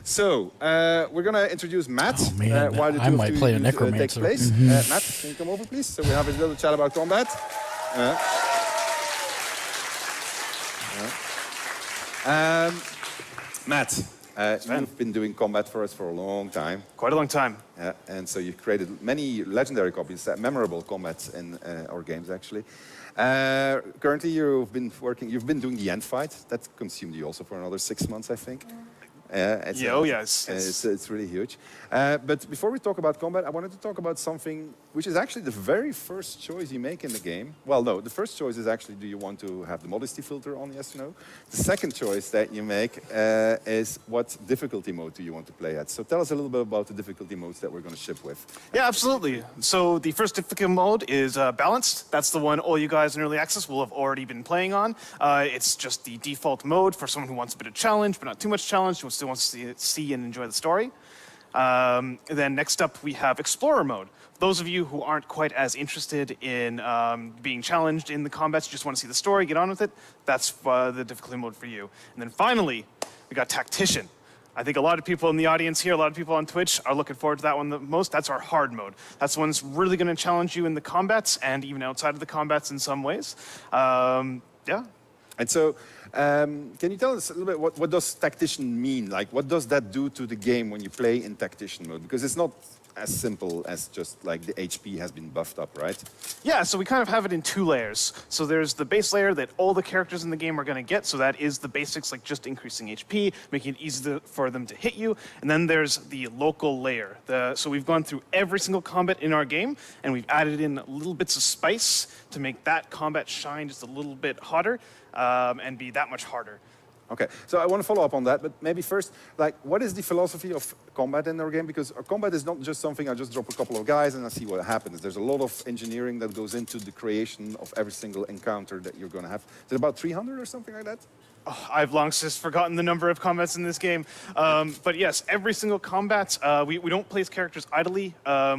[SPEAKER 7] So, we're going to introduce Matt.
[SPEAKER 3] Oh, man,
[SPEAKER 7] while the
[SPEAKER 3] I
[SPEAKER 7] two
[SPEAKER 3] might
[SPEAKER 7] of
[SPEAKER 3] play a
[SPEAKER 7] you
[SPEAKER 3] necromancer.
[SPEAKER 7] take place.
[SPEAKER 3] Mhm.
[SPEAKER 7] Matt, can you come over, please? So we have a little chat about combat. Matt, you've been doing combat for us for a long time.
[SPEAKER 22] Quite a long time.
[SPEAKER 7] Yeah, and so you've created many legendary copies, memorable combats in our games, actually. Currently, you've been doing the end fight. That consumed you also for another 6 months, I think.
[SPEAKER 22] Yes.
[SPEAKER 7] It's really huge. But before we talk about combat, I wanted to talk about something which is actually the very first choice you make in the game. Well, no, the first choice is actually, do you want to have the modesty filter on, yes or no? The second choice that you make is what difficulty mode do you want to play at? So tell us a little bit about the difficulty modes that we're going to ship with.
[SPEAKER 6] Yeah, absolutely. So the first difficulty mode is balanced. That's the one all you guys in early access will have already been playing on. It's just the default mode for someone who wants a bit of challenge, but not too much challenge, who still wants to see and enjoy the story. Then next up, we have Explorer mode. Those of you who aren't quite as interested in being challenged in the combats, just want to see the story, get on with it, that's the difficulty mode for you. And then finally, we got Tactician. I think a lot of people in the audience here, a lot of people on Twitch are looking forward to that one the most. That's our hard mode. That's the one that's really going to challenge you in the combats and even outside of the combats in some ways. Yeah.
[SPEAKER 7] And so, can you tell us a little bit, what does Tactician mean? Like, what does that do to the game when you play in Tactician mode? Because it's not as simple as just like the HP has been buffed up, right?
[SPEAKER 6] Yeah, so we kind of have it in two layers. So there's the base layer that all the characters in the game are going to get. So that is the basics, like just increasing HP, making it easy for them to hit you. And then there's the local layer. So we've gone through every single combat in our game, and we've added in little bits of spice to make that combat shine just a little bit hotter and be that much harder.
[SPEAKER 7] Okay, so I want to follow up on that, but maybe first, like, what is the philosophy of combat in our game? Because our combat is not just something I just drop a couple of guys and I see what happens. There's a lot of engineering that goes into the creation of every single encounter that you're going to have. Is it about 300 or something like that?
[SPEAKER 6] Oh, I've long since forgotten the number of combats in this game. But yes, every single combat, we don't place characters idly.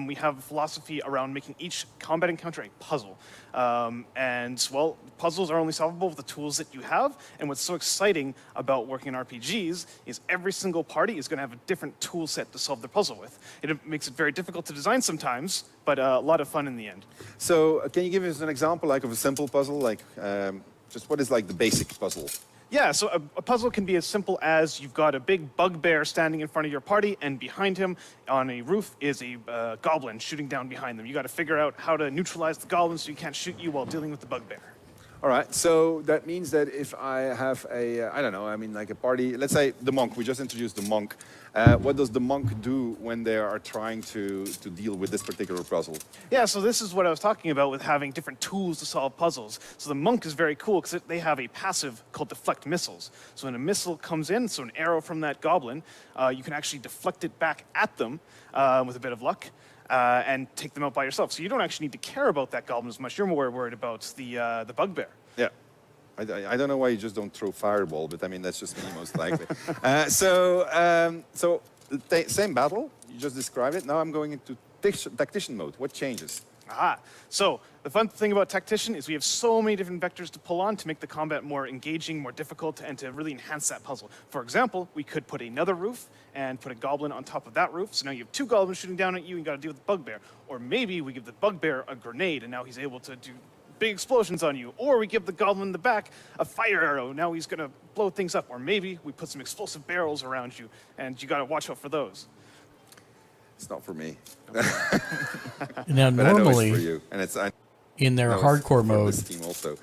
[SPEAKER 6] We have a philosophy around making each combat encounter a puzzle. And, well, puzzles are only solvable with the tools that you have. And what's so exciting about working in RPGs is every single party is going to have a different tool set to solve the puzzle with. It makes it very difficult to design sometimes, but a lot of fun in the end.
[SPEAKER 7] So can you give us an example, like, of a simple puzzle? Like, just what is, like, the basic puzzle?
[SPEAKER 6] Yeah, so a puzzle can be as simple as you've got a big bugbear standing in front of your party, and behind him on a roof is a goblin shooting down behind them. You got to figure out how to neutralize the goblin so you can't shoot you while dealing with the bugbear.
[SPEAKER 7] All right, so that means that if I have a, I don't know, I mean, like a party, let's say the monk, we just introduced the monk. What does the monk do when they are trying to deal with this particular puzzle?
[SPEAKER 6] Yeah, so this is what I was talking about with having different tools to solve puzzles. So the monk is very cool because they have a passive called deflect missiles. So when a missile comes in, so an arrow from that goblin, you can actually deflect it back at them with a bit of luck. And take them out by yourself. So you don't actually need to care about that goblin as much. You're more worried about the bugbear.
[SPEAKER 7] Yeah. I don't know why you just don't throw fireball, but I mean, that's just me most likely. Same battle, you just described it. Now I'm going into Tactician mode. What changes?
[SPEAKER 6] Aha. So the fun thing about Tactician is we have so many different vectors to pull on to make the combat more engaging, more difficult, and to really enhance that puzzle. For example, we could put another roof and put a goblin on top of that roof. So now you have two goblins shooting down at you and you got to deal with the bugbear. Or maybe we give the bugbear a grenade and now he's able to do big explosions on you. Or we give the goblin in the back a fire arrow. Now he's going to blow things up. Or maybe we put some explosive barrels around you and you got to watch out for those.
[SPEAKER 7] It's not for me.
[SPEAKER 3] Now, normally,
[SPEAKER 7] for you. And
[SPEAKER 3] in their hardcore mode,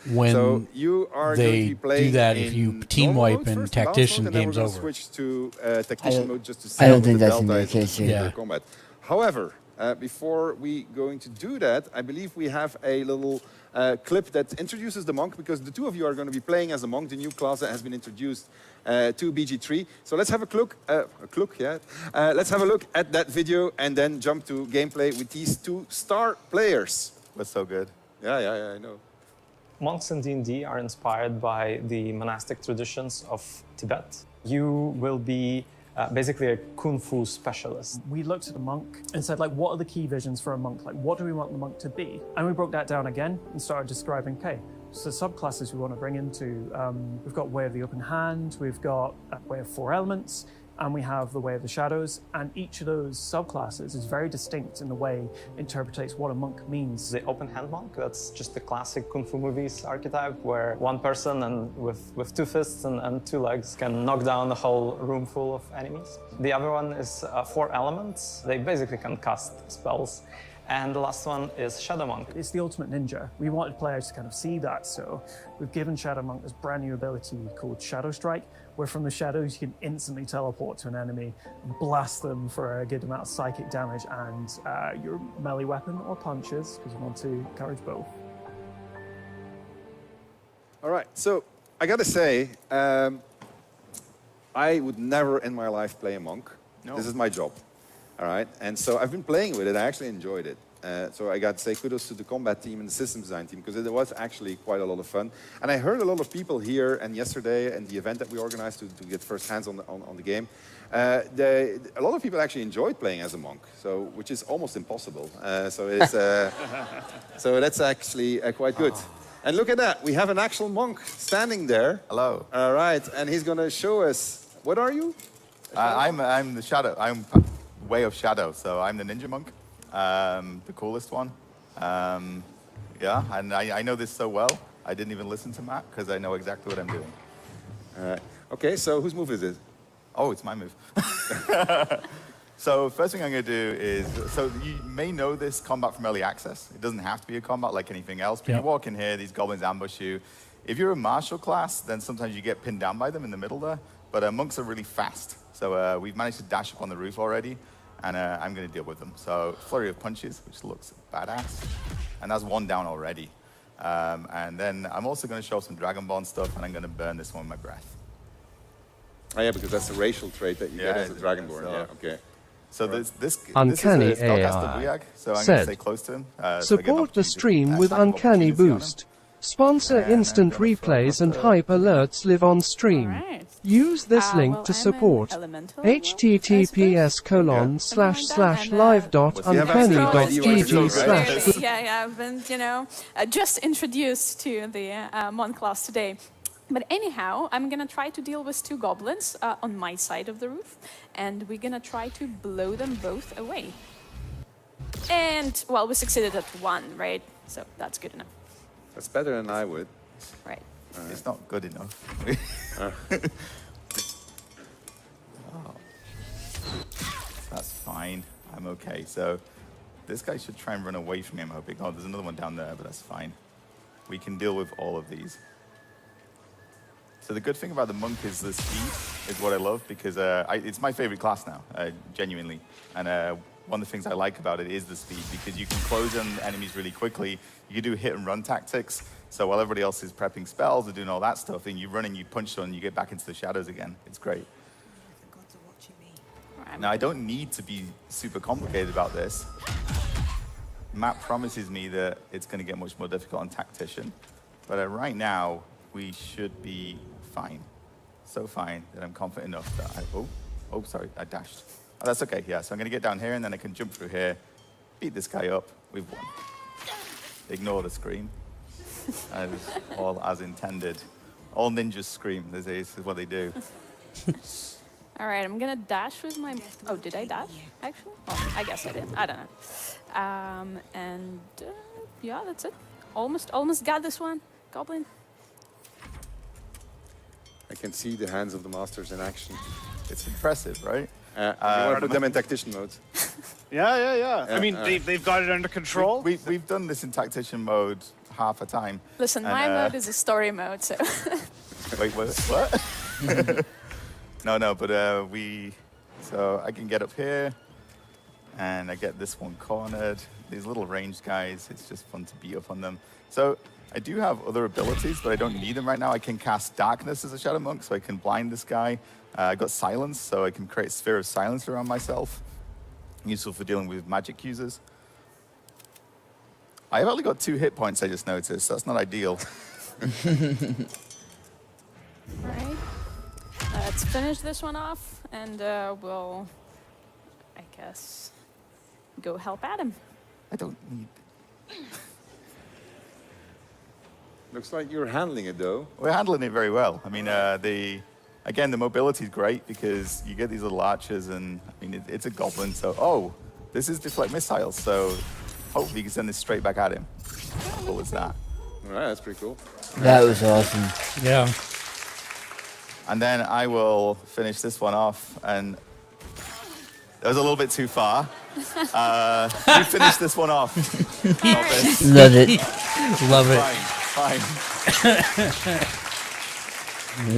[SPEAKER 3] when
[SPEAKER 7] so you are
[SPEAKER 3] they do that, if you team wipe in Tactician,
[SPEAKER 7] mode,
[SPEAKER 3] game's over.
[SPEAKER 7] Switch to Tactician mode just to see
[SPEAKER 4] I don't think
[SPEAKER 7] the
[SPEAKER 4] that's in
[SPEAKER 7] delta
[SPEAKER 4] the case here.
[SPEAKER 7] in combat. However, before we going to do that, I believe we have a little clip that introduces the monk, because the two of you are going to be playing as a monk, the new class that has been introduced to BG3. So let's have a look. Let's have a look at that video and then jump to gameplay with these two star players.
[SPEAKER 16] That's so good.
[SPEAKER 7] Yeah, I know.
[SPEAKER 19] Monks in D&D are inspired by the monastic traditions of Tibet. You will be basically a kung fu specialist.
[SPEAKER 8] We looked at the monk and said, like, what are the key visions for a monk? Like, what do we want the monk to be? And we broke that down again and started describing, okay, so subclasses we want to bring into, we've got Way of the Open Hand, we've got Way of Four Elements, and we have the Way of the Shadows, and each of those subclasses is very distinct in the way it interprets what a monk means.
[SPEAKER 19] The open hand monk, that's just the classic Kung Fu movies archetype, where one person and with two fists and two legs can knock down the whole room full of enemies. The other one is Four Elements. They basically can cast spells. And the last one is Shadow Monk.
[SPEAKER 8] It's the ultimate ninja. We wanted players to kind of see that, so we've given Shadow Monk this brand new ability called Shadow Strike, where from the shadows you can instantly teleport to an enemy, blast them for a good amount of psychic damage, and your melee weapon or punches, because you want to encourage both.
[SPEAKER 7] All right, so I gotta say, I would never in my life play a monk.
[SPEAKER 16] No.
[SPEAKER 7] This is my job. All right, and so I've been playing with it. I actually enjoyed it. So I got to say kudos to the combat team and the system design team, because it was actually quite a lot of fun. And I heard a lot of people here and yesterday and the event that we organized to get first hands on the game. A lot of people actually enjoyed playing as a monk, so which is almost impossible. So it's so that's actually quite good. And look at that, we have an actual monk standing there.
[SPEAKER 16] Hello.
[SPEAKER 7] All right, and he's going to show us. What are you?
[SPEAKER 16] I'm the shadow. I'm way of shadow, so I'm the ninja monk, the coolest one. Yeah, and I know this so well. I didn't even listen to Matt because I know exactly what I'm doing.
[SPEAKER 7] Okay, so whose move is it?
[SPEAKER 16] Oh, it's my move. So first thing I'm going to do is, so you may know this combat from early access. It doesn't have to be a combat like anything else, but you walk in here, these goblins ambush you. If you're a martial class, then sometimes you get pinned down by them in the middle there, but monks are really fast. So we've managed to dash up on the roof already, and I'm going to deal with them. So flurry of punches, which looks badass, and that's one down already. And then I'm also going to show some Dragonborn stuff, and I'm going to burn this one with my breath.
[SPEAKER 7] Oh yeah, because that's a racial trait that you get as a Dragonborn.
[SPEAKER 16] So,
[SPEAKER 7] yeah, okay.
[SPEAKER 16] So this
[SPEAKER 1] Uncanny
[SPEAKER 16] is a spellcaster
[SPEAKER 1] AI
[SPEAKER 16] Briag, so I'm going to
[SPEAKER 1] said,
[SPEAKER 16] stay close to him.
[SPEAKER 1] support the stream with Uncanny Boost. Sponsor instant replays and hype alerts live on stream. Use this link to support. https://live.uncanny.gg/.
[SPEAKER 12] Yeah, I've been, just introduced to the Monk class today. But anyhow, I'm gonna try to deal with two goblins on my side of the roof, and we're gonna try to blow them both away. And, well, we succeeded at one, right? So that's good enough.
[SPEAKER 7] That's better than I would.
[SPEAKER 12] Right.
[SPEAKER 16] It's not good enough. Oh. That's fine. I'm okay. So this guy should try and run away from me, I'm hoping. Oh, there's another one down there, but that's fine. We can deal with all of these. So the good thing about the monk is the speed is what I love, because it's my favorite class now, genuinely. And one of the things I like about it is the speed, because you can close on enemies really quickly. You can do hit and run tactics. So while everybody else is prepping spells and doing all that stuff, and you run and you punch them and you get back into the shadows again. It's great. Now, I don't need to be super complicated about this. Matt promises me that it's going to get much more difficult on Tactician. But right now, we should be fine. So fine that I'm confident enough that sorry, I dashed. Oh, that's okay, yeah. So I'm going to get down here, and then I can jump through here, beat this guy up. We've won. Ignore the scream. It was all as intended. All ninjas scream. This is what they do.
[SPEAKER 12] All right, I'm gonna dash with my... Oh, did I dash, actually? Oh, I guess I did. I don't know. And yeah, that's it. Almost got this one. Goblin.
[SPEAKER 7] I can see the hands of the masters in action.
[SPEAKER 16] It's impressive, right?
[SPEAKER 7] You want to put them in Tactician mode?
[SPEAKER 6] Yeah. I mean, they've got it under control.
[SPEAKER 16] We've done this in Tactician mode half a time.
[SPEAKER 12] Listen, my mode is a story mode, so...
[SPEAKER 16] Wait, what? No, but so I can get up here, and I get this one cornered. These little ranged guys, it's just fun to beat up on them. So I do have other abilities, but I don't need them right now. I can cast Darkness as a Shadow Monk, so I can blind this guy. I've got Silence, so I can create a sphere of silence around myself. Useful for dealing with magic users. I've only got 2 hit points, I just noticed. That's not ideal.
[SPEAKER 12] All right. Let's finish this one off, and we'll, I guess, go help Adam.
[SPEAKER 16] I don't need...
[SPEAKER 7] Looks like you're handling it, though.
[SPEAKER 16] We're handling it very well. I mean, again, the mobility is great because you get these little archers, and I mean, it's a goblin, so this is deflect missiles, so hopefully you can send this straight back at him. How cool is that?
[SPEAKER 7] All right, that's pretty cool.
[SPEAKER 4] That was awesome.
[SPEAKER 3] Yeah.
[SPEAKER 16] And then I will finish this one off, and That was a little bit too far. You finish this one off.
[SPEAKER 4] Love it.
[SPEAKER 3] Love it.
[SPEAKER 16] Fine.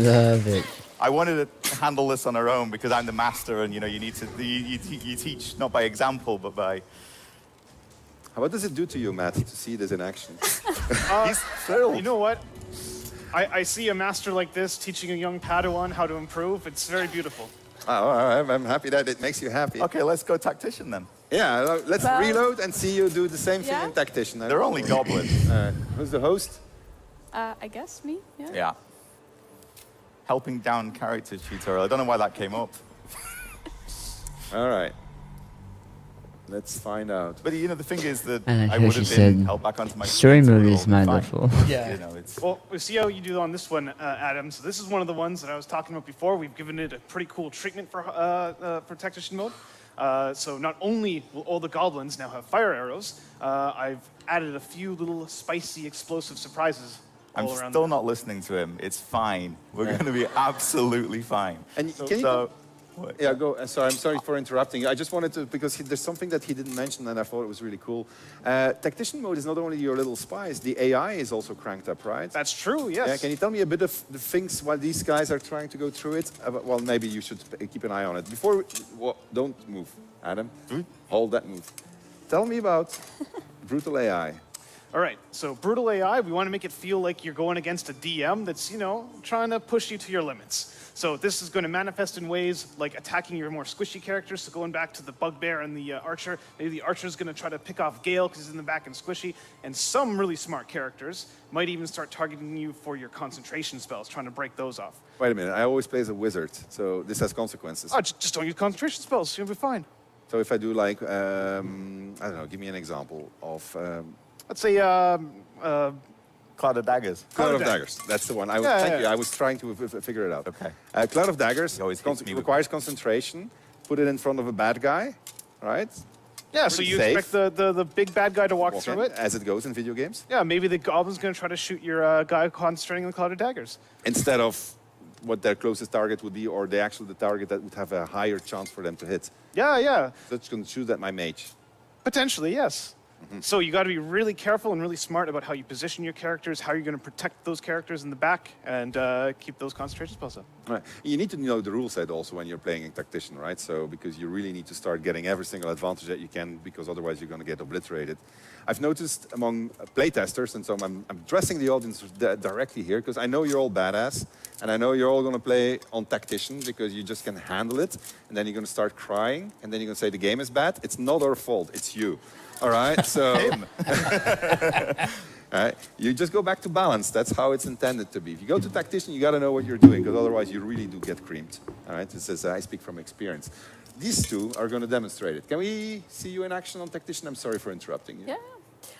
[SPEAKER 4] Love it.
[SPEAKER 16] I wanted to handle this on our own because I'm the master, and you know you need to you teach not by example but by.
[SPEAKER 7] What does it do to you, Matt, to see this in action?
[SPEAKER 16] He's thrilled.
[SPEAKER 6] You know what? I see a master like this teaching a young Padawan how to improve. It's very beautiful.
[SPEAKER 7] Oh, I'm happy that it makes you happy.
[SPEAKER 16] Okay, let's go Tactician then.
[SPEAKER 7] Yeah, let's reload and see you do the same thing in Tactician.
[SPEAKER 16] They're only goblins.
[SPEAKER 7] Who's the host?
[SPEAKER 12] I guess me, yeah.
[SPEAKER 16] Yeah. Helping down character tutorial. I don't know why that came up.
[SPEAKER 7] All right. Let's find out.
[SPEAKER 16] But you know, the thing is that
[SPEAKER 4] And
[SPEAKER 16] I
[SPEAKER 4] I
[SPEAKER 16] would
[SPEAKER 4] she
[SPEAKER 16] have
[SPEAKER 4] said,
[SPEAKER 16] been held back onto my
[SPEAKER 4] story mode is
[SPEAKER 16] fine.
[SPEAKER 4] wonderful.
[SPEAKER 3] Yeah.
[SPEAKER 16] You know, it's
[SPEAKER 6] Well, we see how you do on this one, Adam. So this is one of the ones that I was talking about before. We've given it a pretty cool treatment for Tactician mode. So not only will all the goblins now have fire arrows, I've added a few little spicy explosive surprises
[SPEAKER 16] I'm
[SPEAKER 6] all around.
[SPEAKER 16] still not listening to him. It's fine. We're going to be absolutely fine.
[SPEAKER 7] And can you yeah, go. So I'm sorry for interrupting you. I just wanted to, because there's something that he didn't mention and I thought it was really cool. Tactician mode is not only your little spies, the AI is also cranked up, right?
[SPEAKER 6] That's true, yes.
[SPEAKER 7] Yeah, can you tell me a bit of the things while these guys are trying to go through it? Well, maybe you should keep an eye on it. Before, don't move, Adam. Hold that move. Tell me about Brutal AI.
[SPEAKER 6] All right, so Brutal AI, we want to make it feel like you're going against a DM that's, you know, trying to push you to your limits. So this is going to manifest in ways like attacking your more squishy characters. So going back to the Bugbear and the Archer, maybe the Archer's going to try to pick off Gale because he's in the back and squishy. And some really smart characters might even start targeting you for your concentration spells, trying to break those off.
[SPEAKER 7] Wait a minute, I always play as a wizard, so this has consequences.
[SPEAKER 6] Oh, just don't use concentration spells, you'll be fine.
[SPEAKER 7] So if I do like, I don't know, give me an example of...
[SPEAKER 6] Let's say...
[SPEAKER 16] Cloud of Daggers.
[SPEAKER 7] Cloud of Daggers. That's the one. Thank you. I was trying to figure it out.
[SPEAKER 16] Okay.
[SPEAKER 7] Cloud of Daggers requires concentration. Put it in front of a bad guy, right?
[SPEAKER 6] Yeah, so you expect the big bad guy to walk through it.
[SPEAKER 7] As it goes in video games.
[SPEAKER 6] Yeah, maybe the goblin's going to try to shoot your guy concentrating on the Cloud of Daggers.
[SPEAKER 7] Instead of what their closest target would be, or the target that would have a higher chance for them to hit.
[SPEAKER 6] Yeah, yeah.
[SPEAKER 7] So it's going to shoot at my mage.
[SPEAKER 6] Potentially, yes. So you got to be really careful and really smart about how you position your characters, how you're going to protect those characters in the back, and keep those concentration spells up.
[SPEAKER 7] Right. You need to know the rule set also when you're playing a Tactician, right? So because you really need to start getting every single advantage that you can, because otherwise you're going to get obliterated. I've noticed among playtesters, and so I'm addressing the audience directly here, because I know you're all badass, and I know you're all going to play on Tactician because you just can handle it, and then you're going to start crying, and then you're going to say the game is bad. It's not our fault, it's you. All right, so all right, you just go back to balance. That's how it's intended to be. If you go to Tactician, you got to know what you're doing, because otherwise you really do get creamed. All right, this is I speak from experience. These two are going to demonstrate it. Can we see you in action on Tactician? I'm sorry for interrupting you.
[SPEAKER 12] Yeah.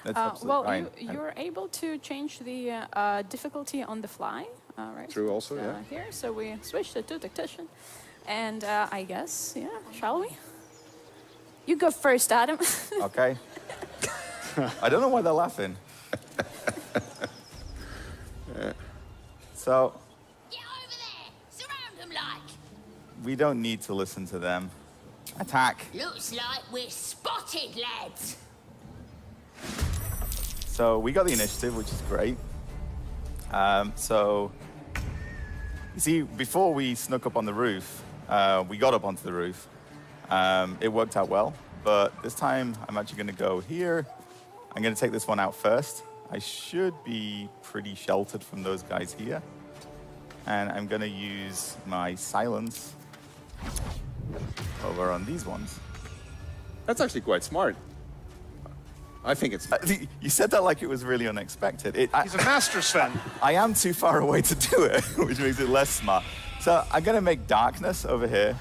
[SPEAKER 16] That's
[SPEAKER 12] well,
[SPEAKER 16] fine.
[SPEAKER 12] you're able to change the difficulty on the fly. Right.
[SPEAKER 7] True, also, yeah.
[SPEAKER 12] Here, so we switched it to Tactician, and I guess, yeah, shall we? You go first, Adam.
[SPEAKER 16] Okay. I don't know why they're laughing. So...
[SPEAKER 21] Get over there! Surround them like!
[SPEAKER 16] We don't need to listen to them. Attack.
[SPEAKER 21] Looks like we're spotted, lads!
[SPEAKER 16] So we got the initiative, which is great. So... You see, before we snuck up on the roof, we got up onto the roof. It worked out well, but this time I'm actually going to go here. I'm going to take this one out first. I should be pretty sheltered from those guys here. And I'm going to use my silence over on these ones.
[SPEAKER 7] That's actually quite smart. I think it's...
[SPEAKER 16] You said that like it was really unexpected.
[SPEAKER 6] He's a master, Sven.
[SPEAKER 16] I am too far away to do it, which makes it less smart. So I'm going to make darkness over here,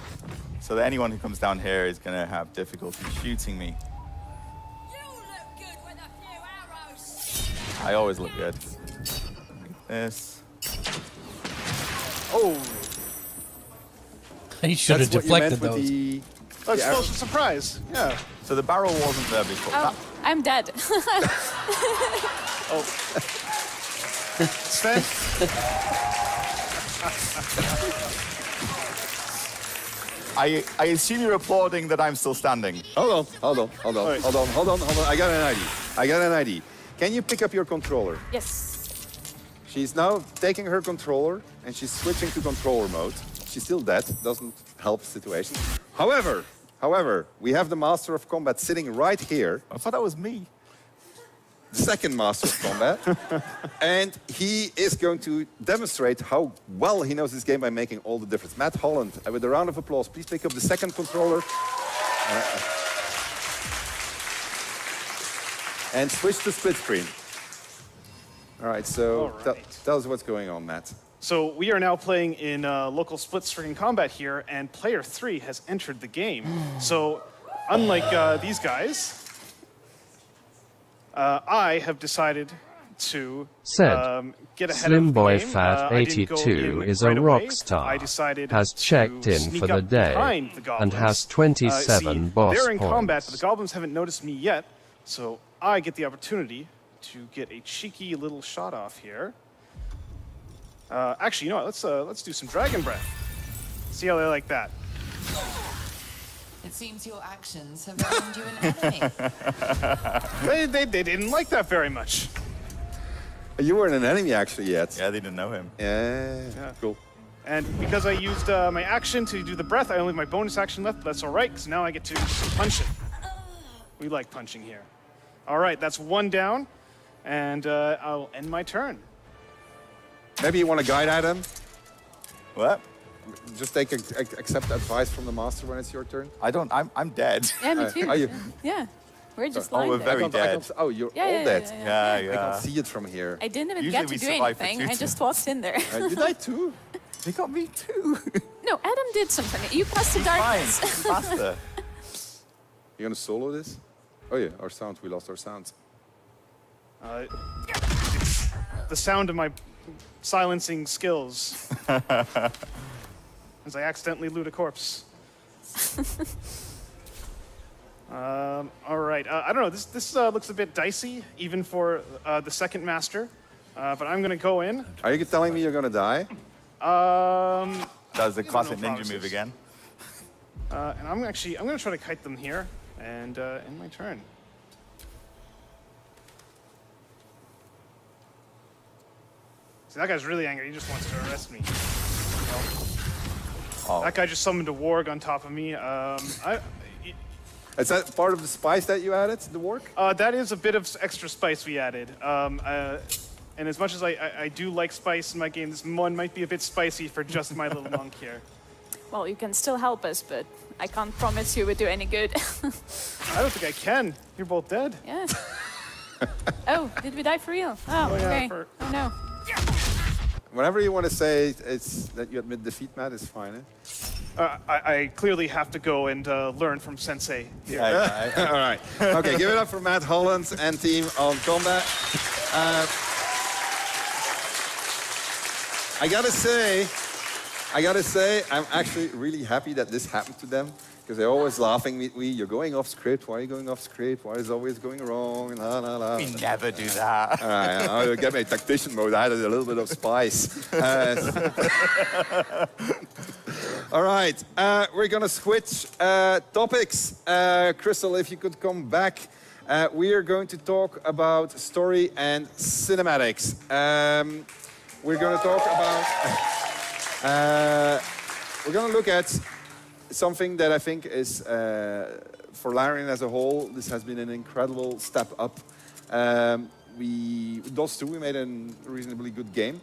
[SPEAKER 16] so that anyone who comes down here is going to have difficulty shooting me.
[SPEAKER 21] You look good with a few arrows!
[SPEAKER 16] I always look good. Like this.
[SPEAKER 6] Oh!
[SPEAKER 3] He should have deflected those.
[SPEAKER 6] Oh, explosive surprise. Yeah.
[SPEAKER 16] So the barrel wasn't there before.
[SPEAKER 12] Oh, I'm dead.
[SPEAKER 6] Oh. Sven?
[SPEAKER 16] I assume you're applauding that I'm still standing.
[SPEAKER 7] Hold on. I got an idea. Can you pick up your controller?
[SPEAKER 12] Yes.
[SPEAKER 7] She's now taking her controller and she's switching to controller mode. She's still dead, doesn't help the situation. However, we have the Master of Combat sitting right here.
[SPEAKER 16] I thought that was me.
[SPEAKER 7] The second Master of Combat. And he is going to demonstrate how well he knows this game by making all the difference. Matt Holland, with a round of applause, please pick up the second controller. And switch to split screen. All right, so tell us what's going on, Matt.
[SPEAKER 6] So we are now playing in local split-screen combat here, and player 3 has entered the game. So unlike these guys, I have decided to get ahead of the game.
[SPEAKER 1] SlimBoyFat82 is a rock star, has checked in for the day, and has 27 boss
[SPEAKER 6] they're in combat,
[SPEAKER 1] points.
[SPEAKER 6] but the goblins haven't noticed me yet, so I get the opportunity to get a cheeky little shot off here. Actually, you know what? Let's do some Dragon Breath. See how they like that.
[SPEAKER 21] It seems your actions have earned you an enemy.
[SPEAKER 6] They didn't like that very much.
[SPEAKER 7] You weren't an enemy actually yet.
[SPEAKER 16] Yeah, they didn't know him.
[SPEAKER 7] Yeah. Cool.
[SPEAKER 6] And because I used my action to do the breath, I only have my bonus action left, but that's all right, because now I get to punch it. We like punching here. All right, that's one down, and I'll end my turn.
[SPEAKER 7] Maybe you want to guide Adam?
[SPEAKER 16] What?
[SPEAKER 7] Just accept advice from the master when it's your turn.
[SPEAKER 16] I'm dead.
[SPEAKER 12] Yeah, me too.
[SPEAKER 7] Are you?
[SPEAKER 12] Yeah. We're just
[SPEAKER 16] Oh,
[SPEAKER 12] lying
[SPEAKER 16] we're
[SPEAKER 12] there.
[SPEAKER 16] very dead.
[SPEAKER 7] Oh, you're
[SPEAKER 12] Yeah,
[SPEAKER 7] all
[SPEAKER 12] yeah,
[SPEAKER 7] dead.
[SPEAKER 12] yeah.
[SPEAKER 16] Yeah.
[SPEAKER 7] I can't see it from here.
[SPEAKER 12] I didn't even
[SPEAKER 16] Usually
[SPEAKER 12] get to
[SPEAKER 16] we
[SPEAKER 12] do
[SPEAKER 16] survive for
[SPEAKER 12] anything.
[SPEAKER 16] 2
[SPEAKER 12] I just walked in there.
[SPEAKER 7] Did I too?
[SPEAKER 16] They got me too.
[SPEAKER 12] No, Adam did something. You passed the darkness.
[SPEAKER 16] Fine. Faster.
[SPEAKER 7] You gonna solo this? Oh yeah, our sound. We lost our sound.
[SPEAKER 6] It's the sound of my silencing skills. As I accidentally loot a corpse. All right. I don't know. This looks a bit dicey, even for the second master. But I'm gonna go in.
[SPEAKER 7] Are you telling me you're gonna die?
[SPEAKER 16] That was the classic
[SPEAKER 6] no
[SPEAKER 16] ninja
[SPEAKER 6] promises.
[SPEAKER 16] move again.
[SPEAKER 6] And I'm gonna try to kite them here and end my turn. See, that guy's really angry. He just wants to arrest me.
[SPEAKER 16] Oh.
[SPEAKER 6] That guy just summoned a warg on top of me.
[SPEAKER 7] Is that part of the spice that you added, the warg?
[SPEAKER 6] That is a bit of extra spice we added. And as much as I do like spice in my game, this one might be a bit spicy for just my little monk here.
[SPEAKER 12] Well, you can still help us, but I can't promise you would do any good.
[SPEAKER 6] I don't think I can. You're both dead.
[SPEAKER 12] Yeah. Oh, did we die for real? Oh, okay. Oh no.
[SPEAKER 7] Whenever you want to say it's that you admit defeat, Matt, it's fine.
[SPEAKER 6] I clearly have to go and learn from Sensei here.
[SPEAKER 7] All right. Okay, give it up for Matt Holland and team on combat. I gotta say, I'm actually really happy that this happened to them, because they're always laughing at me. You're going off script. Why are you going off script? Why is it always going wrong? La, la, la.
[SPEAKER 16] We never do that.
[SPEAKER 7] All right, I'll get my tactician mode. I added a little bit of spice. All right, we're gonna switch topics. Crystal, if you could come back. We are going to talk about story and cinematics. We're going to talk about... we're going to look at something that I think is, for Larian as a whole, this has been an incredible step up. DOS 2, we made a reasonably good game,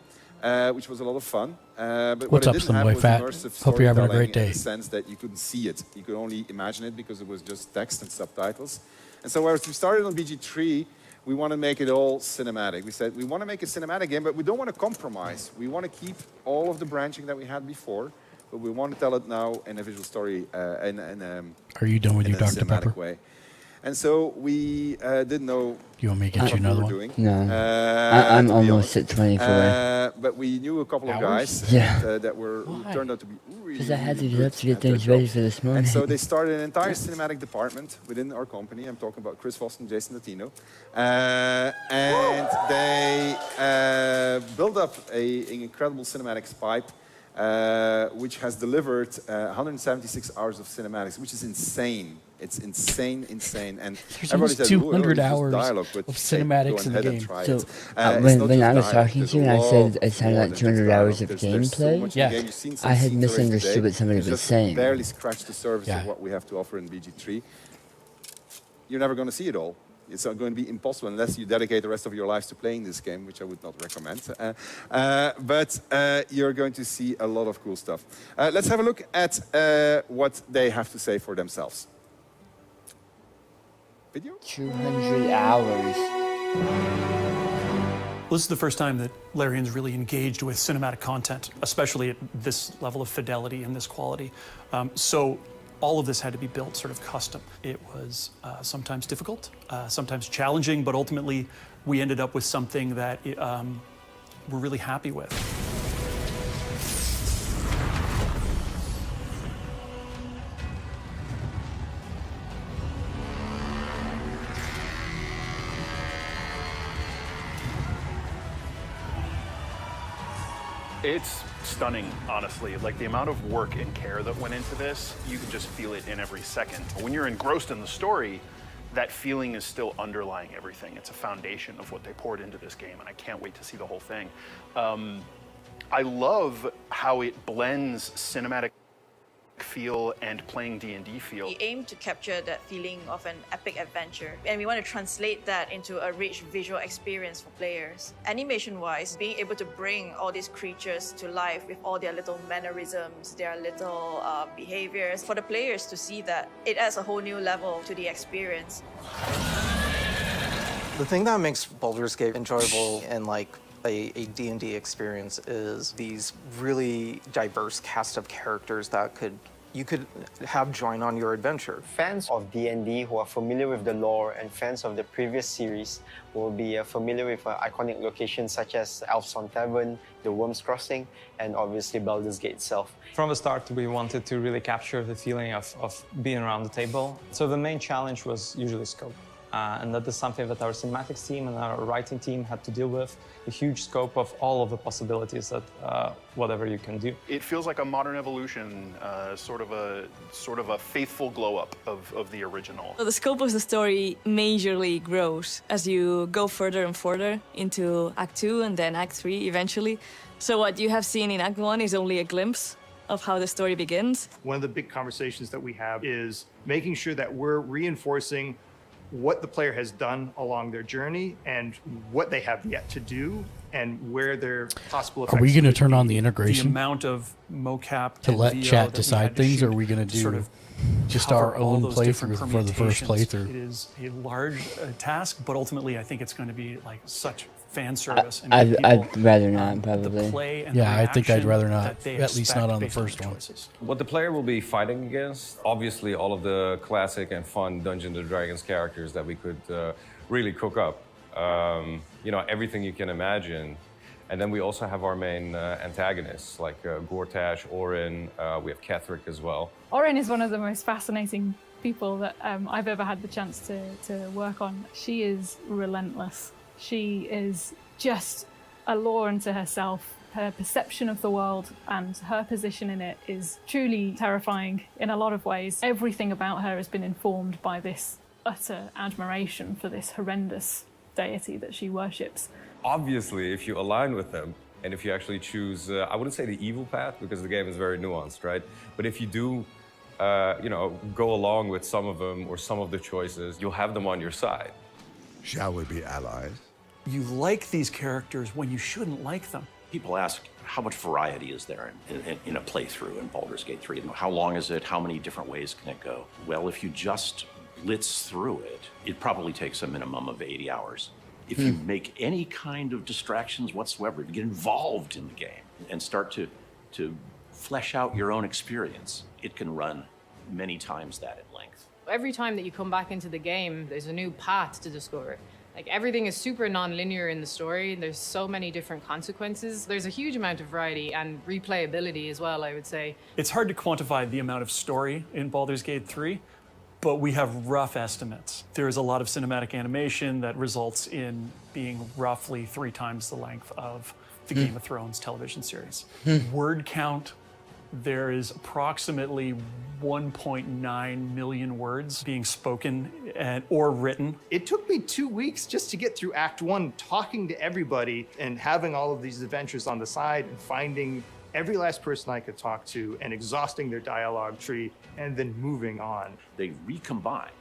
[SPEAKER 7] which was a lot of fun. But
[SPEAKER 3] What's
[SPEAKER 7] what
[SPEAKER 3] up,
[SPEAKER 7] it didn't have was
[SPEAKER 3] Fat?
[SPEAKER 7] immersive
[SPEAKER 3] Hope you're having a
[SPEAKER 7] storytelling
[SPEAKER 3] great day.
[SPEAKER 7] in the sense that you couldn't see it. You could only imagine it because it was just text and subtitles. And so as we started on BG3, we want to make it all cinematic. We said we want to make a cinematic game, but we don't want to compromise. We want to keep all of the branching that we had before, but we want to tell it now in a visual story,
[SPEAKER 3] Are you done with your Dr.
[SPEAKER 7] cinematic
[SPEAKER 3] Pepper?
[SPEAKER 7] way. And so we didn't know
[SPEAKER 3] You want me to get you another one?
[SPEAKER 4] No. I'm almost at 24.
[SPEAKER 7] But we knew a couple of guys
[SPEAKER 4] Yeah.
[SPEAKER 7] that were who turned out to be really,
[SPEAKER 4] Because I had to
[SPEAKER 7] really
[SPEAKER 4] do
[SPEAKER 7] good
[SPEAKER 4] that to get
[SPEAKER 7] at their
[SPEAKER 4] things ready
[SPEAKER 7] job.
[SPEAKER 4] for this morning.
[SPEAKER 7] And so they started an entire cinematic department within our company. I'm talking about Chris Voss and Jason Latino. And they built up an incredible cinematics pipe. which has delivered 176 hours of cinematics, which is insane. It's insane. And
[SPEAKER 3] there's
[SPEAKER 7] everybody
[SPEAKER 3] almost
[SPEAKER 7] says,
[SPEAKER 3] 200
[SPEAKER 7] it's just
[SPEAKER 3] hours
[SPEAKER 7] dialogue, but
[SPEAKER 3] of cinematics in the game.
[SPEAKER 4] So when I was talking to you and I said it sounded like 200 hours of gameplay, I had misunderstood what somebody was saying.
[SPEAKER 7] Barely scratched the surface of what we have to offer in BG3. You're never going to see it all. It's not going to be impossible unless you dedicate the rest of your lives to playing this game, which I would not recommend. But you're going to see a lot of cool stuff. Let's have a look at what they have to say for themselves. Video?
[SPEAKER 4] 200 hours.
[SPEAKER 8] Well, this is the first time that Larian's really engaged with cinematic content, especially at this level of fidelity and this quality. So all of this had to be built sort of custom. It was sometimes difficult, sometimes challenging, but ultimately we ended up with something that we're really happy with.
[SPEAKER 5] It's stunning, honestly. Like the amount of work and care that went into this, you can just feel it in every second. When you're engrossed in the story, that feeling is still underlying everything. It's a foundation of what they poured into this game, and I can't wait to see the whole thing. I love how it blends cinematic feel and playing D&D feel.
[SPEAKER 17] We aim to capture that feeling of an epic adventure, and we want to translate that into a rich visual experience for players. Animation-wise, being able to bring all these creatures to life with all their little mannerisms, their little behaviors, for the players to see that, it adds a whole new level to the experience.
[SPEAKER 23] The thing that makes Baldur's Gate enjoyable and like a D&D experience is these really diverse cast of characters that you could have join on your adventure.
[SPEAKER 24] Fans of D&D who are familiar with the lore and fans of the previous series will be familiar with iconic locations such as Elfson Tavern, the Worm's Crossing, and obviously Baldur's Gate itself.
[SPEAKER 19] From the start, we wanted to really capture the feeling of being around the table. So the main challenge was usually scope. And that is something that our cinematics team and our writing team had to deal with, the huge scope of all of the possibilities that whatever you can do.
[SPEAKER 5] It feels like a modern evolution, sort of a faithful glow up of the original.
[SPEAKER 17] So the scope of the story majorly grows as you go further and further into Act 2 and then Act 3 eventually. So what you have seen in Act 1 is only a glimpse of how the story begins.
[SPEAKER 25] One of the big conversations that we have is making sure that we're reinforcing what the player has done along their journey and what they have yet to do and where their possible effects.
[SPEAKER 3] Are we going to turn on the integration?
[SPEAKER 8] The amount of mocap
[SPEAKER 3] to let chat decide things, or are we going to do sort of just our own playthrough for the first playthrough?
[SPEAKER 8] It is a large task, but ultimately I think it's going to be like such fan service. And
[SPEAKER 4] I'd rather not, probably.
[SPEAKER 8] The play and
[SPEAKER 3] Yeah, I think I'd rather not,
[SPEAKER 8] at
[SPEAKER 3] least not on the first one.
[SPEAKER 26] What the player will be fighting against, obviously all of the classic and fun Dungeons & Dragons characters that we could really cook up. You know, everything you can imagine. And then we also have our main antagonists, like Gortash, Orin, we have Ketheric as well.
[SPEAKER 12] Orin is one of the most fascinating people that I've ever had the chance to work on. She is relentless. She is just a law unto herself. Her perception of the world and her position in it is truly terrifying in a lot of ways. Everything about her has been informed by this utter admiration for this horrendous deity that she worships.
[SPEAKER 26] Obviously, if you align with them, and if you actually choose, I wouldn't say the evil path, because the game is very nuanced, right? But if you do, you know, go along with some of them or some of the choices, you'll have them on your side.
[SPEAKER 27] Shall we be allies?
[SPEAKER 8] You like these characters when you shouldn't like them.
[SPEAKER 28] People ask, how much variety is there in a playthrough in Baldur's Gate 3? How long is it? How many different ways can it go? Well, if you just blitz through it, it probably takes a minimum of 80 hours. If you make any kind of distractions whatsoever, if you get involved in the game and start to flesh out your own experience, it can run many times that in length.
[SPEAKER 29] Every time that you come back into the game, there's a new path to discover. Like, everything is super non-linear in the story. There's so many different consequences. There's a huge amount of variety and replayability as well, I would say.
[SPEAKER 8] It's hard to quantify the amount of story in Baldur's Gate 3, but we have rough estimates. There's a lot of cinematic animation that results in being roughly 3 times the length of the Game of Thrones television series. Word count, there is approximately 1.9 million words being spoken or written.
[SPEAKER 25] It took me 2 weeks just to get through Act 1, talking to everybody and having all of these adventures on the side and finding every last person I could talk to and exhausting their dialogue tree and then moving on.
[SPEAKER 28] They recombine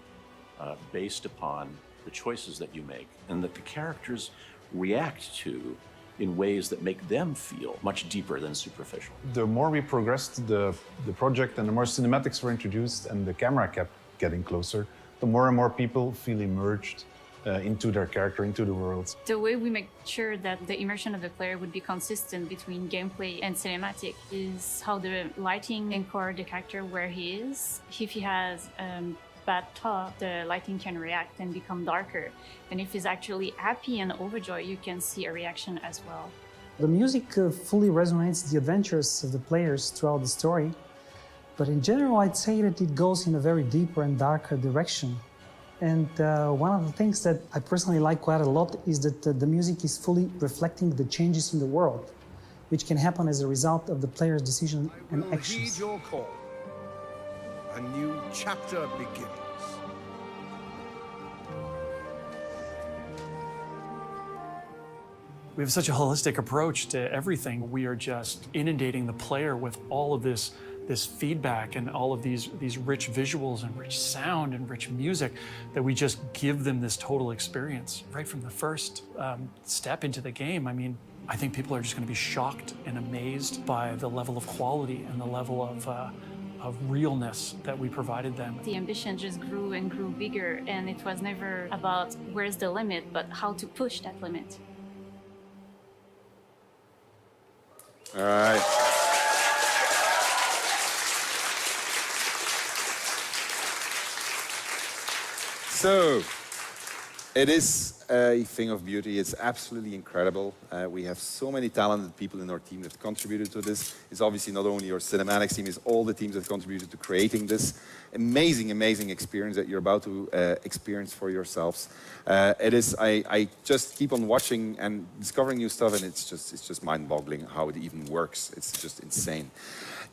[SPEAKER 28] based upon the choices that you make and that the characters react to in ways that make them feel much deeper than superficial.
[SPEAKER 2] The more we progressed the project and the more cinematics were introduced and the camera kept getting closer, the more and more people feel immersed into their character, into the world.
[SPEAKER 9] The way we make sure that the immersion of the player would be consistent between gameplay and cinematic is how the lighting encodes the character where he is. If he has bad thought, the lighting can react and become darker. And if he's actually happy and overjoyed, you can see a reaction as well.
[SPEAKER 10] The music fully resonates the adventures of the players throughout the story, but in general I'd say that it goes in a very deeper and darker direction. And one of the things that I personally like quite a lot is that the music is fully reflecting the changes in the world, which can happen as a result of the player's decision and actions.
[SPEAKER 11] Heed your call. A new chapter begins.
[SPEAKER 8] We have such a holistic approach to everything. We are just inundating the player with all of this feedback and all of these rich visuals and rich sound and rich music that we just give them this total experience right from the first step into the game. I mean, I think people are just going to be shocked and amazed by the level of quality and the level of realness that we provided them.
[SPEAKER 9] The ambition just grew and grew bigger, and it was never about where's the limit, but how to push that limit.
[SPEAKER 7] All right. So, it is a thing of beauty. It's absolutely incredible. We have so many talented people in our team that contributed to this. It's obviously not only your cinematics team, it's all the teams that contributed to creating this amazing, amazing experience that you're about to experience for yourselves. It is, I just keep on watching and discovering new stuff, and it's just mind-boggling how it even works. It's just insane.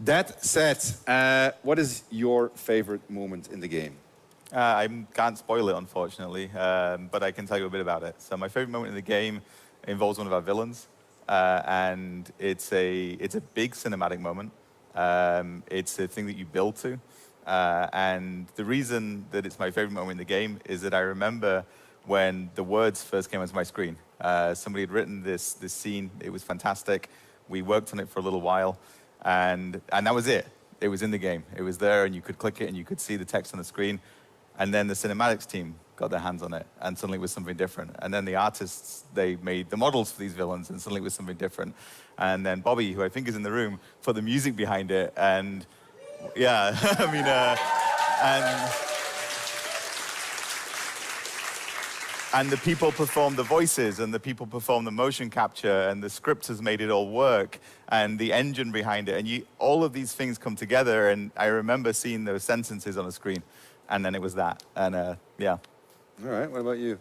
[SPEAKER 7] That said, what is your favorite moment in the game?
[SPEAKER 16] I can't spoil it, unfortunately, but I can tell you a bit about it. So my favorite moment in the game involves one of our villains, and it's a big cinematic moment. It's a thing that you build to, and the reason that it's my favorite moment in the game is that I remember when the words first came onto my screen. Somebody had written this scene. It was fantastic. We worked on it for a little while, and that was it. It was in the game. It was there, and you could click it, and you could see the text on the screen. And then the cinematics team got their hands on it, and suddenly it was something different. And then the artists, they made the models for these villains, and suddenly it was something different. And then Bobby, who I think is in the room, put the music behind it, and yeah, I mean, and the people performed the voices, and the people performed the motion capture, and the script has made it all work, and the engine behind it, and all of these things come together, and I remember seeing those sentences on the screen. And then it was that, and yeah.
[SPEAKER 7] All right, what about you?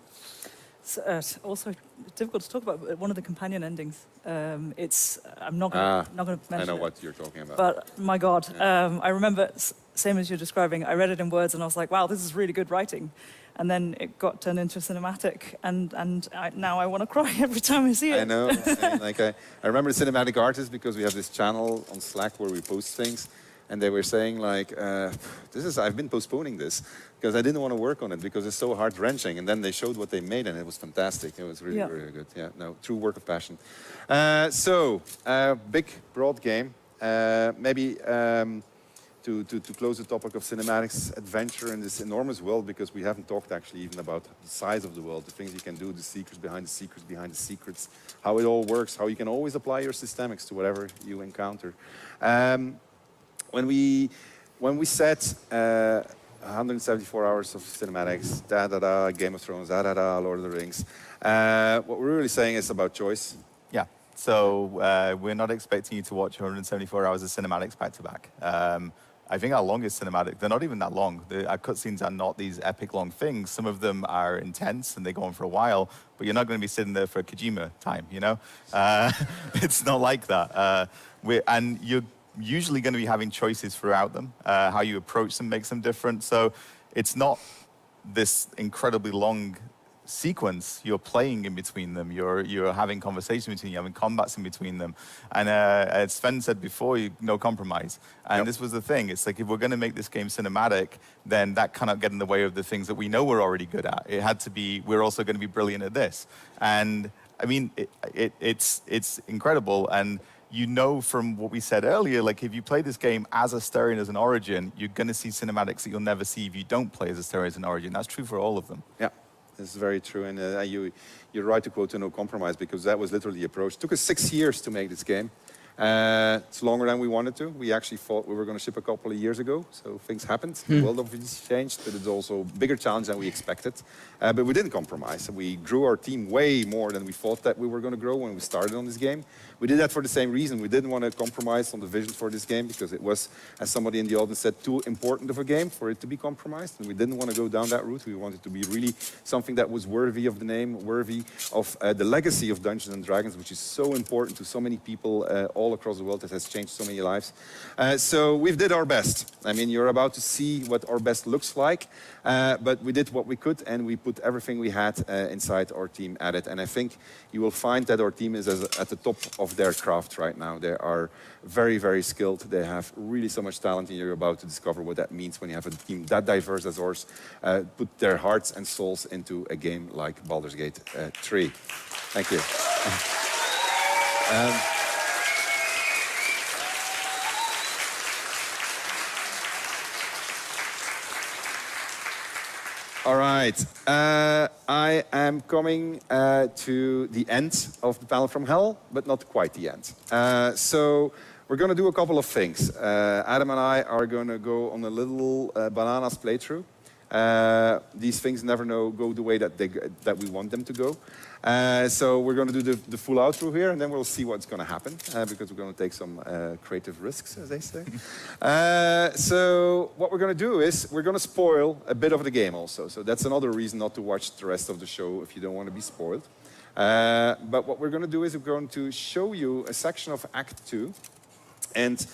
[SPEAKER 13] It's also difficult to talk about, but one of the companion endings. I'm not going to mention it.
[SPEAKER 7] I know what you're talking about.
[SPEAKER 13] But my God, I remember, same as you're describing, I read it in words and I was like, wow, this is really good writing. And then it got turned into a cinematic, and now I want to cry every time I see it.
[SPEAKER 7] I know. I remember the cinematic artists because we have this channel on Slack where we post things. And they were saying like, I've been postponing this because I didn't want to work on it because it's so heart-wrenching. And then they showed what they made and it was fantastic. It was really, really good. Yeah, no, true work of passion. Big, broad game. Maybe to close the topic of cinematics, adventure in this enormous world, because we haven't talked actually even about the size of the world, the things you can do, the secrets behind the secrets behind the secrets, how it all works, how you can always apply your systemics to whatever you encounter. When we set 174 hours of cinematics, Game of Thrones, Lord of the Rings, what we're really saying is about choice.
[SPEAKER 16] Yeah, so we're not expecting you to watch 174 hours of cinematics back to back. I think our longest cinematic, they're not even that long. Our cutscenes are not these epic long things. Some of them are intense and they go on for a while, but you're not going to be sitting there for Kojima time, you know? It's not like that. And you're usually going to be having choices throughout them. How you approach them makes them different. So it's not this incredibly long sequence. You're playing in between them. You're having conversation between you, having combats in between them. And as Sven said before, no compromise. And this was the thing. It's like, if we're going to make this game cinematic, then that cannot get in the way of the things that we know we're already good at. It had to be, we're also going to be brilliant at this. And I mean, it's incredible. And you know from what we said earlier, like if you play this game as Astarion as an Origin, you're going to see cinematics that you'll never see if you don't play as Astarion as an Origin. That's true for all of them.
[SPEAKER 7] Yeah. This is very true, and you're right to quote no compromise, because that was literally the approach. It took us 6 years to make this game. It's longer than we wanted to. We actually thought we were going to ship a couple of years ago, so things happened. The world obviously changed, but it's also a bigger challenge than we expected. But we didn't compromise. We grew our team way more than we thought that we were going to grow when we started on this game. We did that for the same reason. We didn't want to compromise on the vision for this game, because it was, as somebody in the audience said, too important of a game for it to be compromised. And we didn't want to go down that route. We wanted to be really something that was worthy of the name, worthy of the legacy of Dungeons & Dragons, which is so important to so many people all across the world, that has changed so many lives. So we've did our best. I mean, you're about to see what our best looks like, but we did what we could, and we put everything we had inside our team at it. And I think you will find that our team is at the top of their craft right now. They are very, very skilled. They have really so much talent, and you're about to discover what that means when you have a team that diverse as ours, put their hearts and souls into a game like Baldur's Gate 3. Thank you. All right, I am coming to the end of the panel from hell, but not quite the end. So we're going to do a couple of things. Adam and I are going to go on a little bananas playthrough. These things never go the way that we want them to go. So we're going to do the full outro here, and then we'll see what's going to happen, because we're going to take some creative risks, as they say. So what we're going to do is we're going to spoil a bit of the game also. So that's another reason not to watch the rest of the show if you don't want to be spoiled. But what we're going to do is we're going to show you a section of Act 2. And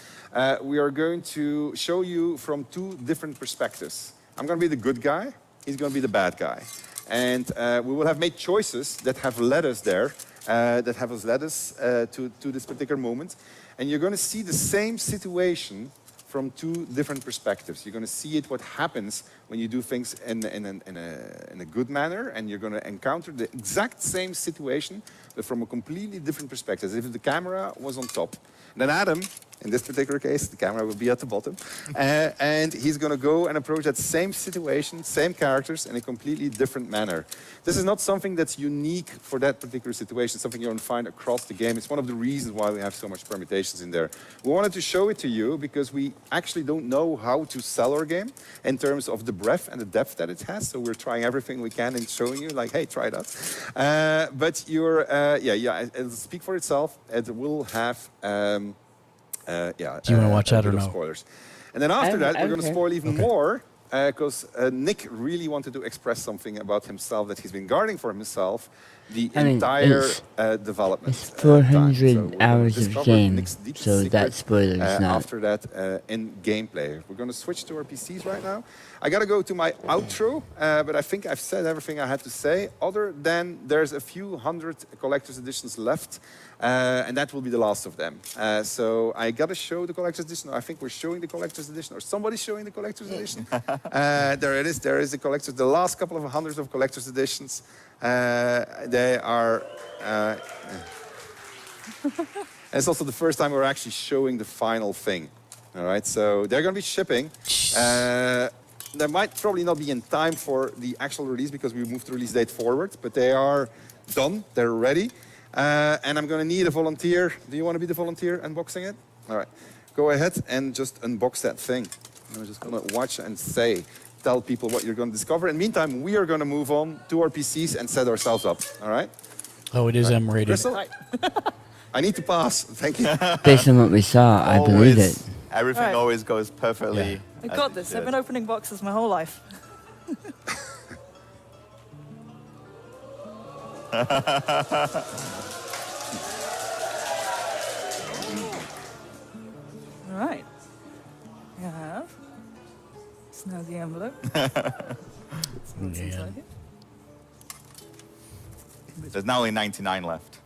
[SPEAKER 7] we are going to show you from 2 different perspectives. I'm going to be the good guy. He's going to be the bad guy. And we will have made choices that have led us there, to this particular moment. And you're going to see the same situation from 2 different perspectives. You're going to see what happens when you do things in a good manner, and you're going to encounter the exact same situation, but from a completely different perspective, as if the camera was on top. And then Adam, in this particular case, the camera will be at the bottom, and he's going to go and approach that same situation, same characters, in a completely different manner. This is not something that's unique for that particular situation, something you're going to find across the game. It's one of the reasons why we have so much permutations in there. We wanted to show it to you because we actually don't know how to sell our game in terms of the breadth and the depth that it has, so we're trying everything we can in showing you, like, hey, try that. But you're, it'll speak for itself. It will have... do you want
[SPEAKER 3] to watch that or no?
[SPEAKER 7] Spoilers. And then after that, we're going to spoil even more, because Nick really wanted to express something about himself that he's been guarding for himself the entire development.
[SPEAKER 4] It's 400 hours of game, so that spoiler's not.
[SPEAKER 7] After that, in gameplay. We're going to switch to our PCs right now. I got to go to my outro, but I think I've said everything I had to say, other than there's a few hundred collector's editions left, and that will be the last of them. So I got to show the collector's edition. I think we're showing the collector's edition, or somebody's showing the collector's edition. There it is. There is the last couple of hundreds of collector's editions. They are... it's also the first time we're actually showing the final thing. All right, so they're going to be shipping. They might probably not be in time for the actual release because we moved the release date forward, but they are done. They're ready. And I'm going to need a volunteer. Do you want to be the volunteer unboxing it? All right. Go ahead and just unbox that thing. I'm just going to watch and tell people what you're going to discover. In the meantime, we are going to move on to our PCs and set ourselves up. All right?
[SPEAKER 3] Oh, it is M-rated.
[SPEAKER 7] Crystal? I need to pass. Thank you.
[SPEAKER 4] Based on what we saw, I believe it.
[SPEAKER 16] Everything
[SPEAKER 13] Right.
[SPEAKER 16] always goes perfectly.
[SPEAKER 13] I
[SPEAKER 16] as
[SPEAKER 13] got
[SPEAKER 16] it
[SPEAKER 13] this.
[SPEAKER 16] should.
[SPEAKER 13] I've been opening boxes my whole life. All right. You have. It's now the envelope. What's inside here?
[SPEAKER 16] There's now only 99 left.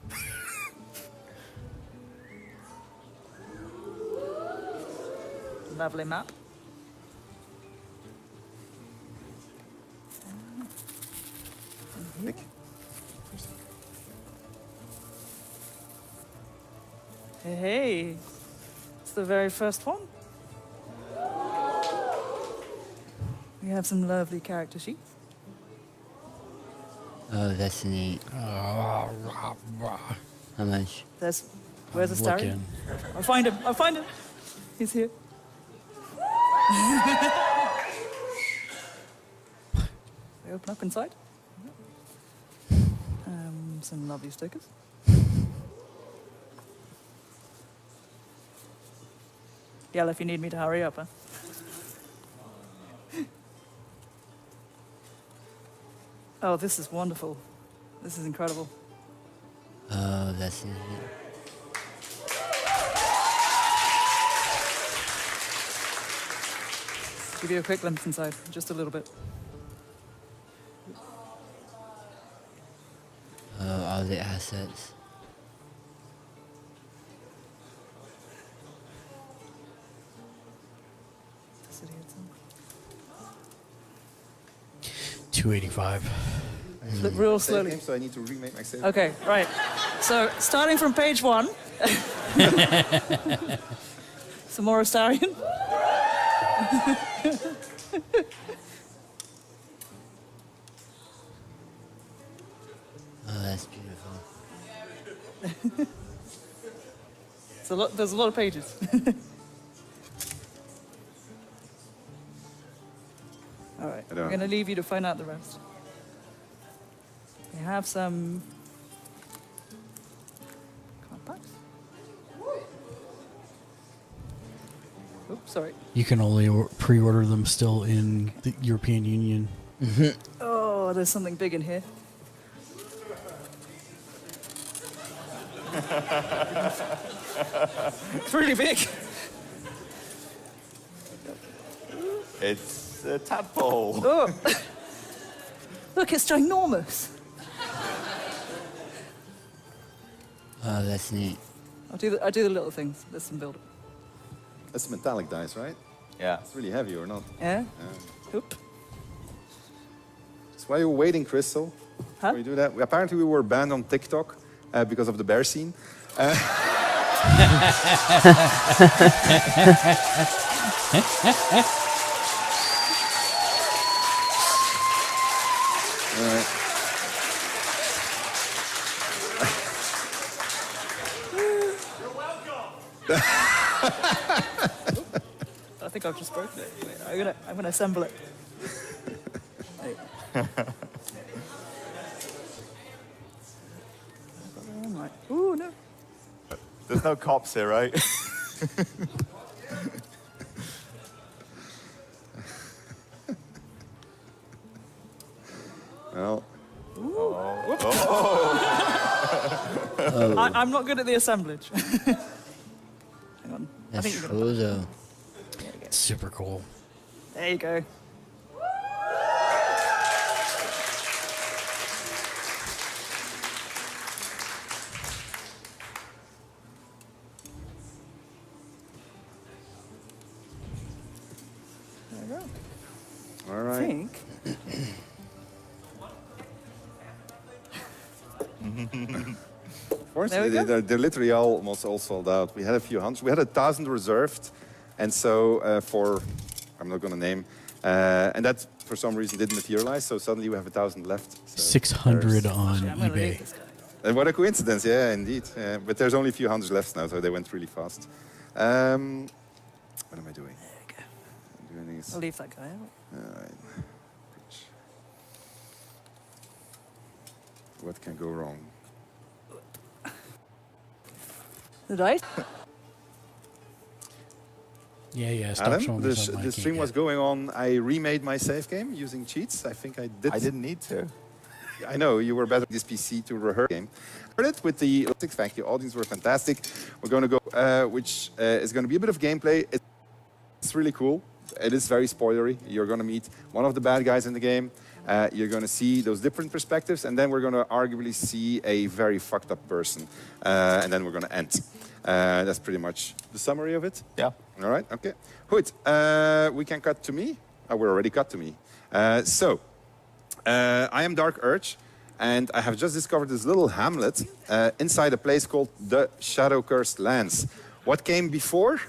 [SPEAKER 13] Lovely map. Hey, it's the very first one. We have some lovely character sheets.
[SPEAKER 4] Oh, that's neat. How much?
[SPEAKER 13] Where's the
[SPEAKER 3] I'm
[SPEAKER 13] Starian?
[SPEAKER 3] looking.
[SPEAKER 13] I'll find him. I'll find him. He's here. We open up inside. Some lovely stickers. Yell if you need me to hurry up, huh? Oh, this is wonderful. This is incredible.
[SPEAKER 4] Oh, that's neat.
[SPEAKER 13] Give you a quick glimpse inside, just a little bit.
[SPEAKER 4] Oh, all the assets.
[SPEAKER 3] $285.
[SPEAKER 13] Flip real slowly.
[SPEAKER 7] So I need to remake my save.
[SPEAKER 13] Okay, right. So, starting from page 1. Some more Astarion.
[SPEAKER 4] Oh, that's beautiful.
[SPEAKER 13] There's a lot of pages. All right,
[SPEAKER 7] I don't
[SPEAKER 13] I'm going to leave you to find out the rest. We have some card packs. Oops, sorry.
[SPEAKER 3] You can only pre-order them still in the European Union.
[SPEAKER 13] Oh, there's something big in here. It's really big.
[SPEAKER 16] It's a tadpole.
[SPEAKER 13] Oh. Look, it's ginormous.
[SPEAKER 4] Oh, that's neat.
[SPEAKER 13] I do the little things. There's some build-up.
[SPEAKER 7] That's metallic dice, right?
[SPEAKER 16] Yeah.
[SPEAKER 7] It's really heavy or not?
[SPEAKER 13] Yeah. Oop.
[SPEAKER 7] That's why you're waiting, Crystal.
[SPEAKER 13] Huh?
[SPEAKER 7] We do that. Apparently, we were banned on TikTok because of the bear scene. All right.
[SPEAKER 13] I think I've just broken it. Wait, I'm gonna assemble it. Hey. Right. Ooh, no.
[SPEAKER 16] There's no cops here, right?
[SPEAKER 7] Well.
[SPEAKER 13] I'm not good at the assemblage. Hang on. I
[SPEAKER 4] That's
[SPEAKER 13] think you're
[SPEAKER 4] cool,
[SPEAKER 13] gonna...
[SPEAKER 4] though.
[SPEAKER 3] It's super cool.
[SPEAKER 13] There you go. There you go.
[SPEAKER 7] All
[SPEAKER 13] I
[SPEAKER 7] right.
[SPEAKER 13] think.
[SPEAKER 7] Fortunately,
[SPEAKER 13] There we go.
[SPEAKER 7] they're literally almost all sold out. We had a few hundred. We had 1,000 reserved, and so for I'm not going to name, and that for some reason didn't materialize. So suddenly we have 1,000 left. So
[SPEAKER 3] 600 on
[SPEAKER 13] I'm gonna leave
[SPEAKER 3] eBay.
[SPEAKER 13] this guy.
[SPEAKER 7] And what a coincidence! Yeah, indeed. But there's only a few hundred left now, so they went really fast. What am I doing?
[SPEAKER 13] There you go.
[SPEAKER 7] I'm doing this.
[SPEAKER 13] I'll leave that guy out.
[SPEAKER 7] All right. What can go wrong?
[SPEAKER 13] The dice.
[SPEAKER 3] Yeah. Stop
[SPEAKER 7] Adam,
[SPEAKER 3] showing me something I
[SPEAKER 7] the
[SPEAKER 3] can't
[SPEAKER 7] stream was
[SPEAKER 3] get.
[SPEAKER 7] going on. I remade my save game using cheats. I think I did.
[SPEAKER 16] I didn't need to.
[SPEAKER 7] I know, you were better at this PC to rehearse the game. With the thank you, audience were fantastic. We're going to go, which is going to be a bit of gameplay. It's really cool. It is very spoilery. You're going to meet one of the bad guys in the game. You're going to see those different perspectives, and then we're going to arguably see a very fucked up person. And then we're going to end. That's pretty much the summary of it.
[SPEAKER 16] Yeah.
[SPEAKER 7] All right, okay. Goed, we can cut to me. Oh, we're already cut to me. I am Dark Urge, and I have just discovered this little hamlet inside a place called the Shadow-Cursed Lands. What came before?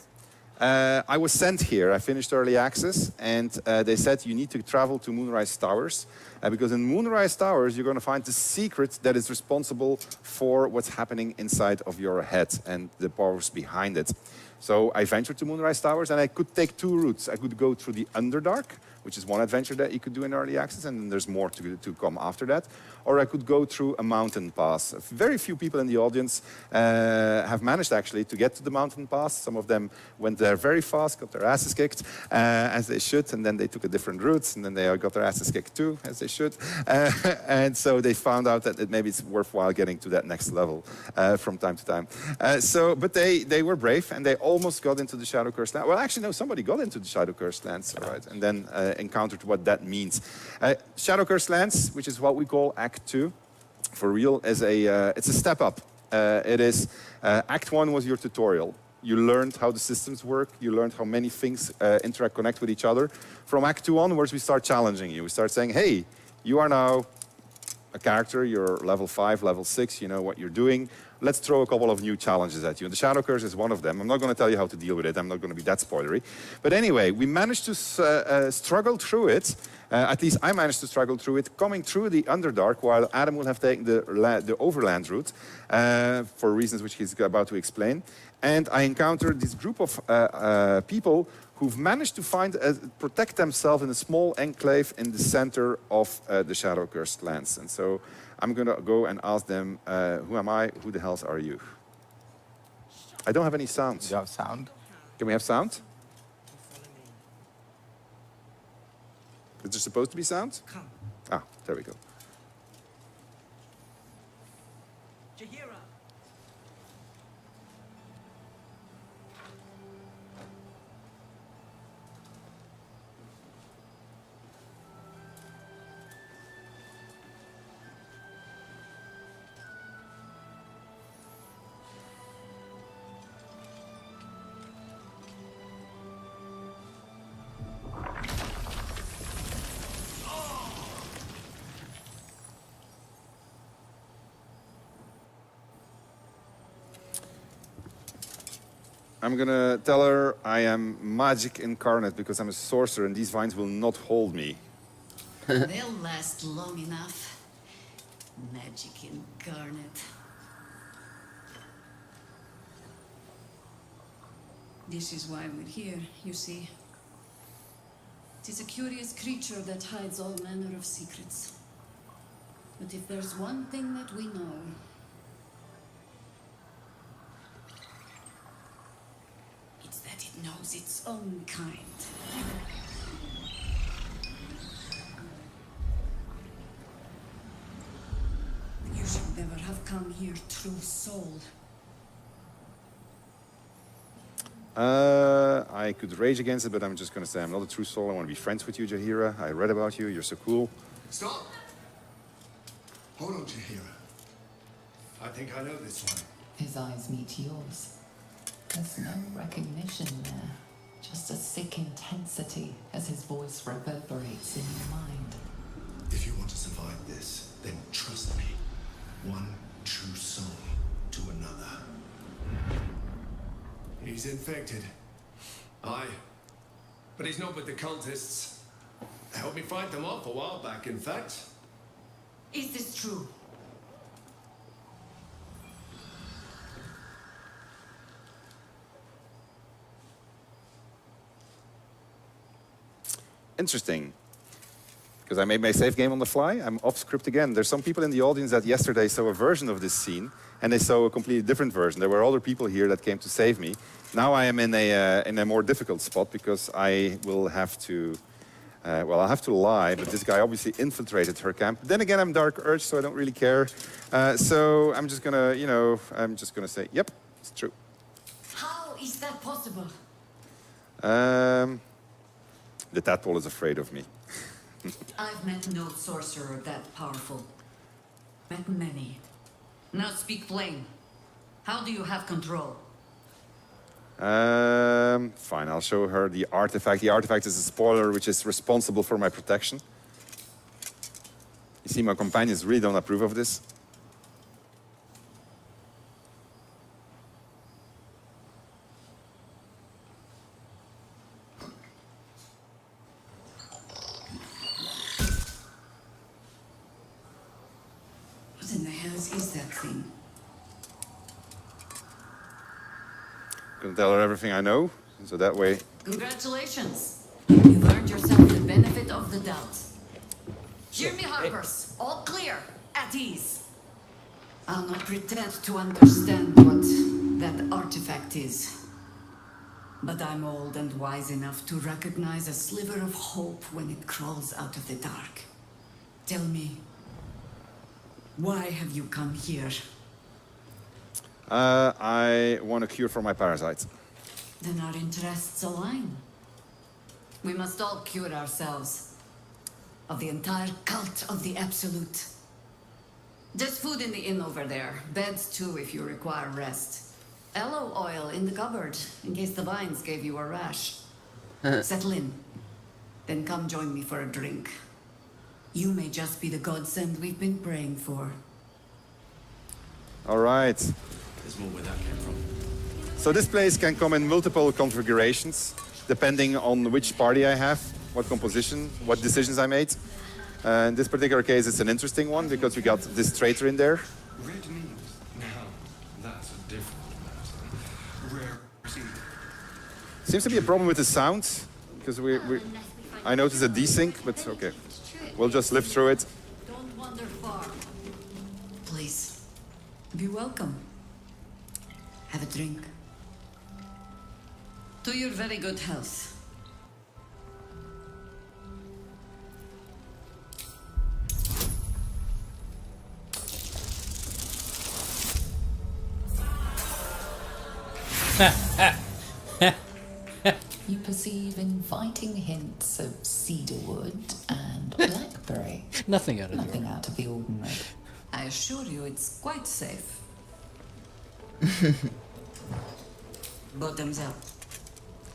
[SPEAKER 7] I was sent here. I finished early access, and they said you need to travel to Moonrise Towers, because in Moonrise Towers you're going to find the secret that is responsible for what's happening inside of your head and the powers behind it. So I ventured to Moonrise Towers, and I could take two routes. I could go through the Underdark, which is one adventure that you could do in early access, and then there's more to come after that. Or I could go through a mountain pass. Very few people in the audience have managed actually to get to the mountain pass. Some of them went there very fast, got their asses kicked, as they should, and then they took a different route, and then they got their asses kicked too, as they should. And so they found out that maybe it's worthwhile getting to that next level from time to time. But they were brave, and they almost got into the Shadow-Cursed Lands. Well, actually, no, somebody got into the Shadow-Cursed Lands, right? And then encountered what that means. Shadow-Cursed Lands, which is what we call Act 2, for real, is it's a step up. It is Act 1 was your tutorial. You learned how the systems work. You learned how many things connect with each other. From Act 2 onwards, we start challenging you. We start saying, hey, you are now a character. You're level 5, level 6. You know what you're doing. Let's throw a couple of new challenges at you. And the Shadow Curse is one of them. I'm not going to tell you how to deal with it. I'm not going to be that spoilery. But anyway, we managed to struggle through it. At least I managed to struggle through it, coming through the Underdark, while Adam will have taken the overland route for reasons which he's about to explain. And I encountered this group of people who've managed to protect themselves in a small enclave in the center of the Shadow-Cursed Lands. And so I'm going to go and ask them, who am I? Who the hells are you? I don't have any sound.
[SPEAKER 16] Do you have sound?
[SPEAKER 7] Can we have sound? Is there supposed to be sound?
[SPEAKER 1] Come.
[SPEAKER 7] Ah, there we go. I'm gonna tell her I am magic incarnate because I'm a sorcerer and these vines will not hold me.
[SPEAKER 6] They'll last long enough. Magic incarnate. This is why we're here, you see. It is a curious creature that hides all manner of secrets. But if there's one thing that we know, it's that it knows its own kind. You should never have come here, true soul.
[SPEAKER 7] I could rage against it, but I'm just gonna say I'm not a true soul. I want to be friends with you, Jaheira. I read about you. You're so cool.
[SPEAKER 11] Stop! Hold on, Jaheira. I think I know this one.
[SPEAKER 14] His eyes meet yours. There's no recognition there. Just a sick intensity as his voice reverberates in your mind.
[SPEAKER 11] If you want to survive this, then trust me. One true soul to another. He's infected. Aye. But he's not with the cultists. Helped me fight them off a while back, in fact.
[SPEAKER 6] Is this true?
[SPEAKER 7] Interesting. because I made my save game on the fly. I'm off script again. There's some people in the audience that yesterday saw a version of this scene, and they saw a completely different version. There were other people here that came to save me. Now I am in a more difficult spot because I will have to, well, I'll have to lie, but this guy obviously infiltrated her camp. Then again, I'm Dark Urge, so I don't really care. So I'm just gonna, you know, I'm just gonna say, yep, it's true.
[SPEAKER 6] How is that possible?
[SPEAKER 7] The Tadpole is afraid of me.
[SPEAKER 6] I've met no sorcerer that powerful. Met many. Now speak plain. How do you have control?
[SPEAKER 7] Fine, I'll show her the artifact. The artifact is a spoiler which is responsible for my protection. You see, my companions really don't approve of this.
[SPEAKER 6] What in the hell is that thing?
[SPEAKER 7] Gonna tell her everything I know, so that way.
[SPEAKER 6] Congratulations. You've earned yourself the benefit of the doubt. Hear me, Harpers. All clear. At ease. I'll not pretend to understand what that artifact is. But I'm old and wise enough to recognize a sliver of hope when it crawls out of the dark. Tell me, why have you come here?
[SPEAKER 7] I want a cure for my parasites.
[SPEAKER 6] Then our interests align. We must all cure ourselves of the entire cult of the Absolute. There's food in the inn over there. Beds too if you require rest. Aloe oil in the cupboard in case the vines gave you a rash. Settle in. Then come join me for a drink. You may just be the godsend we've been praying for.
[SPEAKER 7] All right.
[SPEAKER 11] There's more where that came from.
[SPEAKER 7] So this place can come in multiple configurations, depending on which party I have, what composition, what decisions I made. In this particular case, it's an interesting one because we got this traitor in there.
[SPEAKER 11] Red meat. Now, that's a different matter. Rare seed.
[SPEAKER 7] Seems to be a problem with the sound, because I noticed a desync, but okay. We'll just live through it.
[SPEAKER 6] Don't wander far. Please, be welcome. Have a drink. To your very good health.
[SPEAKER 14] You perceive inviting hints of cedarwood and blackberry.
[SPEAKER 3] Nothing out of
[SPEAKER 14] Nothing out of the ordinary.
[SPEAKER 6] I assure you it's quite safe. Bottoms up.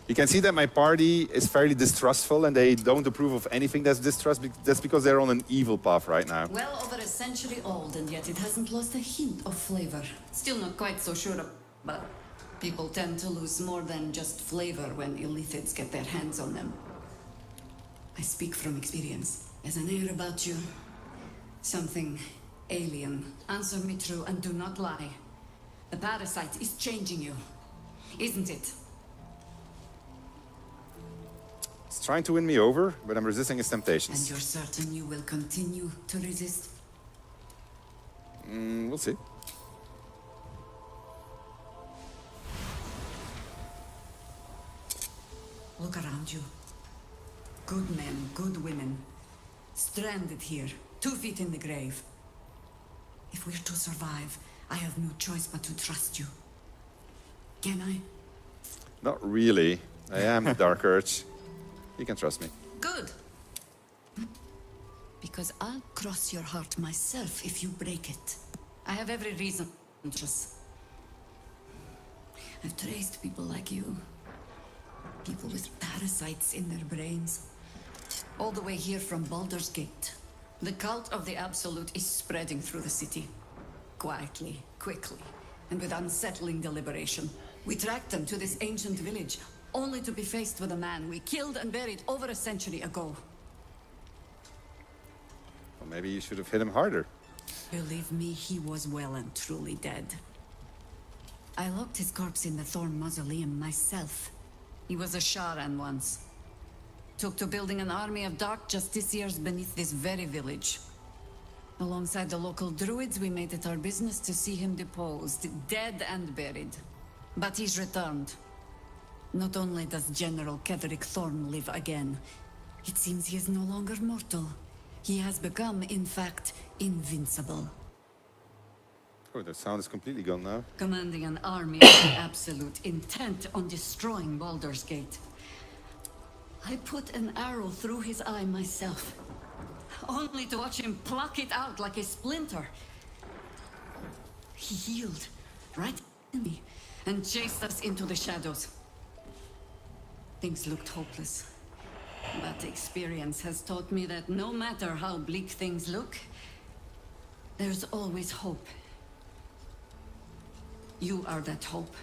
[SPEAKER 7] You can see that my party is fairly distrustful and they don't approve of anything that's distrust. That's because they're on an evil path right now.
[SPEAKER 6] Well over a century old, and yet it hasn't lost a hint of flavor. Still not quite so sure but people tend to lose more than just flavor when illithids get their hands on them. I speak from experience. There's an air about you. Something alien. Answer me true and do not lie. The parasite is changing you, isn't it?
[SPEAKER 7] It's trying to win me over, but I'm resisting its temptations.
[SPEAKER 6] And you're certain you will continue to resist?
[SPEAKER 7] We'll see.
[SPEAKER 6] Look around you. Good men, good women. Stranded here, 2 feet in the grave. If we're to survive, I have no choice but to trust you. Can I?
[SPEAKER 7] Not really. I am the Dark Urge. You can trust me.
[SPEAKER 6] Good. Because I'll cross your heart myself if you break it. I have every reason to trust. I've traced people like you. People with parasites in their brains. All the way here from Baldur's Gate. The cult of the Absolute is spreading through the city. Quietly, quickly, and with unsettling deliberation. We tracked them to this ancient village, only to be faced with a man we killed and buried over a century ago.
[SPEAKER 7] Well, maybe you should have hit him harder.
[SPEAKER 6] Believe me, he was well and truly dead. I locked his corpse in the Thorn Mausoleum myself. He was a Sharan once. Took to building an army of dark justiciars beneath this very village. Alongside the local druids, we made it our business to see him deposed, dead and buried. But he's returned. Not only does General Ketherick Thorn live again, it seems he is no longer mortal. He has become, in fact, invincible.
[SPEAKER 7] Oh, the sound is completely gone now.
[SPEAKER 6] Commanding an army of the Absolute, intent on destroying Baldur's Gate. I put an arrow through his eye myself, only to watch him pluck it out like a splinter. He healed right in me and chased us into the shadows. Things looked hopeless, but experience has taught me that no matter how bleak things look, there's always hope. You are that hope.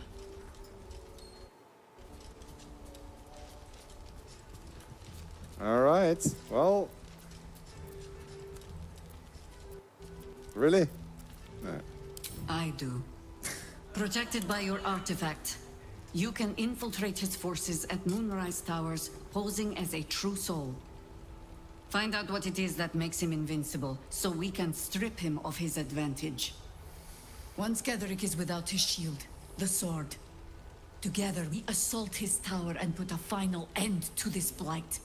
[SPEAKER 7] All right. Well. Really? No.
[SPEAKER 6] I do. Protected by your artifact, you can infiltrate his forces at Moonrise Towers, posing as a true soul. Find out what it is that makes him invincible, so we can strip him of his advantage. Once Ketherick is without his shield, the sword, together we assault his tower and put a final end to this blight.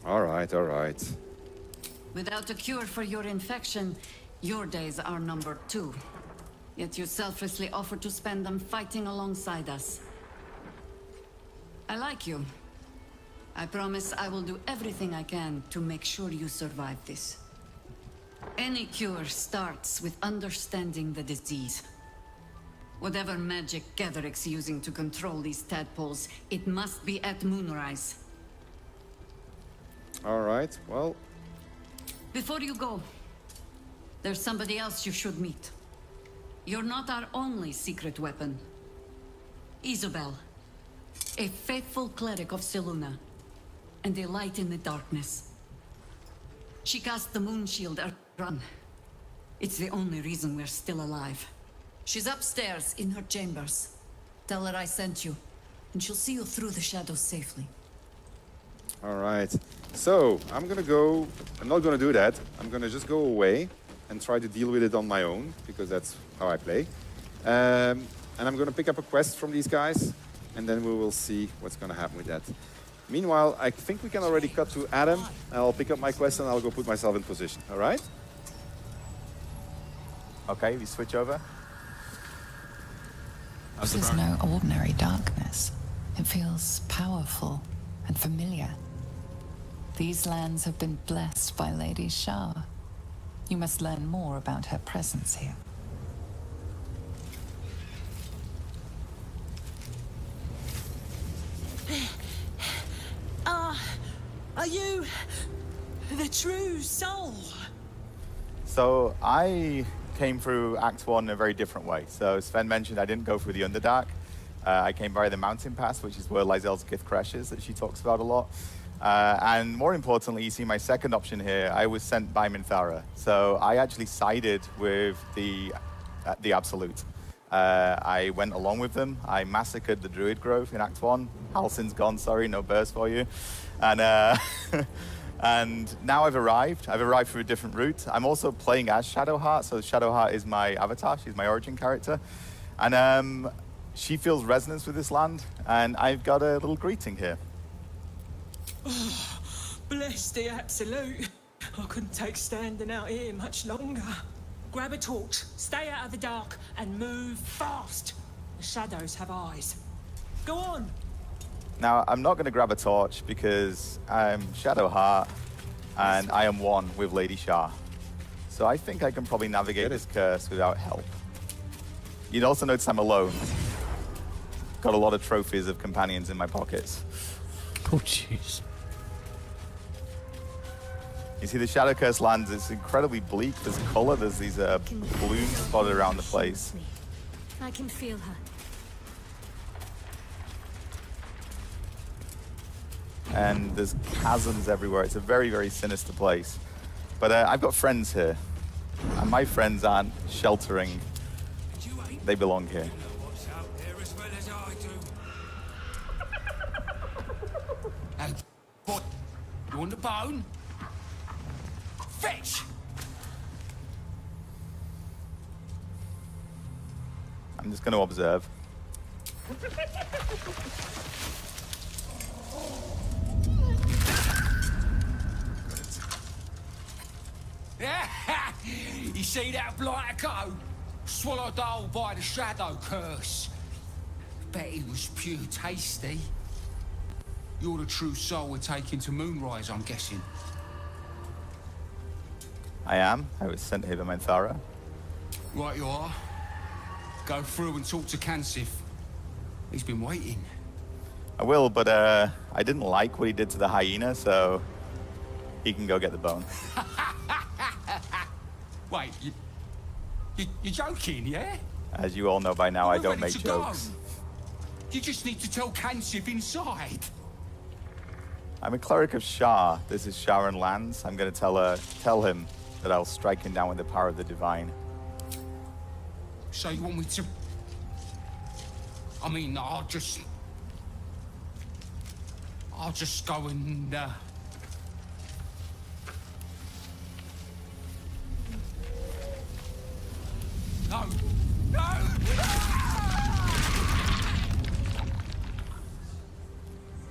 [SPEAKER 7] All right, all right.
[SPEAKER 6] Without a cure for your infection, your days are numbered too. Yet you selflessly offer to spend them fighting alongside us. I like you. I promise I will do everything I can to make sure you survive this. Any cure starts with understanding the disease. Whatever magic Ketherick's using to control these tadpoles, it must be at Moonrise.
[SPEAKER 7] All right, well.
[SPEAKER 6] Before you go, there's somebody else you should meet. You're not our only secret weapon. Isabel, a faithful cleric of Selûne, and a light in the darkness. She cast the moon shield at run. It's the only reason we're still alive. She's upstairs in her chambers. Tell her I sent you, and she'll see you through the shadows safely.
[SPEAKER 7] All right. So, I'm gonna go... I'm not gonna do that. I'm gonna just go away and try to deal with it on my own, because that's how I play. And I'm gonna pick up a quest from these guys, and then we will see what's gonna happen with that. Meanwhile, I think we can already cut to Adam. I'll pick up my quest and I'll go put myself in position, all right?
[SPEAKER 16] Okay, we switch over.
[SPEAKER 14] This is no ordinary darkness. It feels powerful and familiar. These lands have been blessed by Lady Shah. You must learn more about her presence here.
[SPEAKER 1] Are you the true soul?
[SPEAKER 16] So I came through Act 1 in a very different way. So Sven mentioned I didn't go through the Underdark. I came by the Mountain Pass, which is where Lysel's gift crashes that she talks about a lot. And more importantly, you see my second option here, I was sent by Minthara. So I actually sided with the Absolute. I went along with them. I massacred the Druid Grove in Act 1. Halsin's gone, sorry, no burst for you. And, and now I've arrived. I've arrived through a different route. I'm also playing as Shadowheart, so Shadowheart is my avatar. She's my origin character. And she feels resonance with this land, and I've got a little greeting here.
[SPEAKER 1] Oh, bless the Absolute. I couldn't take standing out here much longer. Grab a torch, stay out of the dark, and move fast. The shadows have eyes. Go on.
[SPEAKER 16] Now, I'm not going to grab a torch because I'm Shadowheart, and I am one with Lady Shah. So I think I can probably navigate this curse without help. You'd also notice I'm alone. Got a lot of trophies of companions in my pockets.
[SPEAKER 3] Oh, jeez.
[SPEAKER 16] You see the Shadow Curse lands, it's incredibly bleak. There's color, there's these balloons spotted around the place.
[SPEAKER 15] I can feel her.
[SPEAKER 16] And there's chasms everywhere. It's a very, very sinister place. But I've got friends here. And my friends aren't sheltering. They belong here.
[SPEAKER 5] phone. Fetch.
[SPEAKER 16] I'm just going to observe.
[SPEAKER 5] You see that blighter go? Swallowed whole by the shadow curse. Bet it was pure tasty. You're the true soul we're taking to Moonrise, I'm guessing.
[SPEAKER 16] I am. I was sent here by Minthara.
[SPEAKER 5] Right you are. Go through and talk to Kansif. He's been waiting.
[SPEAKER 16] I will, but I didn't like what he did to the hyena, so he can go get the bone.
[SPEAKER 5] Wait, you're joking, yeah?
[SPEAKER 16] As you all know by now, I
[SPEAKER 5] We're
[SPEAKER 16] don't
[SPEAKER 5] ready
[SPEAKER 16] make
[SPEAKER 5] to go.
[SPEAKER 16] jokes.
[SPEAKER 5] You just need to tell Kansif inside.
[SPEAKER 16] I'm a cleric of Shah. This is Sharon Lands. I'm going to tell him that I'll strike him down with the power of the divine.
[SPEAKER 5] So you want me to... I mean, I'll just go and... No! No!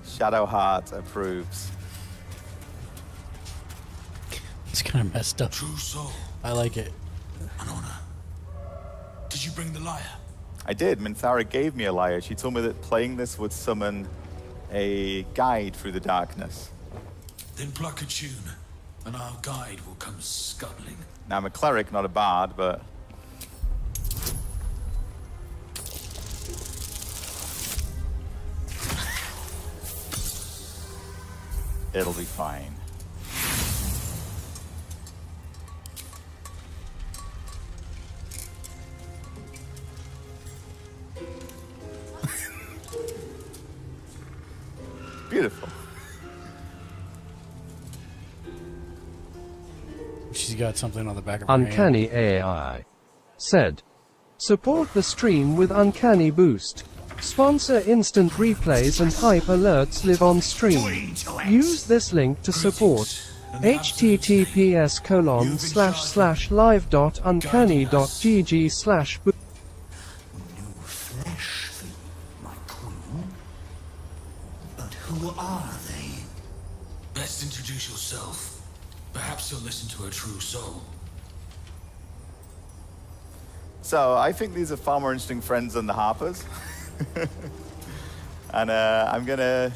[SPEAKER 16] Shadowheart approves.
[SPEAKER 3] It's kind of messed up.
[SPEAKER 5] True soul.
[SPEAKER 3] I like it.
[SPEAKER 5] An honor. Did you bring the lyre?
[SPEAKER 16] I did. Minthara gave me a lyre. She told me that playing this would summon a guide through the darkness.
[SPEAKER 5] Then pluck a tune, and our guide will come scuttling.
[SPEAKER 16] Now, I'm a cleric, not a bard, but... it'll be fine. Beautiful.
[SPEAKER 3] She's got something on the back of her hand.
[SPEAKER 17] Uncanny AI said, support the stream with Uncanny Boost. Sponsor instant replays and hype alerts live on stream. Use this link to support. https://live.uncanny.gg/.
[SPEAKER 5] But who are they? Best introduce yourself. Perhaps you'll listen to a true soul.
[SPEAKER 16] So, I think these are far more interesting friends than the Harpers. And I'm gonna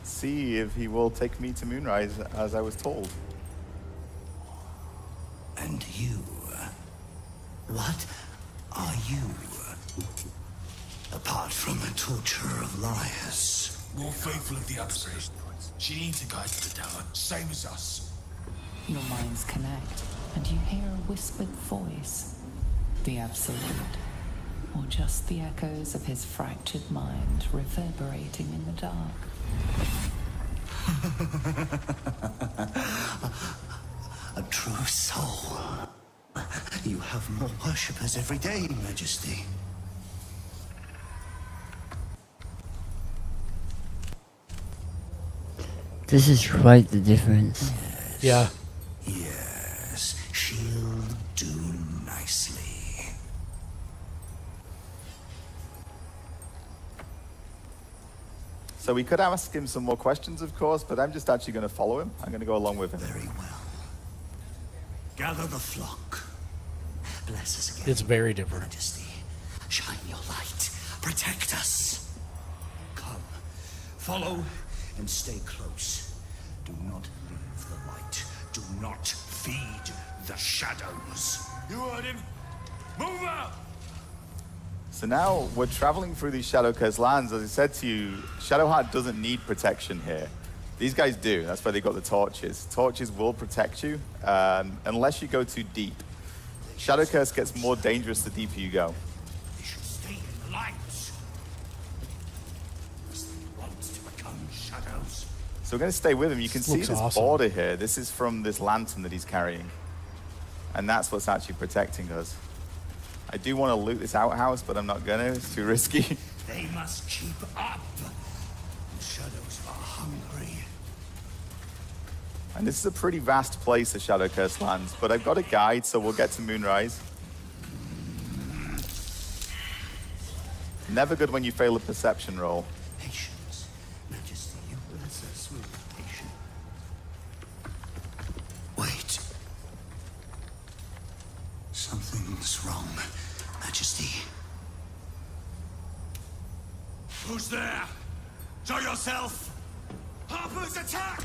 [SPEAKER 16] see if he will take me to Moonrise, as I was told.
[SPEAKER 5] And you? What are you? Apart from a torturer of liars. More faithful of the upgrade. She needs a guide to the tower, same as us.
[SPEAKER 14] Your minds connect, and you hear a whispered voice. The Absolute. Or just the echoes of his fractured mind reverberating in the dark.
[SPEAKER 5] A true soul. You have more worshippers every day, Majesty.
[SPEAKER 4] This is quite the difference.
[SPEAKER 3] Yeah.
[SPEAKER 5] Yes, she'll do nicely.
[SPEAKER 16] So we could ask him some more questions, of course, but I'm just actually going to follow him. I'm going to go along with him.
[SPEAKER 5] Very well. Gather the flock. Bless us again.
[SPEAKER 3] It's very different.
[SPEAKER 5] Majesty, shine your light. Protect us. Come, follow and stay close. Do not leave the light. Do not feed the shadows. You heard him. Move out!
[SPEAKER 16] So now we're traveling through these Shadow-cursed lands. As I said to you, Shadowheart doesn't need protection here. These guys do. That's why they got the torches. Torches will protect you, unless you go too deep. Shadow-curse gets more dangerous the deeper you go.
[SPEAKER 5] They should stay in the light. As they want to become shadows.
[SPEAKER 16] So we're going to stay with him. You can see
[SPEAKER 3] Looks
[SPEAKER 16] this
[SPEAKER 3] awesome.
[SPEAKER 16] border here. This is from this lantern that he's carrying. And that's what's actually protecting us. I do want to loot this outhouse, but I'm not going to. It's too risky.
[SPEAKER 5] They must keep up. The shadows are hungry.
[SPEAKER 16] And this is a pretty vast place, the Shadow Curse lands, but I've got a guide, so we'll get to Moonrise. Never good when you fail a perception roll.
[SPEAKER 5] Patience. Majesty, you bless us with patience. Wait. Something's wrong, Majesty.
[SPEAKER 12] Who's there? Show yourself! Harpers, attack!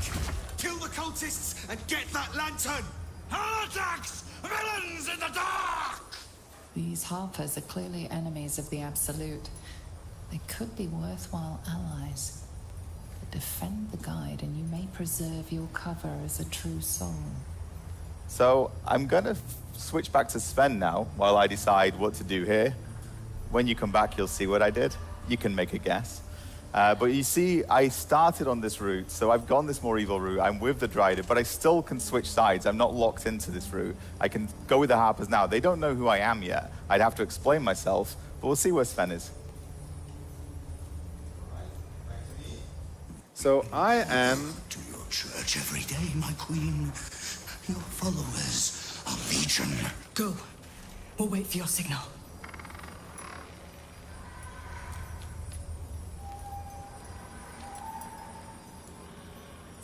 [SPEAKER 12] Kill the cultists and get that lantern! Heretics! Villains in the dark!
[SPEAKER 14] These Harpers are clearly enemies of the Absolute. They could be worthwhile allies. But defend the guide and you may preserve your cover as a true soul.
[SPEAKER 16] So I'm going to switch back to Sven now while I decide what to do here. When you come back, you'll see what I did. You can make a guess. But you see, I started on this route, so I've gone this more evil route. I'm with the Dryder, but I still can switch sides. I'm not locked into this route. I can go with the Harpers now. They don't know who I am yet. I'd have to explain myself, but we'll see where Sven is.
[SPEAKER 7] So I am...
[SPEAKER 5] To your church every day, my queen. Your followers are legion.
[SPEAKER 1] Go. We'll wait for your signal.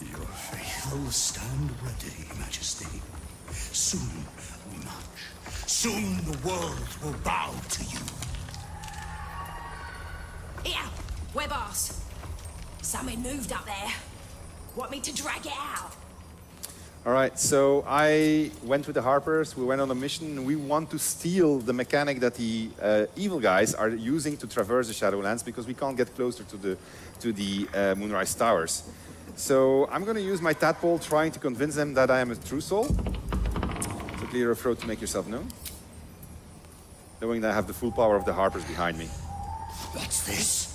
[SPEAKER 5] Your faithful stand ready, Majesty. Soon we march. Soon the world will bow to you.
[SPEAKER 15] Here, we're boss. Something moved up there. Want me to drag it out?
[SPEAKER 7] All right, so I went with the Harpers. We went on a mission. We want to steal the mechanic that the evil guys are using to traverse the Shadowlands because we can't get closer to the Moonrise Towers. So I'm going to use my Tadpole, trying to convince them that I am a true soul. So clear your throat to make yourself known. Knowing that I have the full power of the Harpers behind me.
[SPEAKER 5] What's this?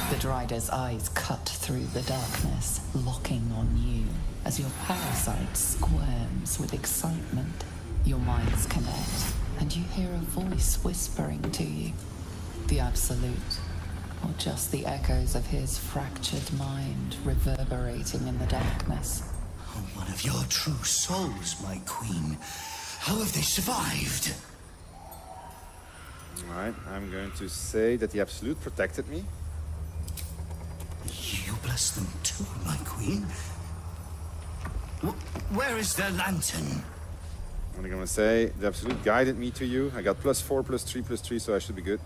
[SPEAKER 14] The Dryder's eyes cut through the darkness, locking on you as your parasite squirms with excitement. Your minds connect, and you hear a voice whispering to you. The Absolute, or just the echoes of his fractured mind reverberating in the darkness.
[SPEAKER 5] One of your true souls, my queen. How have they survived?
[SPEAKER 7] All right, I'm going to say that the Absolute protected me.
[SPEAKER 5] You bless them too, my queen. Where is their lantern?
[SPEAKER 7] I'm going to say the Absolute guided me to you. I got +4, +3, +3, so I should be good.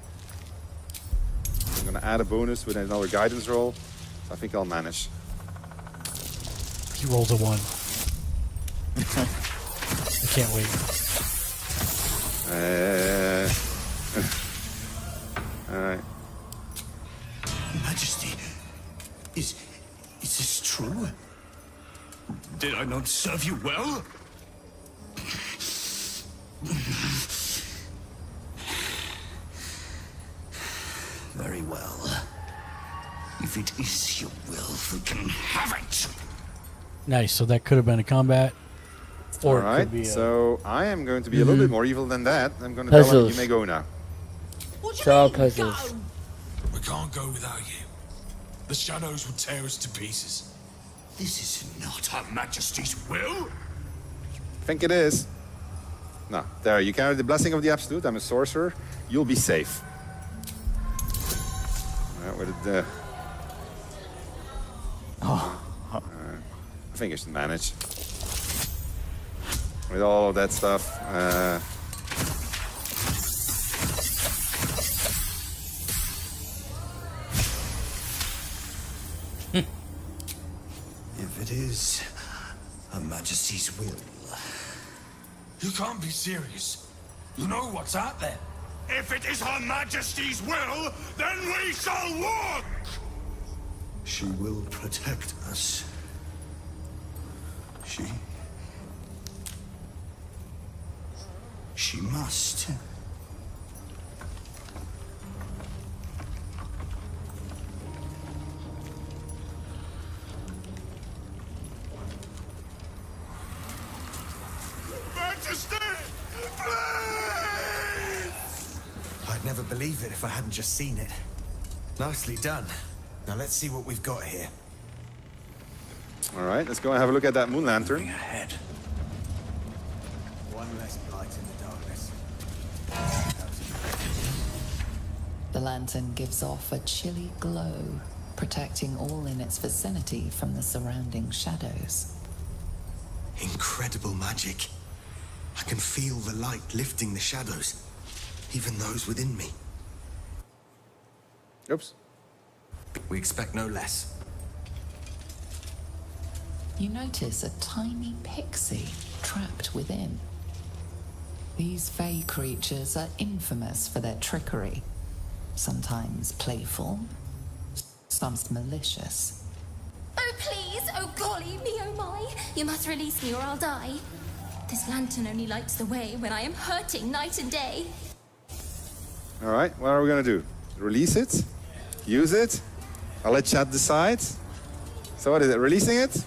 [SPEAKER 7] I'm going to add a bonus with another guidance roll. So I think I'll manage.
[SPEAKER 3] He rolls a 1. I can't wait.
[SPEAKER 7] All right.
[SPEAKER 5] Majesty, is this true? Did I not serve you well? Very well. If it is your will, we can have it.
[SPEAKER 3] Nice. So that could have been a combat. Or
[SPEAKER 7] all right.
[SPEAKER 3] It could be a...
[SPEAKER 7] So I am going to be a little bit more evil than that. I'm going to tell him you may go now.
[SPEAKER 4] It's all puzzles.
[SPEAKER 12] We can't go without you. The shadows will tear us to pieces.
[SPEAKER 5] This is not Her Majesty's will.
[SPEAKER 7] I think it is. No, there. You carry the blessing of the Absolute. I'm a sorcerer. You'll be safe. I think I should manage. With all of that stuff.
[SPEAKER 5] If it is Her Majesty's will.
[SPEAKER 12] You can't be serious. You know what's out there. If it is Her Majesty's will, then we shall walk!
[SPEAKER 5] She will protect us. She must.
[SPEAKER 12] Majesty! Please!
[SPEAKER 18] I'd never believe it if I hadn't just seen it. Nicely done. Now let's see what we've got here.
[SPEAKER 7] All right, let's go and have a look at that moon lantern.
[SPEAKER 5] Ahead.
[SPEAKER 18] One less light in the darkness.
[SPEAKER 14] The lantern gives off a chilly glow, protecting all in its vicinity from the surrounding shadows.
[SPEAKER 18] Incredible magic. I can feel the light lifting the shadows, even those within me.
[SPEAKER 7] Oops.
[SPEAKER 18] We expect no less.
[SPEAKER 14] You notice a tiny pixie trapped within. These fey creatures are infamous for their trickery, sometimes playful, sometimes malicious.
[SPEAKER 15] Oh, please! Oh, golly me, oh my! You must release me or I'll die. This lantern only lights the way when I am hurting night and day.
[SPEAKER 7] All right, what are we gonna do? Release it? Use it? I'll let chat decide. So what is it, releasing it?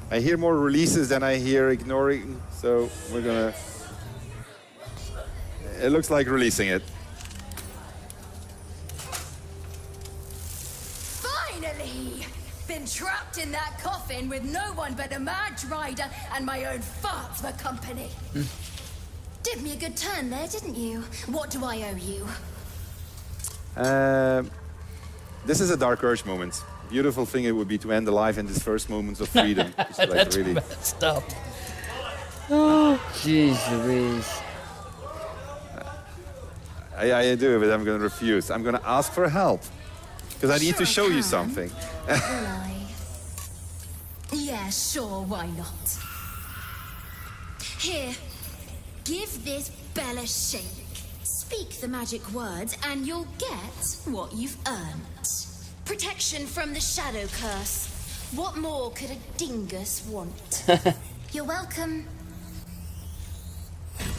[SPEAKER 7] I hear more releases than I hear ignoring, so we're gonna... It looks like releasing it.
[SPEAKER 15] Finally! Been trapped in that coffin with no one but a mad rider and my own farts for company. Did me a good turn there, didn't you? What do I owe you?
[SPEAKER 7] This is a Dark Urge moment. Beautiful thing it would be to end the life in this first moments of freedom. It's like
[SPEAKER 3] That's
[SPEAKER 7] really
[SPEAKER 3] messed up.
[SPEAKER 4] Oh, jeez Louise.
[SPEAKER 7] I do, but I'm going to refuse. I'm going to ask for help because I need to show you something.
[SPEAKER 15] Will I? Yeah, sure, why not? Here, give this bell a shake. Speak the magic words and you'll get what you've earned. Protection from the shadow curse. What more could a dingus want? You're welcome.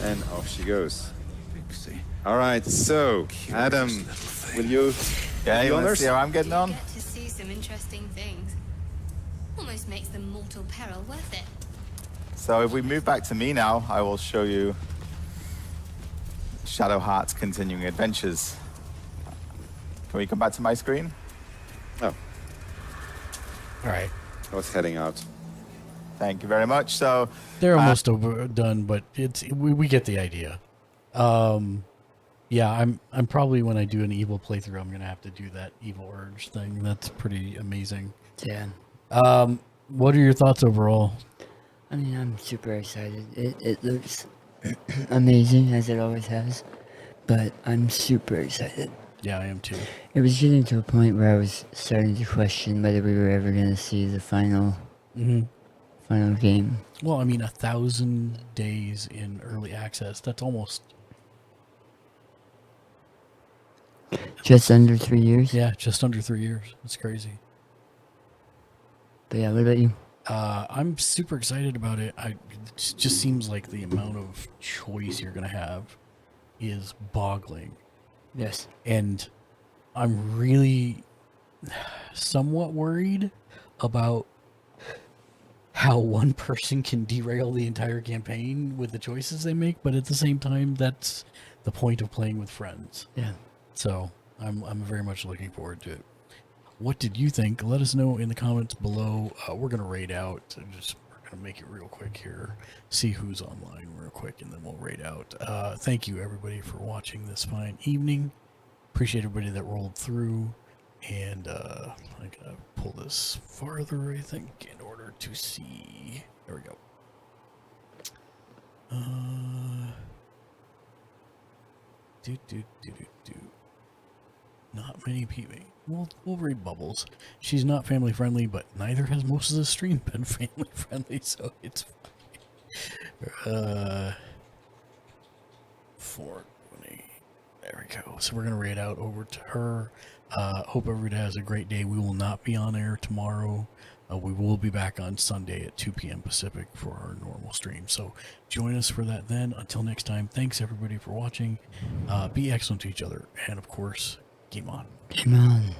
[SPEAKER 7] And off she goes. All right, so Adam, will you?
[SPEAKER 16] Yeah, you want to see how I'm getting on?
[SPEAKER 19] Get to see some interesting things. Almost makes the mortal peril worth it.
[SPEAKER 16] So if we move back to me now, I will show you Shadowheart's continuing adventures. Can we come back to my screen?
[SPEAKER 7] Oh.
[SPEAKER 3] All right.
[SPEAKER 7] I was heading out.
[SPEAKER 16] Thank you very much. So
[SPEAKER 3] they're almost done, but it's we get the idea. Yeah, I'm probably when I do an evil playthrough, I'm gonna have to do that evil urge thing. That's pretty amazing.
[SPEAKER 4] Yeah.
[SPEAKER 3] What are your thoughts overall?
[SPEAKER 4] I mean, I'm super excited. It looks amazing, as it always has, but I'm super excited.
[SPEAKER 3] Yeah, I am too.
[SPEAKER 4] It was getting to a point where I was starting to question whether we were ever going to see the final game.
[SPEAKER 3] Well, I mean, 1,000 days in early access. That's almost...
[SPEAKER 4] Just under 3 years?
[SPEAKER 3] Yeah, just under 3 years. It's crazy.
[SPEAKER 4] But yeah, what about you?
[SPEAKER 3] I'm super excited about it. It just seems like the amount of choice you're going to have is boggling.
[SPEAKER 4] Yes.
[SPEAKER 3] And I'm really somewhat worried about how one person can derail the entire campaign with the choices they make, but at the same time, that's the point of playing with friends.
[SPEAKER 4] Yeah.
[SPEAKER 3] So I'm very much looking forward to it. What did you think? Let us know in the comments below. We're going to raid out. We're going to make it real quick here. See who's online real quick, and then we'll raid out. Thank you, everybody, for watching this fine evening. Appreciate everybody that rolled through. And I got to pull this farther, I think, in order to see. There we go. Not many people. We'll read Bubbles. She's not family friendly, but neither has most of the stream been family friendly, so it's fine. 420. There we go. So we're gonna raid out over to her. Hope everybody has a great day. We will not be on air tomorrow. We will be back on Sunday at 2 p.m. Pacific for our normal stream. So join us for that then. Until next time, thanks everybody for watching. Be excellent to each other. And of course, game on.
[SPEAKER 4] Game on.